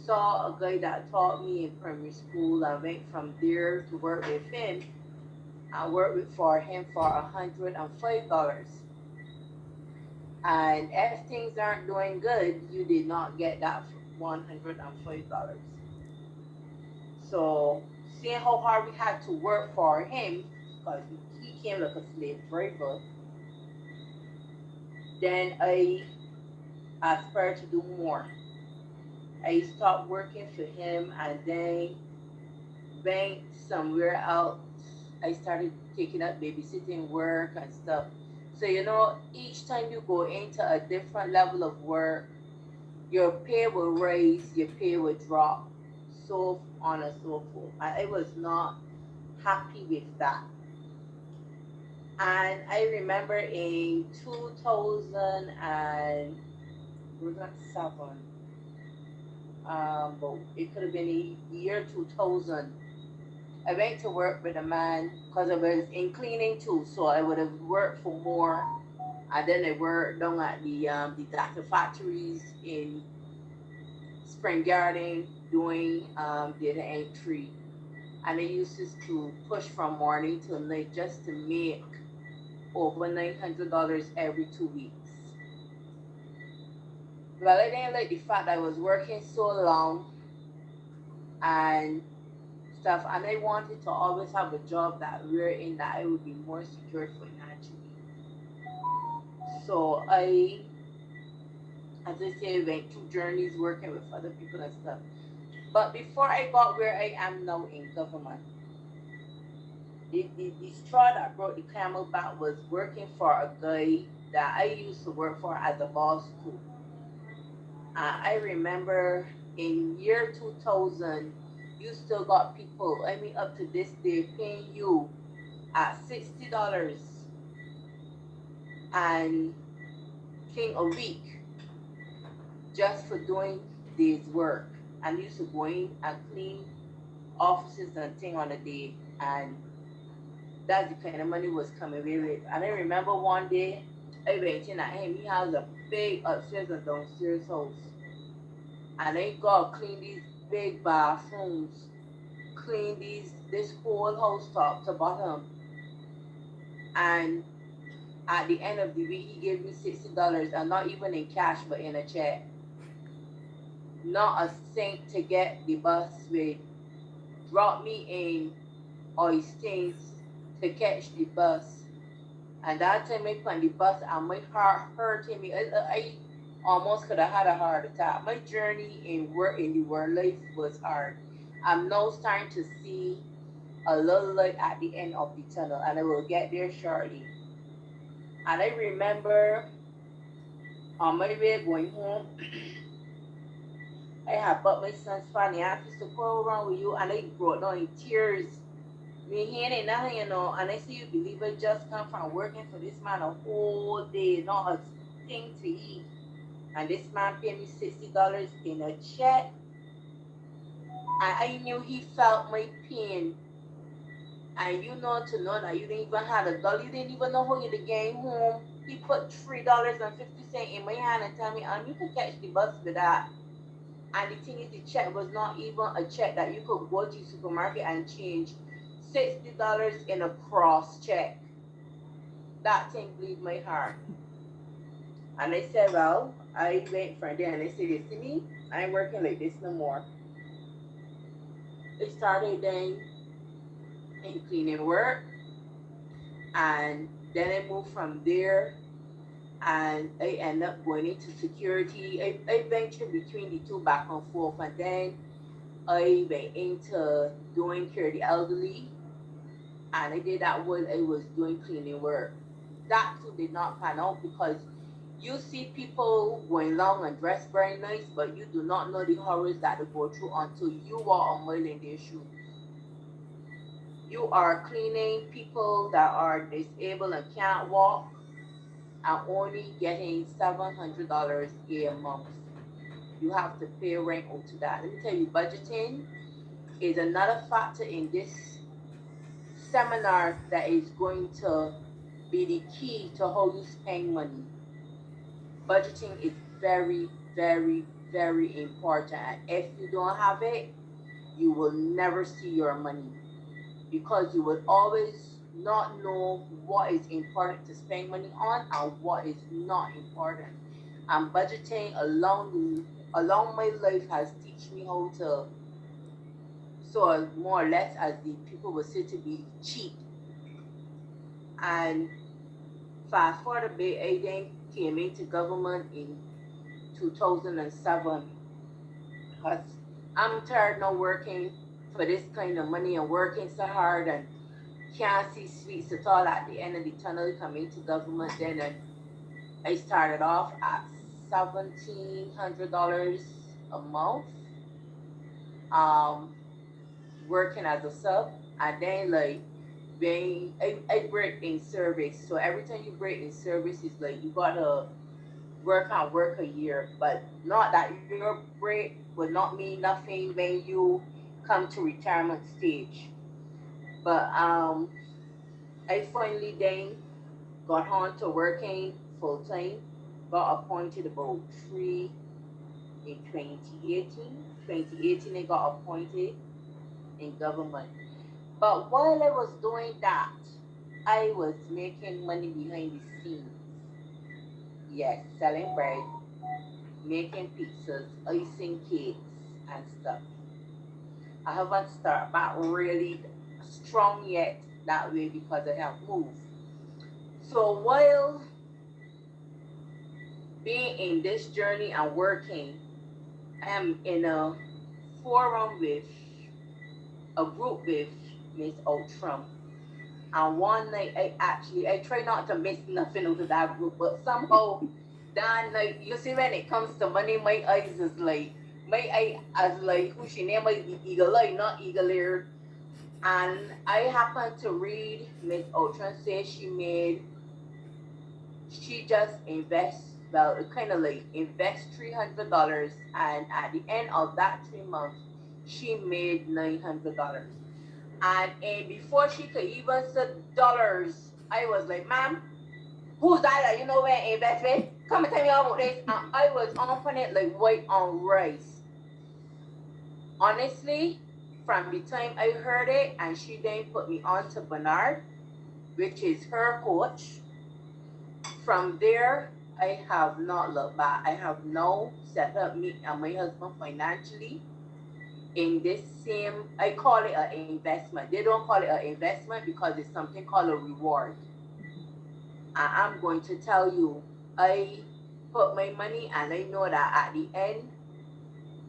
Speaker 5: saw a guy that taught me in primary school. I went from there to work with him. I worked for him for $105. And if things aren't doing good, you did not get that $105. So seeing how hard we had to work for him, because he came like a slave driver, then I aspired to do more. I stopped working for him and then went somewhere else. I started taking up babysitting work and stuff. So, each time you go into a different level of work, your pay will raise, your pay will drop, so on and so forth. I was not happy with that. And I remember in 2000 and was that 7, but it could have been the year 2000. I went to work with a man because I was in cleaning too, so I would have worked for more. And then I worked down at the data factories in Spring Garden doing data entry. And I used to push from morning till night just to make over $900 every 2 weeks. Well, I didn't like the fact that I was working so long and stuff, and I wanted to always have a job that we're in that I would be more secure financially. So as I say, went through journeys working with other people and stuff. But before I got where I am now in government, the straw that broke the camel back was working for a guy that I used to work for as a boss too. I remember in year 2000, you still got people, I mean, up to this day, paying you at $60 and thing a week just for doing day's work. And used to go in and clean offices and thing on a day. And that's the kind of money was coming away with. And I remember one day I went in at him. He has a big upstairs and downstairs house. And I got clean these big bathrooms, clean this whole house top to bottom. And at the end of the week, he gave me $60, and not even in cash, but in a check. Not a cent to get the bus with. Drop me in Oistins to catch the bus, And that time I on the bus and my heart hurting me. I almost could have had a heart attack. My journey in the world life was hard. I'm now starting to see a little light at the end of the tunnel, and I will get there shortly. And I remember on my way going home, I had bought my son's funny. I asked to go around with you, and I brought down in tears. Me hearing it nothing, and I see you believe I just come from working for this man a whole day, not a thing to eat. And this man paid me $60 in a check. And I knew he felt my pain. And to know that you didn't even have a dollar, you didn't even know how you get home. He put $3.50 in my hand and tell me, you can catch the bus with that. And the thing is, the check was not even a check that you could go to the supermarket and change. $60 in a cross check. That thing bleed my heart. And I said, well, I went from there and I said, you see me? I ain't working like this no more. I started then in cleaning work, and then I moved from there, and I ended up going into security. I ventured between the two back and forth, and then I went into doing care of the elderly, and I did that while I was doing cleaning work. That too did not pan out because you see people going long and dressed very nice, but you do not know the horrors that they go through until you are a mile in their shoes. You are cleaning people that are disabled and can't walk and only getting $700 a month. You have to pay rent out to that. Let me tell you, budgeting is another factor in this seminar that is going to be the key to how you spend money. Budgeting is very, very, very important. And if you don't have it, you will never see your money because you will always not know what is important to spend money on and what is not important. And budgeting along my life has taught me how to, so more or less as the people would say, to be cheap. And fast forward a bit, I then came into government in 2007 because I'm tired now working for this kind of money and working so hard and can't see sweets at all at the end of the tunnel. Coming to government then, and I started off at $1,700 a month, um, working as a sub, and then like being I break in service. So every time you break in service, it's like you gotta work a year, but not that your break would not mean nothing when you come to retirement stage. But I finally then got on to working full time, got appointed about three in 2018. 2018 I got appointed in government. But while I was doing that, I was making money behind the scenes. Yes, selling bread, making pizzas, icing cakes, and stuff. I haven't started back really strong yet that way because I have moved. So while being in this journey and working, I am in a forum with a group with Miss Outram. And one night I try not to miss nothing out of that group, but somehow that night, you see, when it comes to money, my eyes is like my eye as like who she name is eagle eye, not eagle ear. And I happened to read Miss Outram say she just invests, well, kind of like invest $300, and at the end of that 3 months she made $900. And before she could even say dollars, I was like, ma'am, who's that you know where invest with? Come and tell me all about this. And I was on it like white on rice. Honestly, from the time I heard it, and she then put me on to Bernard, which is her coach. From there, I have not looked back. I have now set up me and my husband financially in this same, I call it an investment. They don't call it an investment because it's something called a reward. I'm going to tell you, I put my money, and I know that at the end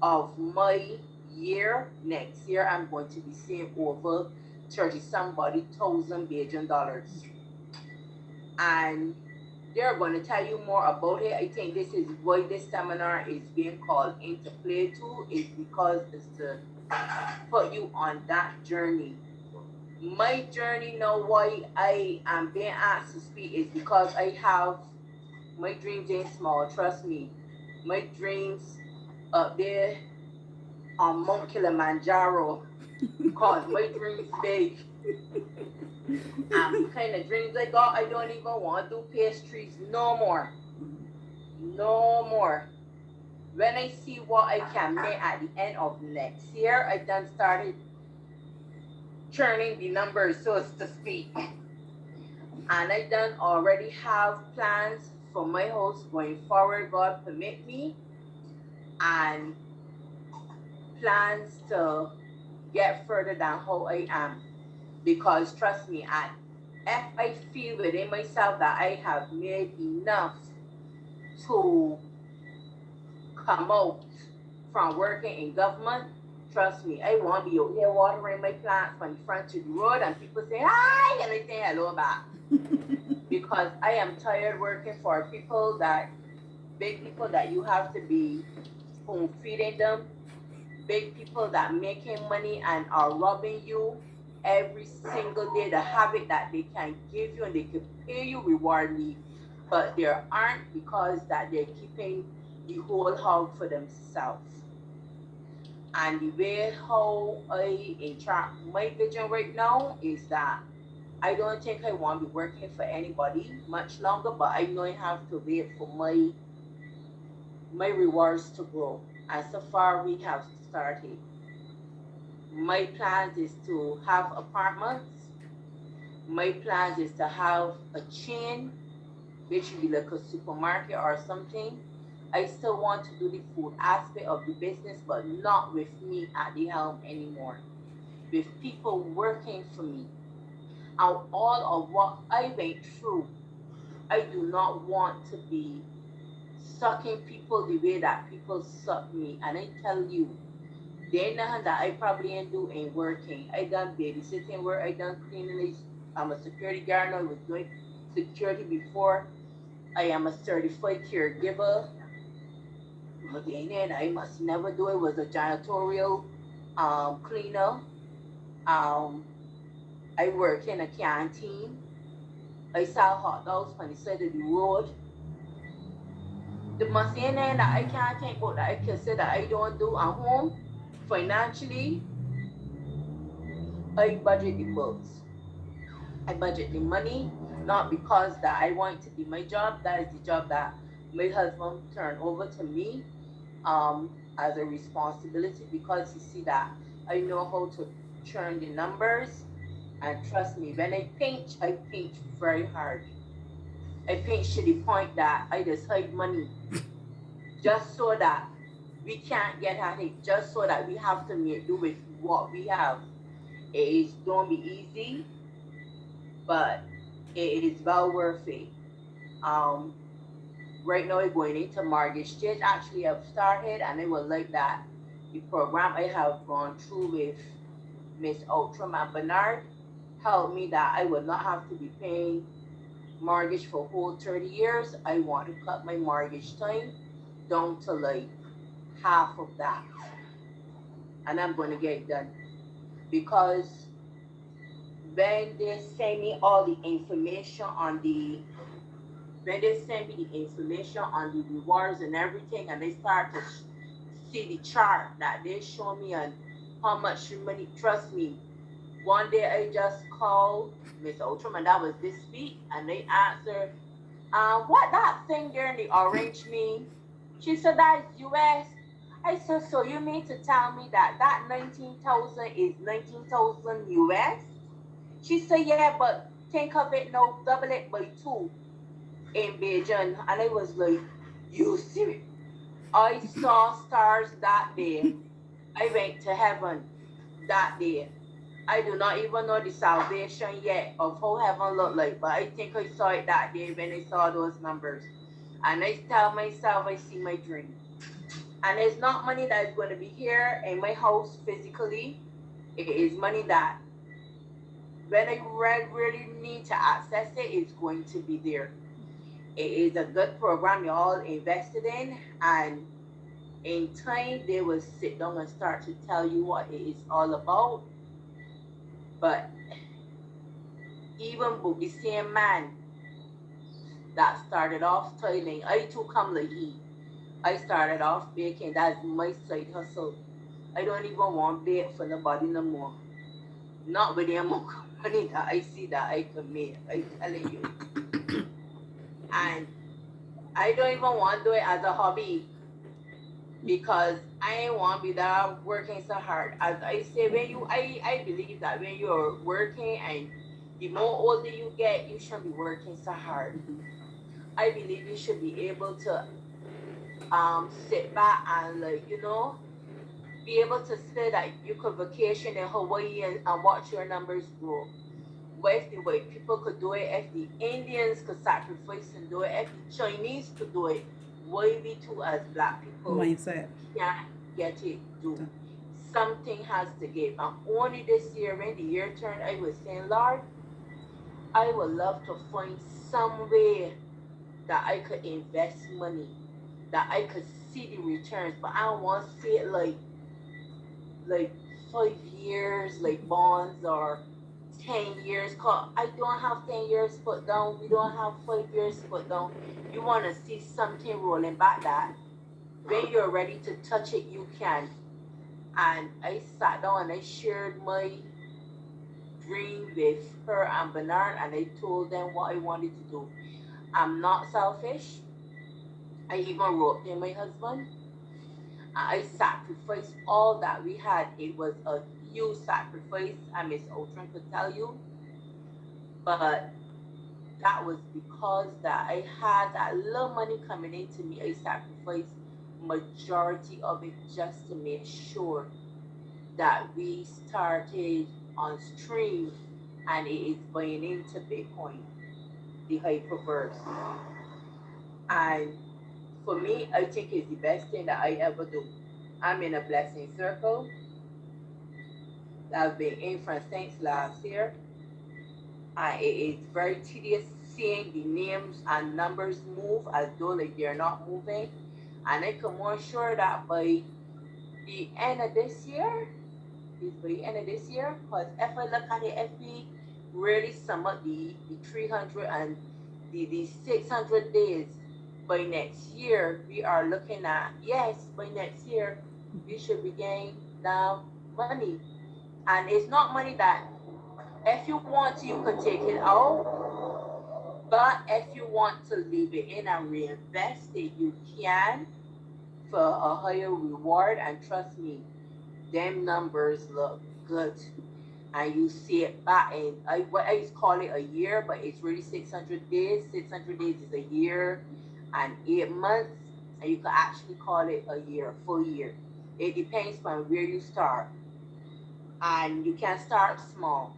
Speaker 5: of my year, next year, I'm going to be seeing over 30 somebody thousand Bajan dollars. And they're going to tell you more about it. I think this is why this seminar is being called Into Play too, is because it's to put you on that journey. My journey now, why I am being asked to speak, is because I have my dreams ain't small, trust me. My dreams up there on Mount Kilimanjaro, cause my dreams big. And the kind of dreams I got, I don't even want to do pastries no more. No more. When I see what I can make at the end of next year, I done started churning the numbers, so to speak. And I done already have plans for my house going forward, God permit me, and plans to get further than how I am. Because trust me, if I feel within myself that I have made enough to come out from working in government, trust me, I won't be out here watering my plants from the front to the road and people say hi and I say hello back. Because I am tired working for people that, big people that you have to be spoon feeding them, big people that making money and are robbing you every single day, the habit that they can give you and they can pay you rewardly, but there aren't, because that they're keeping the whole hog for themselves. And the way how I interact my vision right now is that I don't think I want to be working for anybody much longer, but I know I have to wait for my rewards to grow. And so far we have started. My plans is to have apartments. My plans is to have a chain, which would be like a supermarket or something. I still want to do the food aspect of the business, but not with me at the helm anymore. With people working for me. And all of what I went through, I do not want to be sucking people the way that people suck me. And I tell you, they know that I probably ain't doing working. I done babysitting work, I done cleaning. I'm a security guard now. I was doing security before. I am a certified caregiver. But then I must never do it. Was a janitorial cleaner. Um, I work in a canteen. I sell hot dogs on the side of the road. The must that I can't think about that I can say that I don't do at home financially. I budget the bills. I budget the money, not because that I want to be my job. That is the job that my husband turned over to me as a responsibility, because he see that I know how to churn the numbers. And trust me, when I pinch very hard. I pinch to the point that I just hide money just so that we can't get at it, just so that we have to make do with what we have. It is don't be easy, but it is well worth it. Um, right now, I'm going into mortgage stage. Actually, I've started, and I will like that. The program I have gone through with Miss Outram and Bernard helped me that I would not have to be paying mortgage for whole 30 years. I want to cut my mortgage time down to like half of that. And I'm going to get it done. Because when they send me all the information on the when they send me the information on the rewards and everything, and they start to see the chart that they show me and how much money, trust me, one day I just called Miss Outram, and that was this week, and they answered, what that thing there in the orange mean? She said, that's US. I said, so you mean to tell me that 19,000 is 19,000 US? She said, yeah, but think of it now, double it by two in Beijing. And I was like, you serious? I saw stars that day. I went to heaven that day. I do not even know the salvation yet of how heaven looked like, but I think I saw it that day when I saw those numbers. And I tell myself I see my dream. And it's not money that is going to be here in my house physically. It is money that when I really need to access it, it's going to be there. It is a good program you all invested in, and in time they will sit down and start to tell you what it is all about. But even with the same man that started off toiling, I too come like he. I started off baking. That's my side hustle. I don't even want bake for nobody no more. Not with the amount of money that I see that I can make. I telling you. And I don't even want to do it as a hobby because I ain't want to be there working so hard. As I say, I believe that when you're working and the more older you get, you shouldn't be working so hard. I believe you should be able to sit back and be able to say that you could vacation in Hawaii and watch your numbers grow. What if the white people could do it? If the Indians could sacrifice and do it? If the Chinese could do it? Why we too as black people
Speaker 1: Mindset.
Speaker 5: can't get it do? Something has to give. And only this year, when the year turned, I was saying, Lord, I would love to find some way that I could invest money, that I could see the returns, but I don't want to see it like 5 years, like bonds or 10 years. Cause I don't have 10 years put down. We don't have 5 years put down. You want to see something rolling back that when you're ready to touch it, you can. And I sat down and I shared my dream with her and Bernard, and I told them what I wanted to do. I'm not selfish. I even wrote to my husband. I sacrificed all that we had. It was a huge sacrifice, and Miss Outram could tell you. But that was because that I had that little money coming into me. I sacrificed majority of it just to make sure that we started on stream and it is buying into Bitcoin, the hyperverse. And for me, I think it's the best thing that I ever do. I'm in a blessing circle that I've been in from since last year. And it is very tedious seeing the names and numbers move as though like they're not moving. And I can more sure that by the end of this year, is by the end of this year, because if I look at it, if we really sum up the 300 and the 600 days, by next year, we are looking at, yes, by next year, we should be getting the money. And it's not money that if you want to, you can take it out. But if you want to leave it in and reinvest it, you can for a higher reward. And trust me, them numbers look good. And you see it back in what I call it a year, but it's really 600 days. 600 days is a year and 8 months, and you can actually call it a year, a full year. It depends on where you start, and you can start small.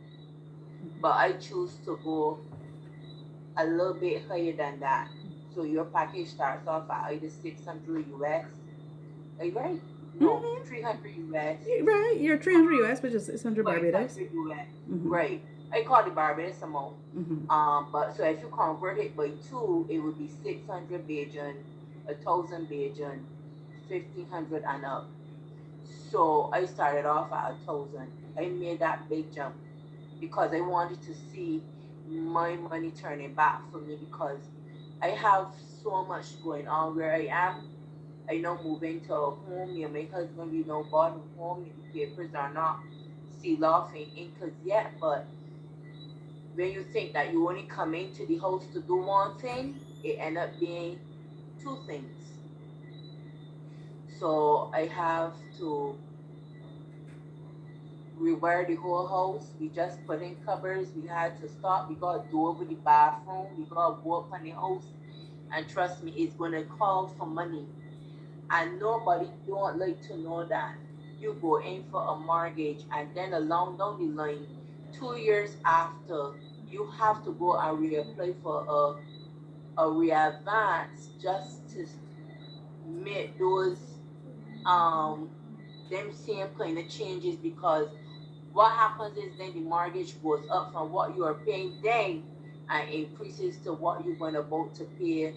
Speaker 5: But I choose to go a little bit higher than that. So your package starts off at either 600 US. Are you right? No, 300 US.
Speaker 1: Right, you're 300 US, which is 600 Barbados.
Speaker 5: 500 US. Right. I call the Barbados amount. But so if you convert it by two, it would be 600 Bajan, 1,000 Bajan, 1,500 and up. So I started off at 1,000. I made that big jump because I wanted to see my money turning back for me because I have so much going on where I am. I know moving to a home, me and my husband, we know bought a home, the papers are not sealed off in Incas yet, but when you think that you only come into the house to do one thing, it end up being two things. So I have to rewire the whole house. We just put in cupboards. We had to stop. We got to do over the bathroom. We got to go up on the house. And trust me, it's going to call for money. And nobody don't like to know that. you go in for a mortgage, and then along down the line, 2 years after, you have to go and reapply for a readvance just to make those um them same kind of changes, because what happens is then the mortgage goes up from what you are paying then and increases to what you're going about to pay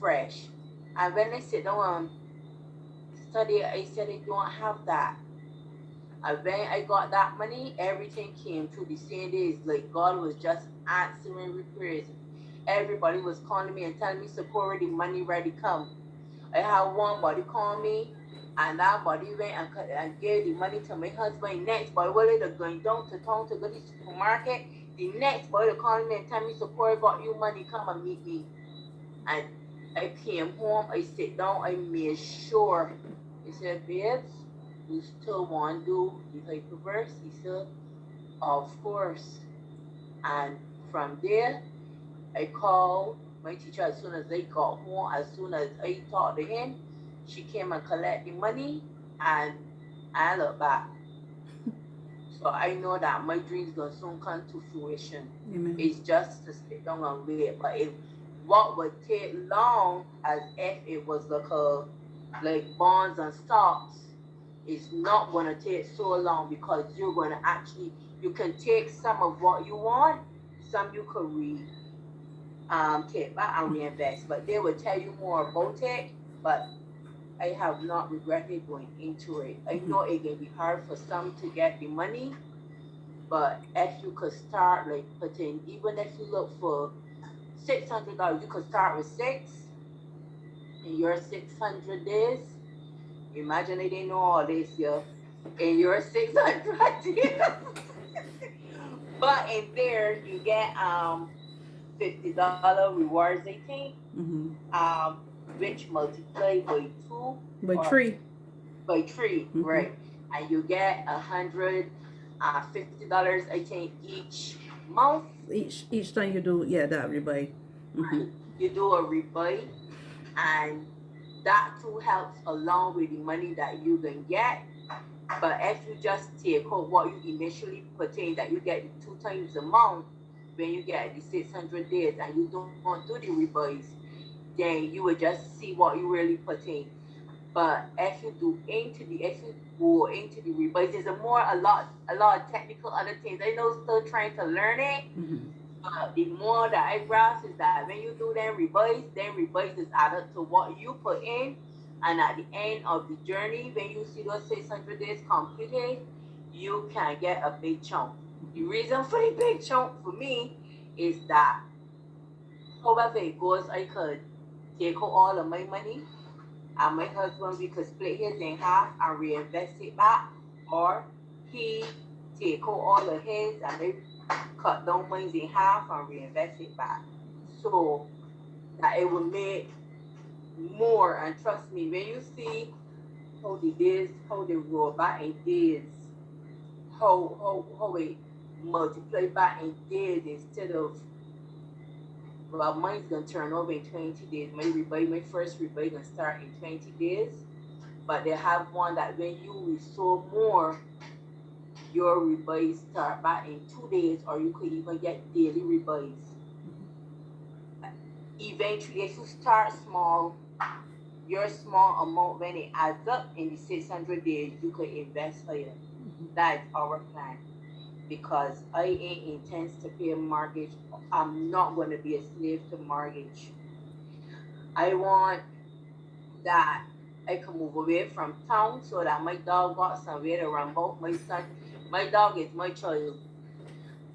Speaker 5: fresh. And when I sit down and study, I said I don't have that. And when I got that money, everything came through the same days. Like God was just answering prayers. Everybody was calling me and telling me, Sephora, the money ready come. I had one body call me, and that body went and gave the money to my husband. Next body, while they're going down to town to go to the supermarket, the next body called me and tell me, Sephora got you money, come and meet me. And I came home, I sit down, I made sure. He said, babes, you still want to do the hyperverse? He said, of course. And from there, I called my teacher as soon as I got home. As soon as I talked to him, she came and collect the money, and I look back. So I know that my dreams gonna soon come to fruition.
Speaker 1: Amen.
Speaker 5: It's just to sit down and wait. But if what would take long, as if it was like bonds and stocks, it's not gonna take so long, because you're gonna actually, you can take some of what you want, some you could take back and reinvest. But they will tell you more about it. But I have not regretted going into it. I know it can be hard for some to get the money, but if you could start like putting, even if you look for $600, you could start with six in your 600 days. Imagine they didn't know all this, yeah. In your 600 days. But in there you get $50 rewards, I think,
Speaker 1: Mm-hmm.
Speaker 5: um, which multiply by two
Speaker 1: By
Speaker 5: or
Speaker 1: tree.
Speaker 5: by three,
Speaker 1: Mm-hmm.
Speaker 5: right? And you get $150, I think, each month.
Speaker 1: Each time you do, yeah, that rebuy. Mm-hmm.
Speaker 5: Right? You do a rebate, and that too helps along with the money that you can get. But if you just take out what you initially put in, that you get 2 times the amount when you get the 600 days, and you don't do the rebates, then you will just see what you really put in. But if you go into the rebates, there's a lot of technical other things. I know still trying to learn it.
Speaker 1: Mm-hmm.
Speaker 5: But the more that I grasp is that when you do then rebates is added to what you put in, and at the end of the journey, when you see those 600 days completed, you can get a big chunk. The reason for the big chunk for me is that however it goes, I could take out all of my money, and my husband, we could split his in half and reinvest it back, or he take out all of his and they cut down mine in half and reinvest it back. So that it will make more. And trust me, when you see how they roll back in days, how it multiply back in days instead of, well, mine's gonna turn over in 20 days. My first rebate gonna start in 20 days. But they have one that when you resow more, your rebates start back in 2 days, or you could even get daily rebates. Eventually, if you start small, your small amount, when it adds up in the 600 days, you could invest higher. That's our plan. Because I ain't intends to pay a mortgage. I'm not going to be a slave to mortgage. I want that I can move away from town so that my dog got somewhere to run about. My dog is my child.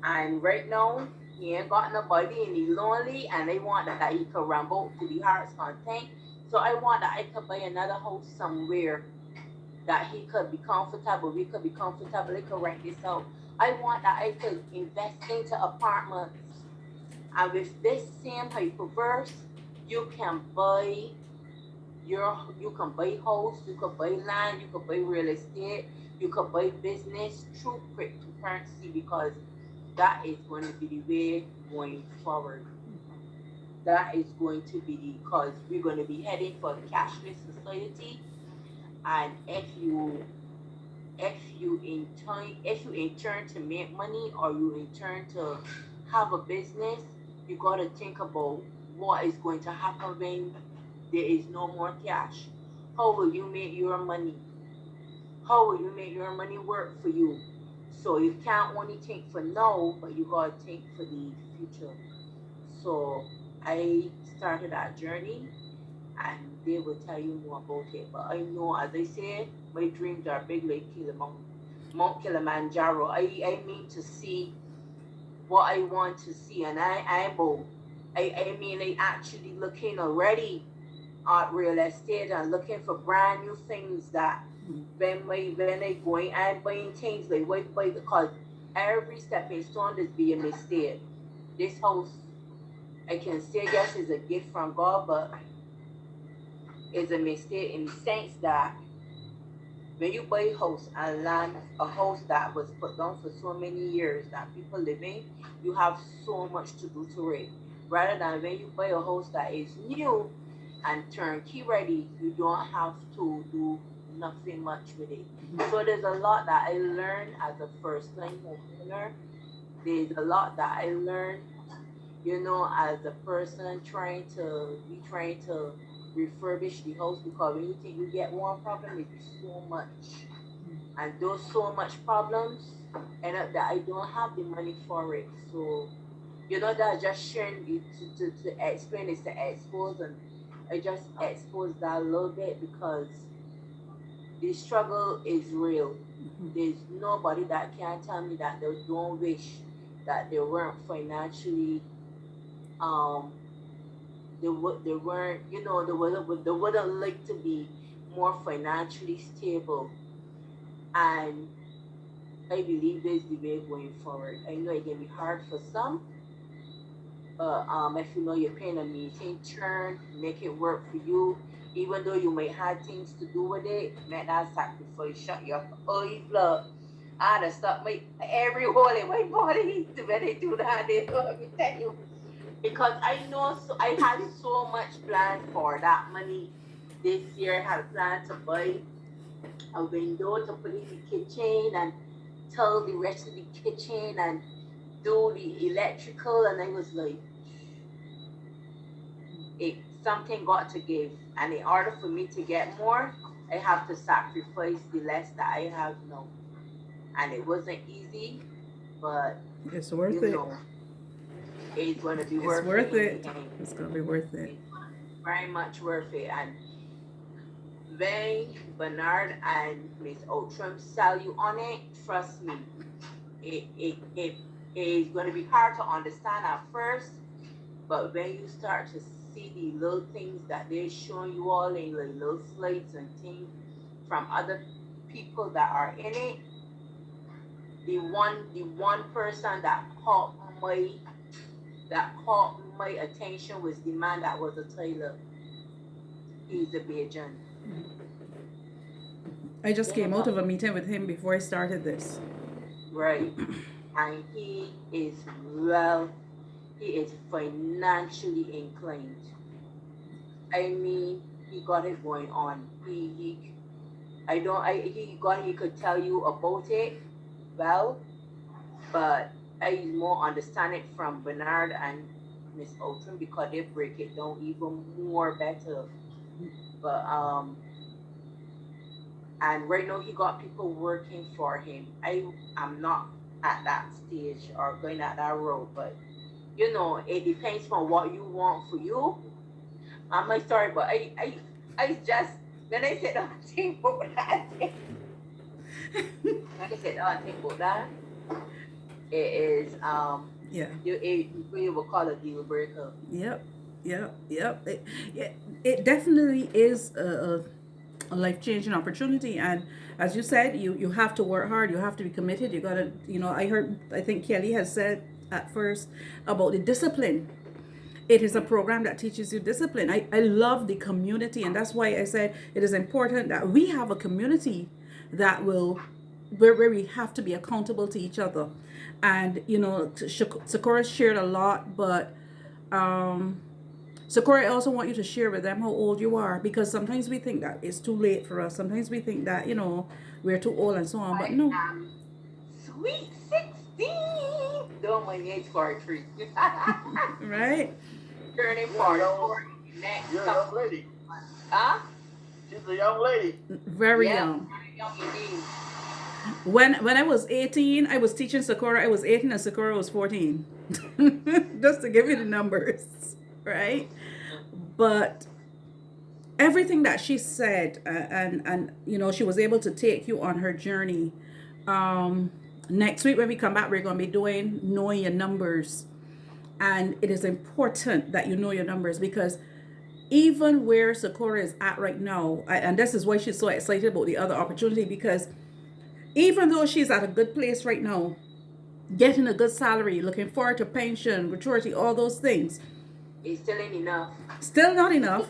Speaker 5: And right now, he ain't got nobody and he's lonely, and I want that he could run out to the heart's content. So I want that I could buy another house somewhere that he could be comfortable. We could be comfortable. I could rent this out. I want that I could invest into apartments. And with this same hyperverse, you can buy you can buy house, you could buy land, you could buy real estate, you could buy business through cryptocurrency, because that is going to be the way going forward. That is going to be, because we're going to be heading for a cashless society. And if you if you intern to make money or you intern to have a business, you gotta think about what is going to happen when there is no more cash. How will you make your money? How will you make your money work for you? So you can't only think for now, but you gotta think for the future. So I started that journey and they will tell you more about it. But I know, as I said, my dreams are big like Mount Kilimanjaro. I mean to see what I want to see, and I mean, I actually looking already at real estate and looking for brand new things that when I going and buying things like wait because every stepping stone is being mistake. This house, I can say yes is a gift from God, but it's a mistake in the sense that when you buy a house and land a house that was put down for so many years that people live in, you have so much to do to it. Rather than when you buy a house that is new and turnkey ready, you don't have to do nothing much with it. So there's a lot that I learned as a first time homeowner. There's a lot that I learned, as a person trying to refurbish the house because when you think you get one problem, it's so much. And those so much problems end up that I don't have the money for it. So that just sharing it to explain is to expose, and I just expose that a little bit because the struggle is real. There's nobody that can tell me that they don't wish that they weren't financially um they weren't they wouldn't like to be more financially stable, and I believe this is the way going forward. I know it can be hard for some, but if you know you're paying a meeting turn, make it work for you. Even though you might have things to do with it, make that sacrifice. Shut your eyes, blood. I had to stop my every hole in my body to when they do that. Let me tell you, because I know I had so much planned for that money this year. I had planned to buy a window to put in the kitchen and tell the rest of the kitchen and do the electrical, and I was like, it something got to give, and in order for me to get more, I have to sacrifice the less that I have now, and it wasn't easy, but
Speaker 1: It's worth
Speaker 5: you
Speaker 1: it.
Speaker 5: know, it's gonna be
Speaker 1: It's
Speaker 5: worth
Speaker 1: worth
Speaker 5: it in
Speaker 1: it.
Speaker 5: the end.
Speaker 1: It's gonna be worth it.
Speaker 5: It's very much worth it, and when Bernard and Miss Outram sell you on it, trust me, it is going to be hard to understand at first, but when you start to see the little things that they're showing you all in like little slides and things from other people that are in it, the one person that caught my attention was the man that was a tailor. He's a Bajan.
Speaker 1: I just
Speaker 5: Then I
Speaker 1: came out
Speaker 5: got
Speaker 1: of a meeting with him before I started this.
Speaker 5: right, and well, he is financially inclined. I mean, he got it going on. I don't, he could tell you about it well, but I more understand it from Bernard and Miss Outram because they break it down even more better. But and right now he got people working for him. I am not at that stage or going at that road, but it depends on what you want for you. I'm my sorry, but I just when I said I think about that, like I said, I think about that. It is
Speaker 1: Yeah.
Speaker 5: we will call it deal breaker.
Speaker 1: Yep. Yep. It definitely is a life changing opportunity, and as you said, you have to work hard. You have to be committed. You gotta, I think Kelly has said at first about the discipline. It is a program that teaches you discipline. I love the community, and that's why I said it is important that we have a community that will where we have to be accountable to each other. And Sakura shared a lot, but Sakura, I also want you to share with them how old you are, because sometimes we think that it's too late for us. Sometimes we think that, we're too old and so on, but
Speaker 5: I
Speaker 1: no.
Speaker 5: am sweet 16. Don't my age for a treat.
Speaker 1: Right?
Speaker 5: Turning
Speaker 3: You're a
Speaker 5: 44
Speaker 3: young,
Speaker 5: next
Speaker 3: you're a young
Speaker 5: couple
Speaker 3: lady.
Speaker 5: months. Huh?
Speaker 3: She's a young lady.
Speaker 1: Very
Speaker 5: Yep,
Speaker 1: young.
Speaker 5: very young indeed.
Speaker 1: When I was 18, I was teaching Sakura. I was 18 and Sakura was 14. Just to give you the numbers, right? But everything that she said, and she was able to take you on her journey. Next week when we come back, we're going to be doing knowing your numbers, and it is important that you know your numbers, because even where Sakura is at right now, and this is why she's so excited about the other opportunity, because even though she's at a good place right now, getting a good salary, looking forward to pension, maturity, all those things,
Speaker 5: It still ain't enough.
Speaker 1: still not enough.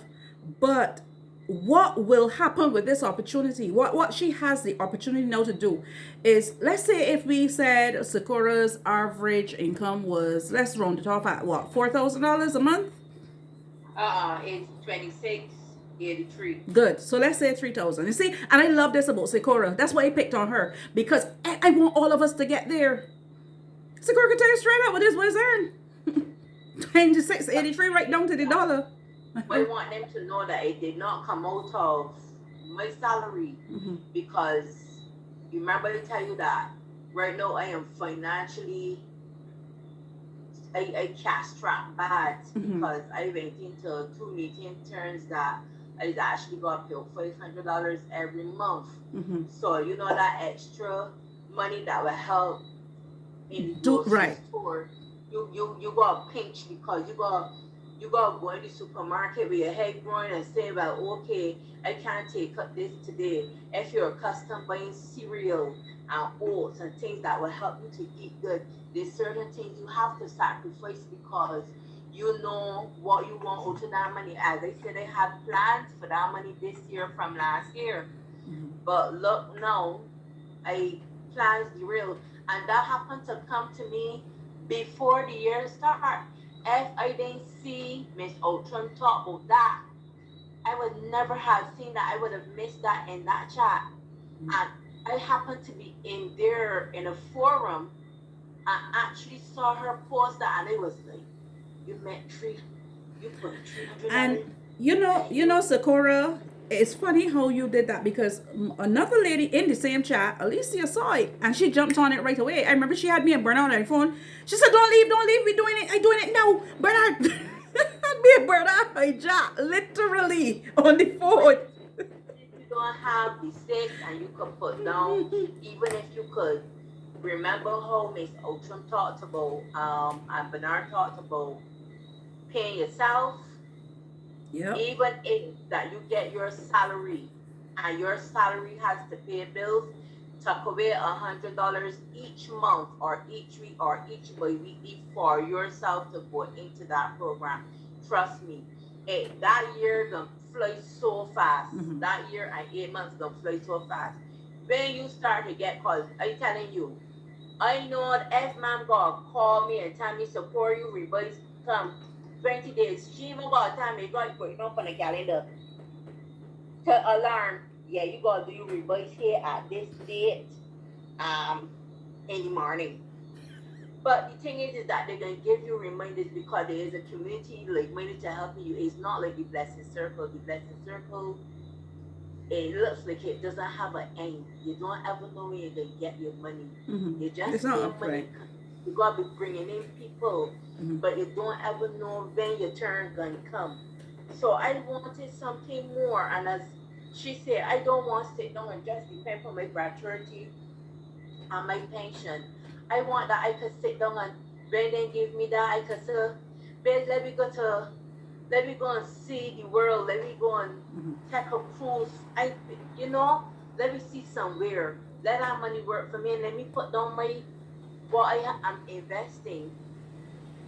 Speaker 1: But what will happen with this opportunity, what she has the opportunity now to do is, let's say if we said Sakura's average income was, let's round it off at what, $4,000 a month.
Speaker 5: It's 2683.
Speaker 1: Good. So let's say 3,000. You see, and I love this about Sakura. That's why I picked on her, because I want all of us to get there. Sakura can tell you straight up what is earned. 2683 right down to the dollar.
Speaker 5: I want them to know that it did not come out of my salary, because you remember I tell you that right now I am financially I cash strapped bad, because I went into 2 meeting turns that I actually got paid $500 every month. So you know that extra money that will help in the grocery
Speaker 1: Right.
Speaker 5: store, you got pinch, because you got go in the supermarket with your head growing and say, well, okay, I can't take up this today. If you're accustomed buying cereal and oats and things that will help you to eat good, there's certain things you have to sacrifice, because you know what you want out of that money. As I said, I had plans for that money this year from last year. But look now, I plans derailed. And that happened to come to me before the year start. If I didn't see Miss Outram talk about that, I would never have seen that. I would have missed that in that chat. And I happened to be in there in a forum and actually saw her post that, and it was like, you put $300.
Speaker 1: And Sakura, it's funny how you did that, because another lady in the same chat, Alicia, saw it and she jumped on it right away. I remember she had me and Bernard on her phone. She said, don't leave, we're doing it. I'm doing it now. Bernard, me and Bernard hijacked literally on the phone.
Speaker 5: If you don't have the six and you could put down, even if you could remember how Miss Outram talked about, and Bernard talked about paying yourself.
Speaker 1: Yep.
Speaker 5: Even if that you get your salary and your salary has to pay bills, tuck away $100 each month or each week or each bi-weekly for yourself to go into that program. Trust me, that year gonna fly so fast. That year and 8 months gonna fly so fast. When you start to get calls, I'm telling you, I know that if mom gonna call me and tell me support you, revise come 20 days. She even got time me got put it up on the calendar to alarm. Yeah, you gotta do your revise here at this date in the morning. But the thing is that they're gonna give you reminders, because there is a community like minded to help you. It's not like the blessing circle. The blessing circle, it looks like it doesn't have an end. You don't ever know when you're gonna get your money. You just
Speaker 1: It's not
Speaker 5: pay
Speaker 1: upright.
Speaker 5: money. You gotta be bringing in people, but you don't ever know when your turn gonna come. So I wanted something more, and as she said, I don't want to sit down and just depend on my gratuity and my pension. I want that I could sit down and when they give me that, I could say, babe, let me go and see the world. Let me go and take a cruise. Let me see somewhere. Let that money work for me, and let me put down what I'm investing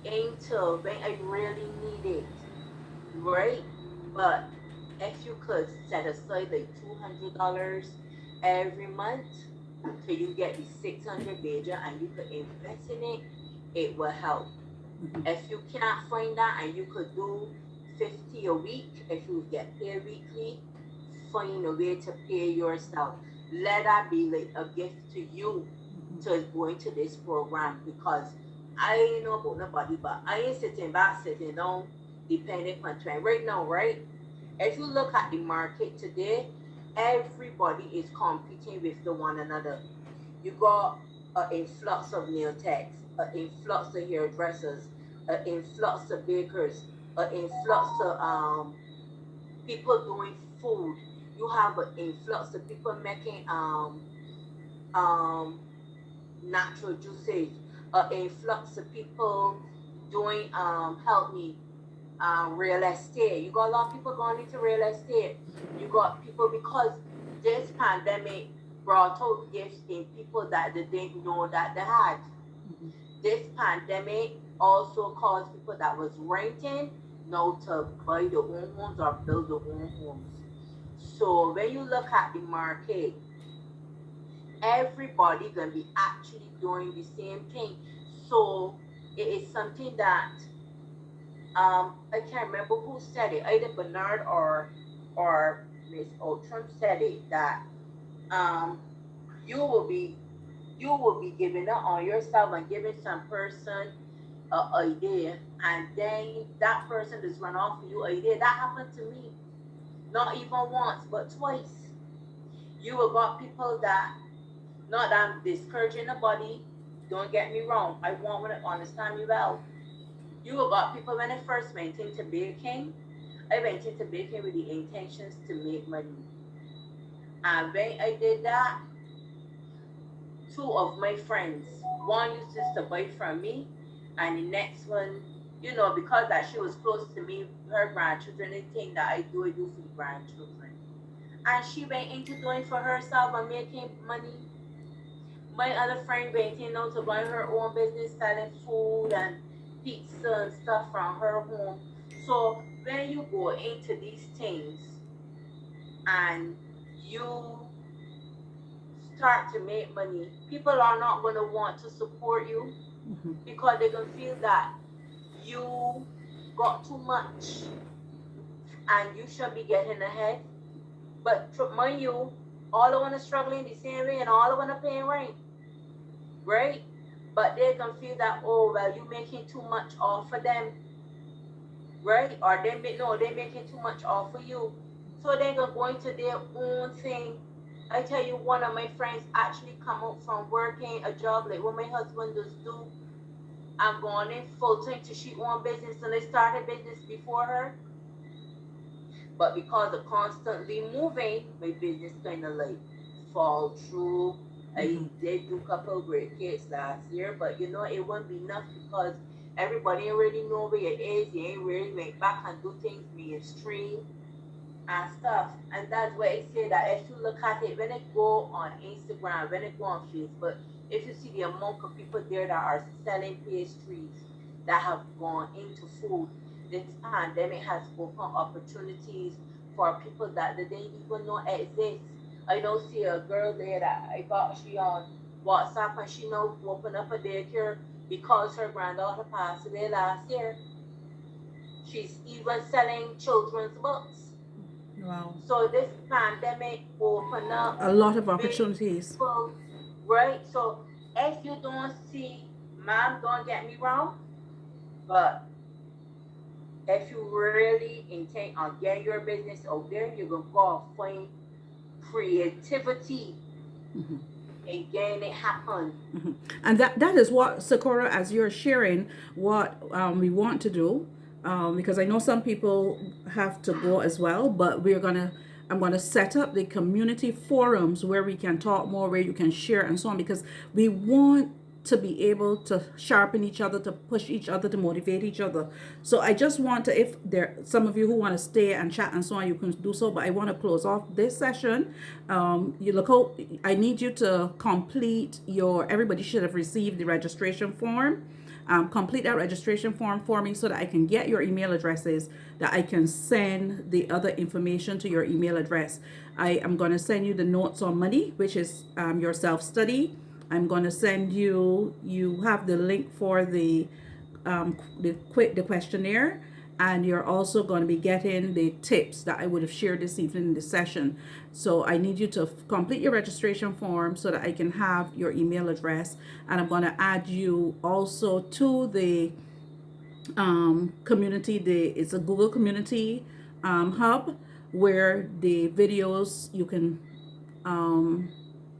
Speaker 5: into when I really need it, right? But if you could set aside like $200 every month till you get the 600 major and you could invest in it, it will help. If you can't find that and you could do $50 a week, if you get paid weekly, find a way to pay yourself. Let that be like a gift to you to go into this program, because I ain't know about nobody, but I ain't sitting back, sitting down, depending on trend. Right now, right? If you look at the market today, everybody is competing with the one another. You got an influx of nail techs, an influx of hairdressers, an influx of bakers, an influx of people doing food. You have an influx of people making um natural juices, an influx of people doing help me real estate. You got a lot of people going into real estate. You got people, because this pandemic brought out gifts in people that they didn't know that they had. This pandemic also caused people that was renting now to buy their own homes or build their own homes. So when you look at the market, everybody gonna be actually doing the same thing. So it is something that I can't remember who said it, either Bernard or Miss Outram said it, that um you will be you will be giving up on yourself and giving some person a idea, and then that person just run off with you idea. That happened to me, not even once but twice. You will got people that, not that I'm discouraging nobody, don't get me wrong, I want to understand me well. You will got people, when I first went into baking, I went into baking with the intentions to make money. And when I did that, two of my friends, one used to buy from me, and the next one, because that she was close to me, her grandchildren, the thing that I do for the grandchildren. And she went into doing for herself and making money. My other friend went in now to buy her own business, selling food and pizza and stuff from her home. So when you go into these things and you start to make money, people are not going to want to support you, because they're going to feel that you got too much and you should be getting ahead. But mind you, all of them are struggling the same way and all of them are paying rent, right? But they can feel that, oh well, you making too much off of them, right? Or they making too much off of you. So they can go into their own thing. I tell you, one of my friends actually come out from working a job like what my husband does do. I'm going in full time to she own business, and they started business before her. But because of constantly moving, my business kind of like fall through. I did do a couple of great kids last year, but it won't be enough, because everybody already know where it is. You ain't really went back and do things mainstream and stuff. And that's why I say that if you look at it, when I go on Instagram, when I go on Facebook, if you see the amount of people there that are selling pastries that have gone into food, this pandemic has opened opportunities for people that they didn't even know exist. I know see a girl there that I got, she on WhatsApp, and she now open up a daycare because her granddaughter passed away last year. She's even selling children's books.
Speaker 1: Wow.
Speaker 5: So this pandemic opened up
Speaker 1: A lot of
Speaker 5: big
Speaker 1: opportunities.
Speaker 5: people, right? So if you don't see, mom, don't get me wrong, but if you really intend on getting your business out there, you're gonna go and find creativity and getting it happen.
Speaker 1: And that is what, Sakura, as you're sharing, what we want to do, because I know some people have to go as well, but I'm gonna set up the community forums where we can talk more, where you can share and so on, because we want to be able to sharpen each other, to push each other, to motivate each other. So I just want to, if there some of you who want to stay and chat and so on, you can do so. But I want to close off this session. You look out, I need you to complete everybody should have received the registration form. Complete that registration form for me so that I can get your email addresses, that I can send the other information to your email address. I am going to send you the notes on money, which is your self-study. I'm going to send you have the link for the questionnaire, and you're also going to be getting the tips that I would have shared this evening in the session. So I need you to complete your registration form so that I can have your email address, and I'm going to add you also to the community. It's a Google community hub where the videos you can um,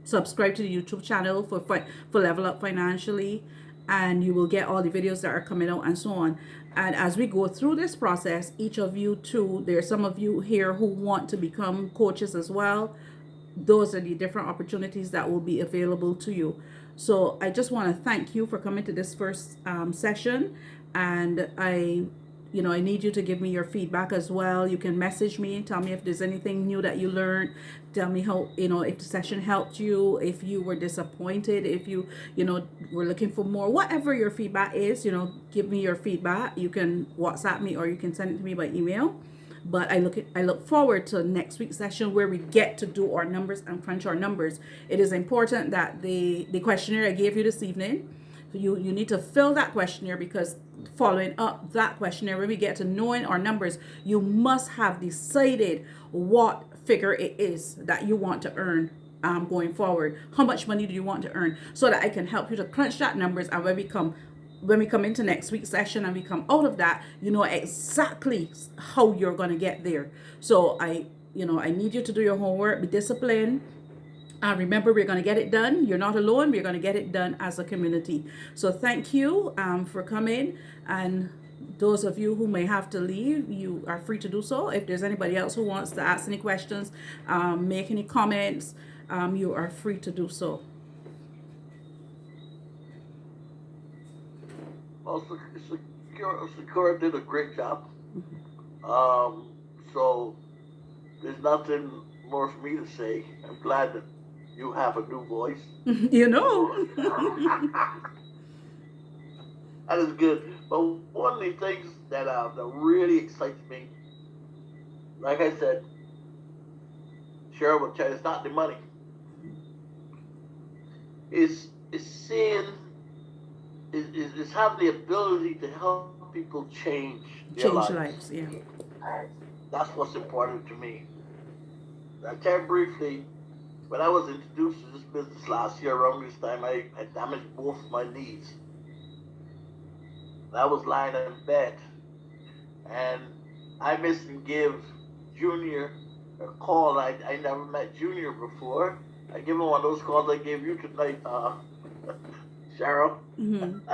Speaker 1: subscribe to the YouTube channel for Level Up Financially, and you will get all the videos that are coming out and so on. And as we go through this process, each of you too, there are some of you here who want to become coaches as well. Those are the different opportunities that will be available to you. So I just want to thank you for coming to this first session, and I need you to give me your feedback as well. You can message me, tell me if there's anything new that you learned. Tell me how, if the session helped you, if you were disappointed, if you were looking for more, whatever your feedback is, give me your feedback. You can WhatsApp me or you can send it to me by email. But I look forward to next week's session where we get to do our numbers and crunch our numbers. It is important that the questionnaire I gave you this evening, you need to fill that questionnaire, because following up that questionnaire, when we get to knowing our numbers, you must have decided what figure it is that you want to earn going forward. How much money do you want to earn, so that I can help you to crunch that numbers, and when we come into next week's session and we come out of that, you know exactly how you're going to get there. So I need you to do your homework, be disciplined. Remember, we're going to get it done. You're not alone. We're going to get it done as a community. So thank you for coming. And those of you who may have to leave, you are free to do so. If there's anybody else who wants to ask any questions, make any comments, you are free to do so.
Speaker 3: Well, Sakura did a great job. So there's nothing more for me to say. I'm glad that you have a new voice.
Speaker 1: You know.
Speaker 3: That is good. But one of the things that really excites me, like I said, Cheryl will tell you, it's not the money. It's seeing, is having the ability to help people change their
Speaker 1: Change
Speaker 3: lives.
Speaker 1: lives, yeah.
Speaker 3: That's what's important to me. I tell you briefly, when I was introduced to this business last year around this time, I damaged both my knees. I was lying in bed, and I missed and give Junior a call. I never met Junior before. I give him one of those calls I gave you tonight, Cheryl.
Speaker 1: Mm-hmm.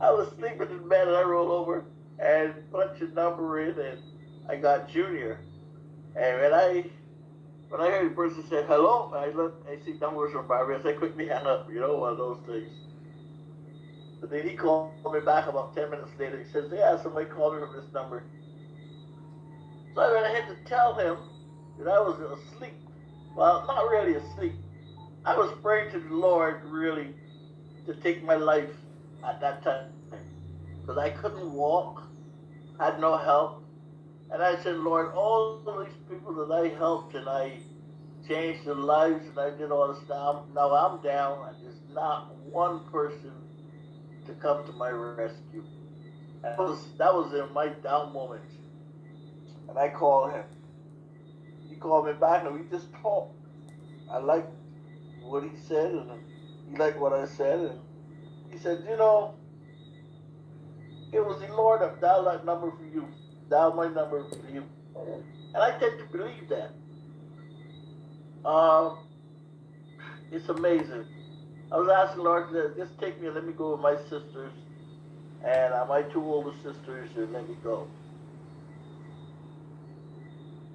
Speaker 3: I was sleeping in bed and I rolled over and punched a number in, and I got Junior. And when I heard the person say hello, I see numbers from Barbados, I quickly hang up, one of those things. But then he called me back about 10 minutes later. He says, yeah, somebody called me from this number. So I went ahead to tell him that I was asleep. Well, not really asleep. I was praying to the Lord, really, to take my life at that time. Because I couldn't walk, had no help. And I said, Lord, all of these people that I helped and I changed their lives and I did all this stuff, now I'm down and there's not one person to come to my rescue. And that was in my down moment. And I called him. He called me back and we just talked. I liked what he said and he liked what I said. And he said, it was the Lord that dialed that number for you, dialed my number for you. And I tend to believe that. It's amazing. I was asking Lord to just take me and let me go with my sisters and my two older sisters and let me go.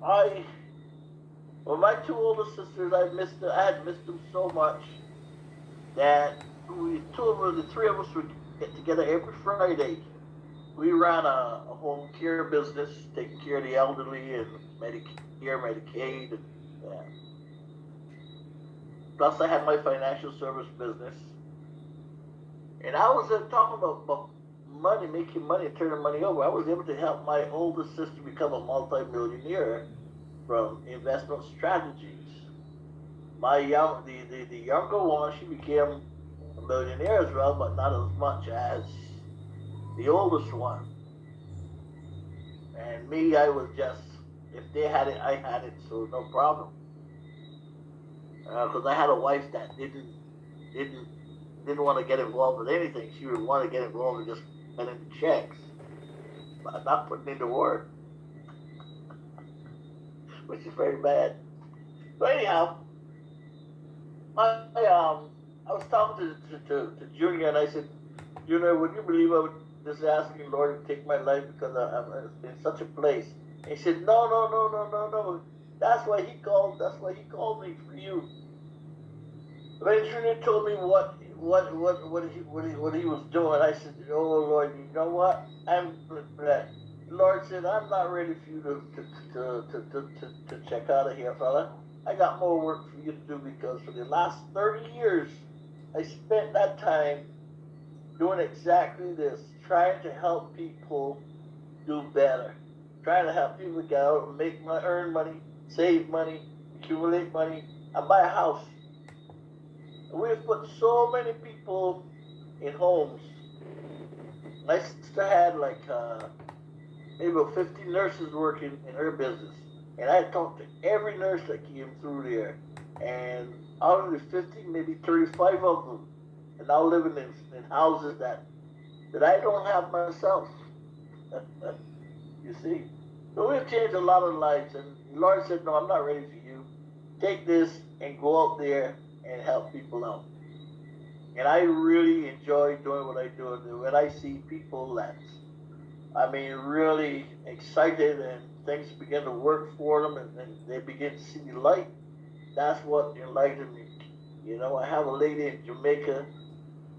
Speaker 3: My two older sisters, I had missed them so much that the three of us would get together every Friday. We ran a home care business, taking care of the elderly and Medicare, Medicaid, and yeah. Plus, I had my financial service business. And I was talking about money, making money, and turning money over. I was able to help my oldest sister become a multi-millionaire from investment strategies. The younger one, she became a millionaire as well, but not as much as the oldest one, and me, I was just, if they had it, I had it, so no problem. Because I had a wife that didn't didn't want to get involved with anything. She would want to get involved in just sending checks, but not putting into work, which is very bad. So anyhow, I was talking to Junior, and I said, Junior, would you believe I would just ask you, Lord, to take my life because I'm in such a place? And he said, no, no, no, no, no, no. That's why he called. That's why he called me for you. When Junior told me what he was doing, I said, oh Lord, you know what? I'm that. Lord said, I'm not ready for you to check out of here, fella. I got more work for you to do because for the last 30 years, I spent that time doing exactly this, trying to help people do better, trying to help people get out and earn money, save money, accumulate money, and buy a house. We've put so many people in homes. My sister had like maybe about 50 nurses working in her business, and I talked to every nurse that came through there, and out of the 50, maybe 35 of them are now living in houses that I don't have myself. You see? So we've changed a lot of lives, and the Lord said, no, I'm not ready for you. Take this and go out there and help people out. And I really enjoy doing what I do. And when I see people really excited and things begin to work for them and they begin to see the light, that's what enlightened me. You know, I have a lady in Jamaica.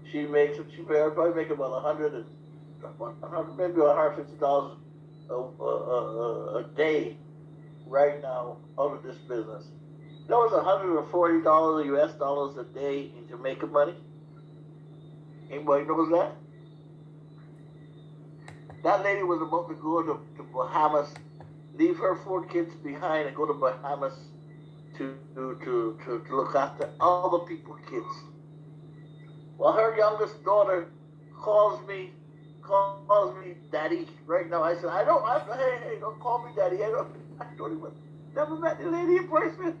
Speaker 3: She probably make about 100 maybe $150 a day right now out of this business. That was $140 US dollars a day in Jamaican money. Anybody knows that? That lady was about to go to Bahamas, leave her 4 kids behind, and go to Bahamas to look after other people's kids. Well, her youngest daughter calls me daddy right now. I said, hey, don't call me daddy. I don't even, never met the lady in person.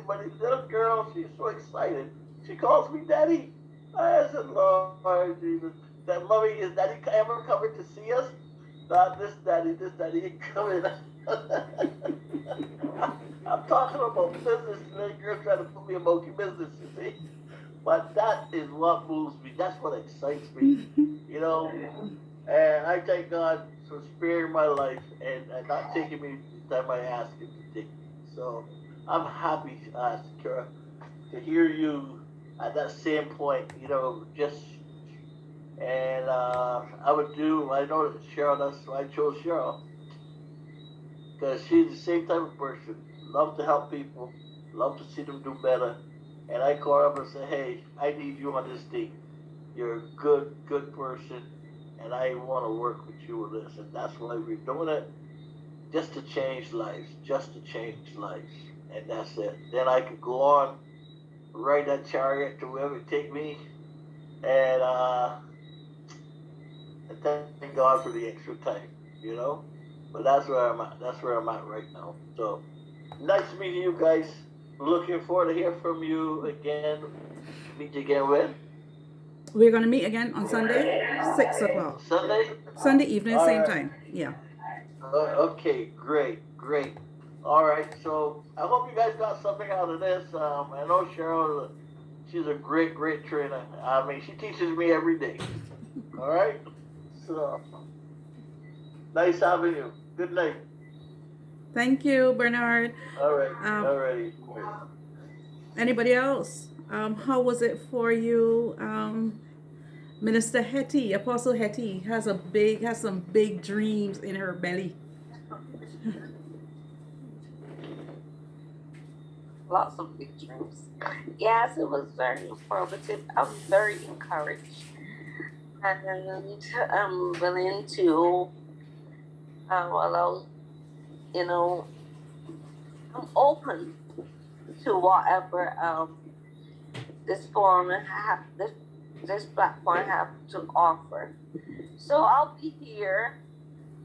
Speaker 3: But this little girl, she's so excited. She calls me daddy. I said, Lord Jesus, that mommy, is daddy ever coming to see us? Not this daddy ain't coming. I'm talking about business, and that girl trying to put me in monkey business, you see? But that is what moves me. That's what excites me, you know? And I thank God for sparing my life and not taking me the time I asked him to take me. So I'm happy, Kara, to hear you at that same point, you know, I know that Cheryl, that's why I chose Cheryl, because she's the same type of person, love to help people, love to see them do better, and I call her up and say, hey, I need you on this team. You're a good person, and I want to work with you with this, and that's why we're doing it, just to change lives, and that's it. Then I could go on, ride that chariot to wherever it take me, and thank God for the extra time, you know. But that's where I'm at. That's where I'm at right now. So nice meeting you guys. Looking forward to hear from you again. Meet you again when?
Speaker 1: We're going to meet again on Sunday, 6 o'clock.
Speaker 3: Sunday?
Speaker 1: Sunday evening,
Speaker 3: All
Speaker 1: same
Speaker 3: right.
Speaker 1: time. Yeah.
Speaker 3: Okay, great. All right, so I hope you guys got something out of this. I know Cheryl, she's a great trainer. I mean, she teaches me every day. All right? So, nice having you. Good night.
Speaker 1: Thank you, Bernard.
Speaker 3: All right. All righty.
Speaker 1: Anybody else? How was it for you? Minister Hetty, Apostle Hetty has some big dreams in her belly.
Speaker 2: Lots of big dreams. Yes, it was very informative. I'm very encouraged, and I'm willing to allow, you know, I'm open to whatever this this platform have to offer. So I'll be here,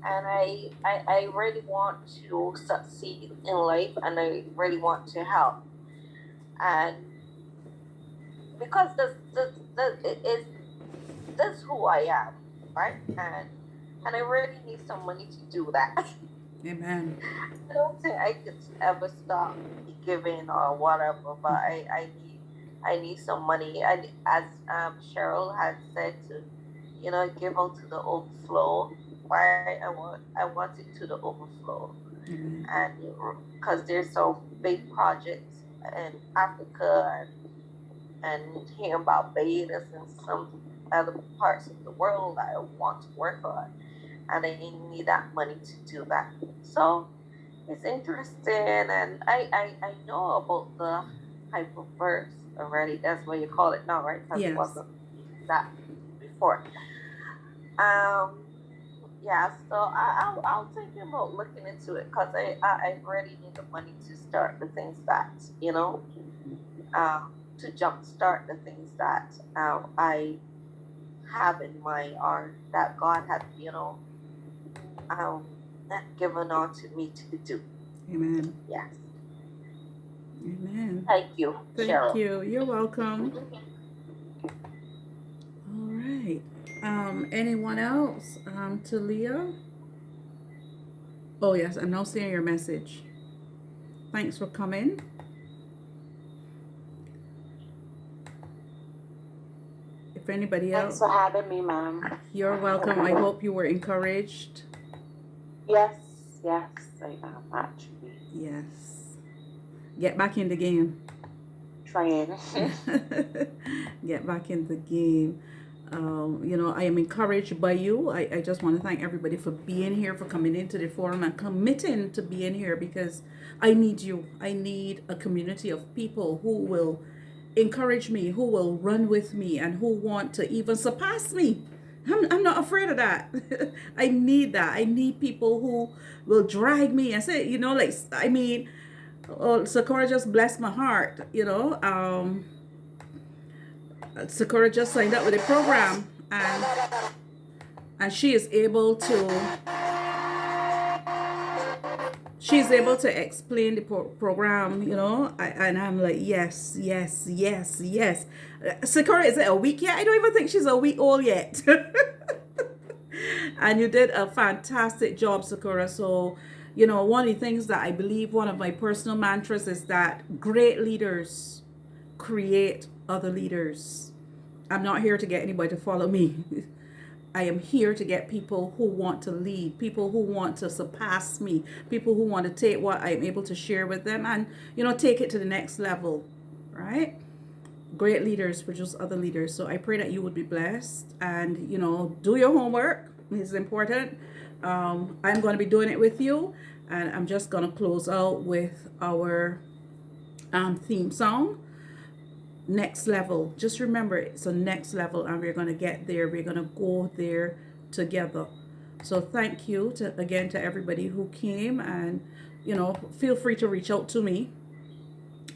Speaker 2: and I really want to succeed in life, and I really want to help. And because this is this who I am, right? And I really need some money to do that.
Speaker 1: Amen.
Speaker 2: I don't think I could ever stop giving or whatever, but I need some money. And as Cheryl had said, to give out to the overflow. Right? I want it to the overflow, and because there's some big projects in Africa and here in Barbados and some other parts of the world that I want to work on, and I need that money to do that. So it's interesting, and I know about the hyperverse already. That's what you call it now, right? Because it wasn't that before. Yeah, so I'll think about looking into it, because I really need the money to start the things that, to jumpstart the things that I have in mind, or that God has, given on to me to do.
Speaker 1: Amen.
Speaker 2: Yes.
Speaker 1: Amen.
Speaker 2: Thank you, Cheryl.
Speaker 1: Thank you. You're welcome. All right. Anyone else? Talia? Oh, yes, I'm now seeing your message. Thanks for coming. If anybody else.
Speaker 4: Thanks for having me, ma'am.
Speaker 1: You're welcome. I hope you were encouraged.
Speaker 4: Yes, I am actually.
Speaker 1: Yes. Get back in the game.
Speaker 4: Trying.
Speaker 1: Get back in the game. I am encouraged by you. I just want to thank everybody for being here, for coming into the forum and committing to being here, because I need you. I need a community of people who will encourage me, who will run with me, and who want to even surpass me. I'm not afraid of that. I need that. I need people who will drag me and say, Sakura just blessed my heart, Sakura just signed up with a program, and she is able to explain the program, and I'm like, yes. Sakura, is it a week yet? I don't even think she's a week old yet. And you did a fantastic job, Sakura. So, one of the things that I believe, one of my personal mantras, is that great leaders create other leaders. I'm not here to get anybody to follow me. I am here to get people who want to lead, people who want to surpass me, people who want to take what I'm able to share with them and, take it to the next level, right? Great leaders produce other leaders. So I pray that you would be blessed, and, do your homework. It's important. I'm going to be doing it with you, and I'm just going to close out with our theme song. Next level. Just remember, it's a next level, and we're going to get there. We're going to go there together. So thank you again to everybody who came, and feel free to reach out to me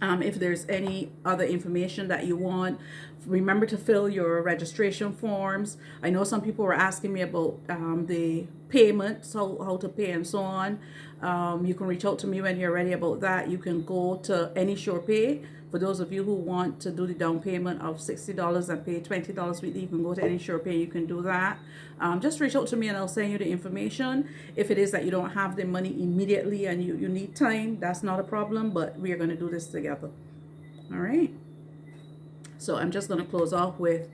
Speaker 1: if there's any other information that you want. Remember to fill your registration forms. I know some people were asking me about the payments, how to pay and so on. You can reach out to me when you're ready about that. You can go to Any Sure Pay. For those of you who want to do the down payment of $60 and pay $20 weekly, you can go to Any Sure Pay. You can do that. Just reach out to me and I'll send you the information. If it is that you don't have the money immediately and you need time, that's not a problem, but we are going to do this together. All right. So I'm just going to close off with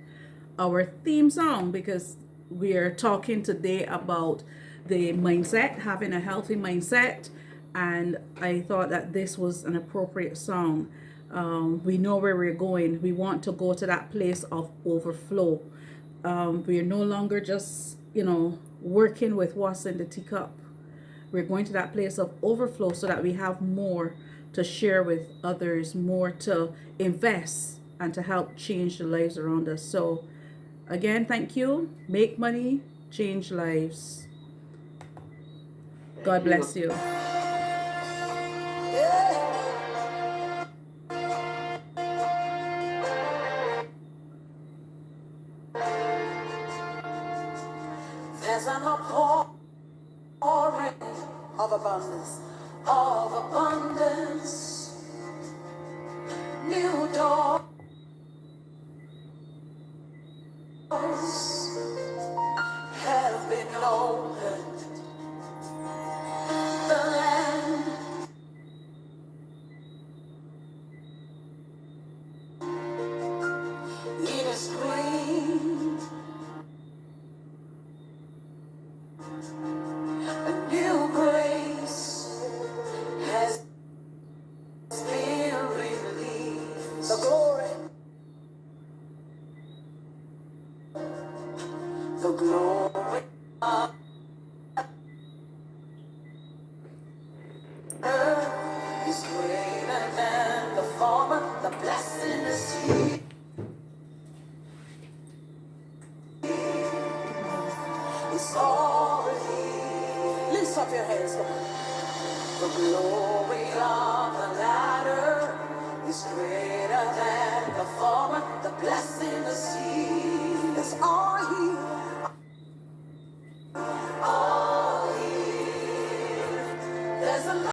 Speaker 1: our theme song, because we are talking today about the mindset, having a healthy mindset. And I thought that this was an appropriate song. We know where we're going. We want to go to that place of overflow. We are no longer just, working with what's in the teacup. We're going to that place of overflow so that we have more to share with others, more to invest, and to help change the lives around us. So again, thank you. Make money, change lives. God bless you. As an outpouring of abundance, new doors have been opened. The land it is green. A new grace has been released. The glory of earth is greater than the former. The blessing is here. It's already. Lift up your hands, come on. The glory of the latter is greater than the former. The blessing is here.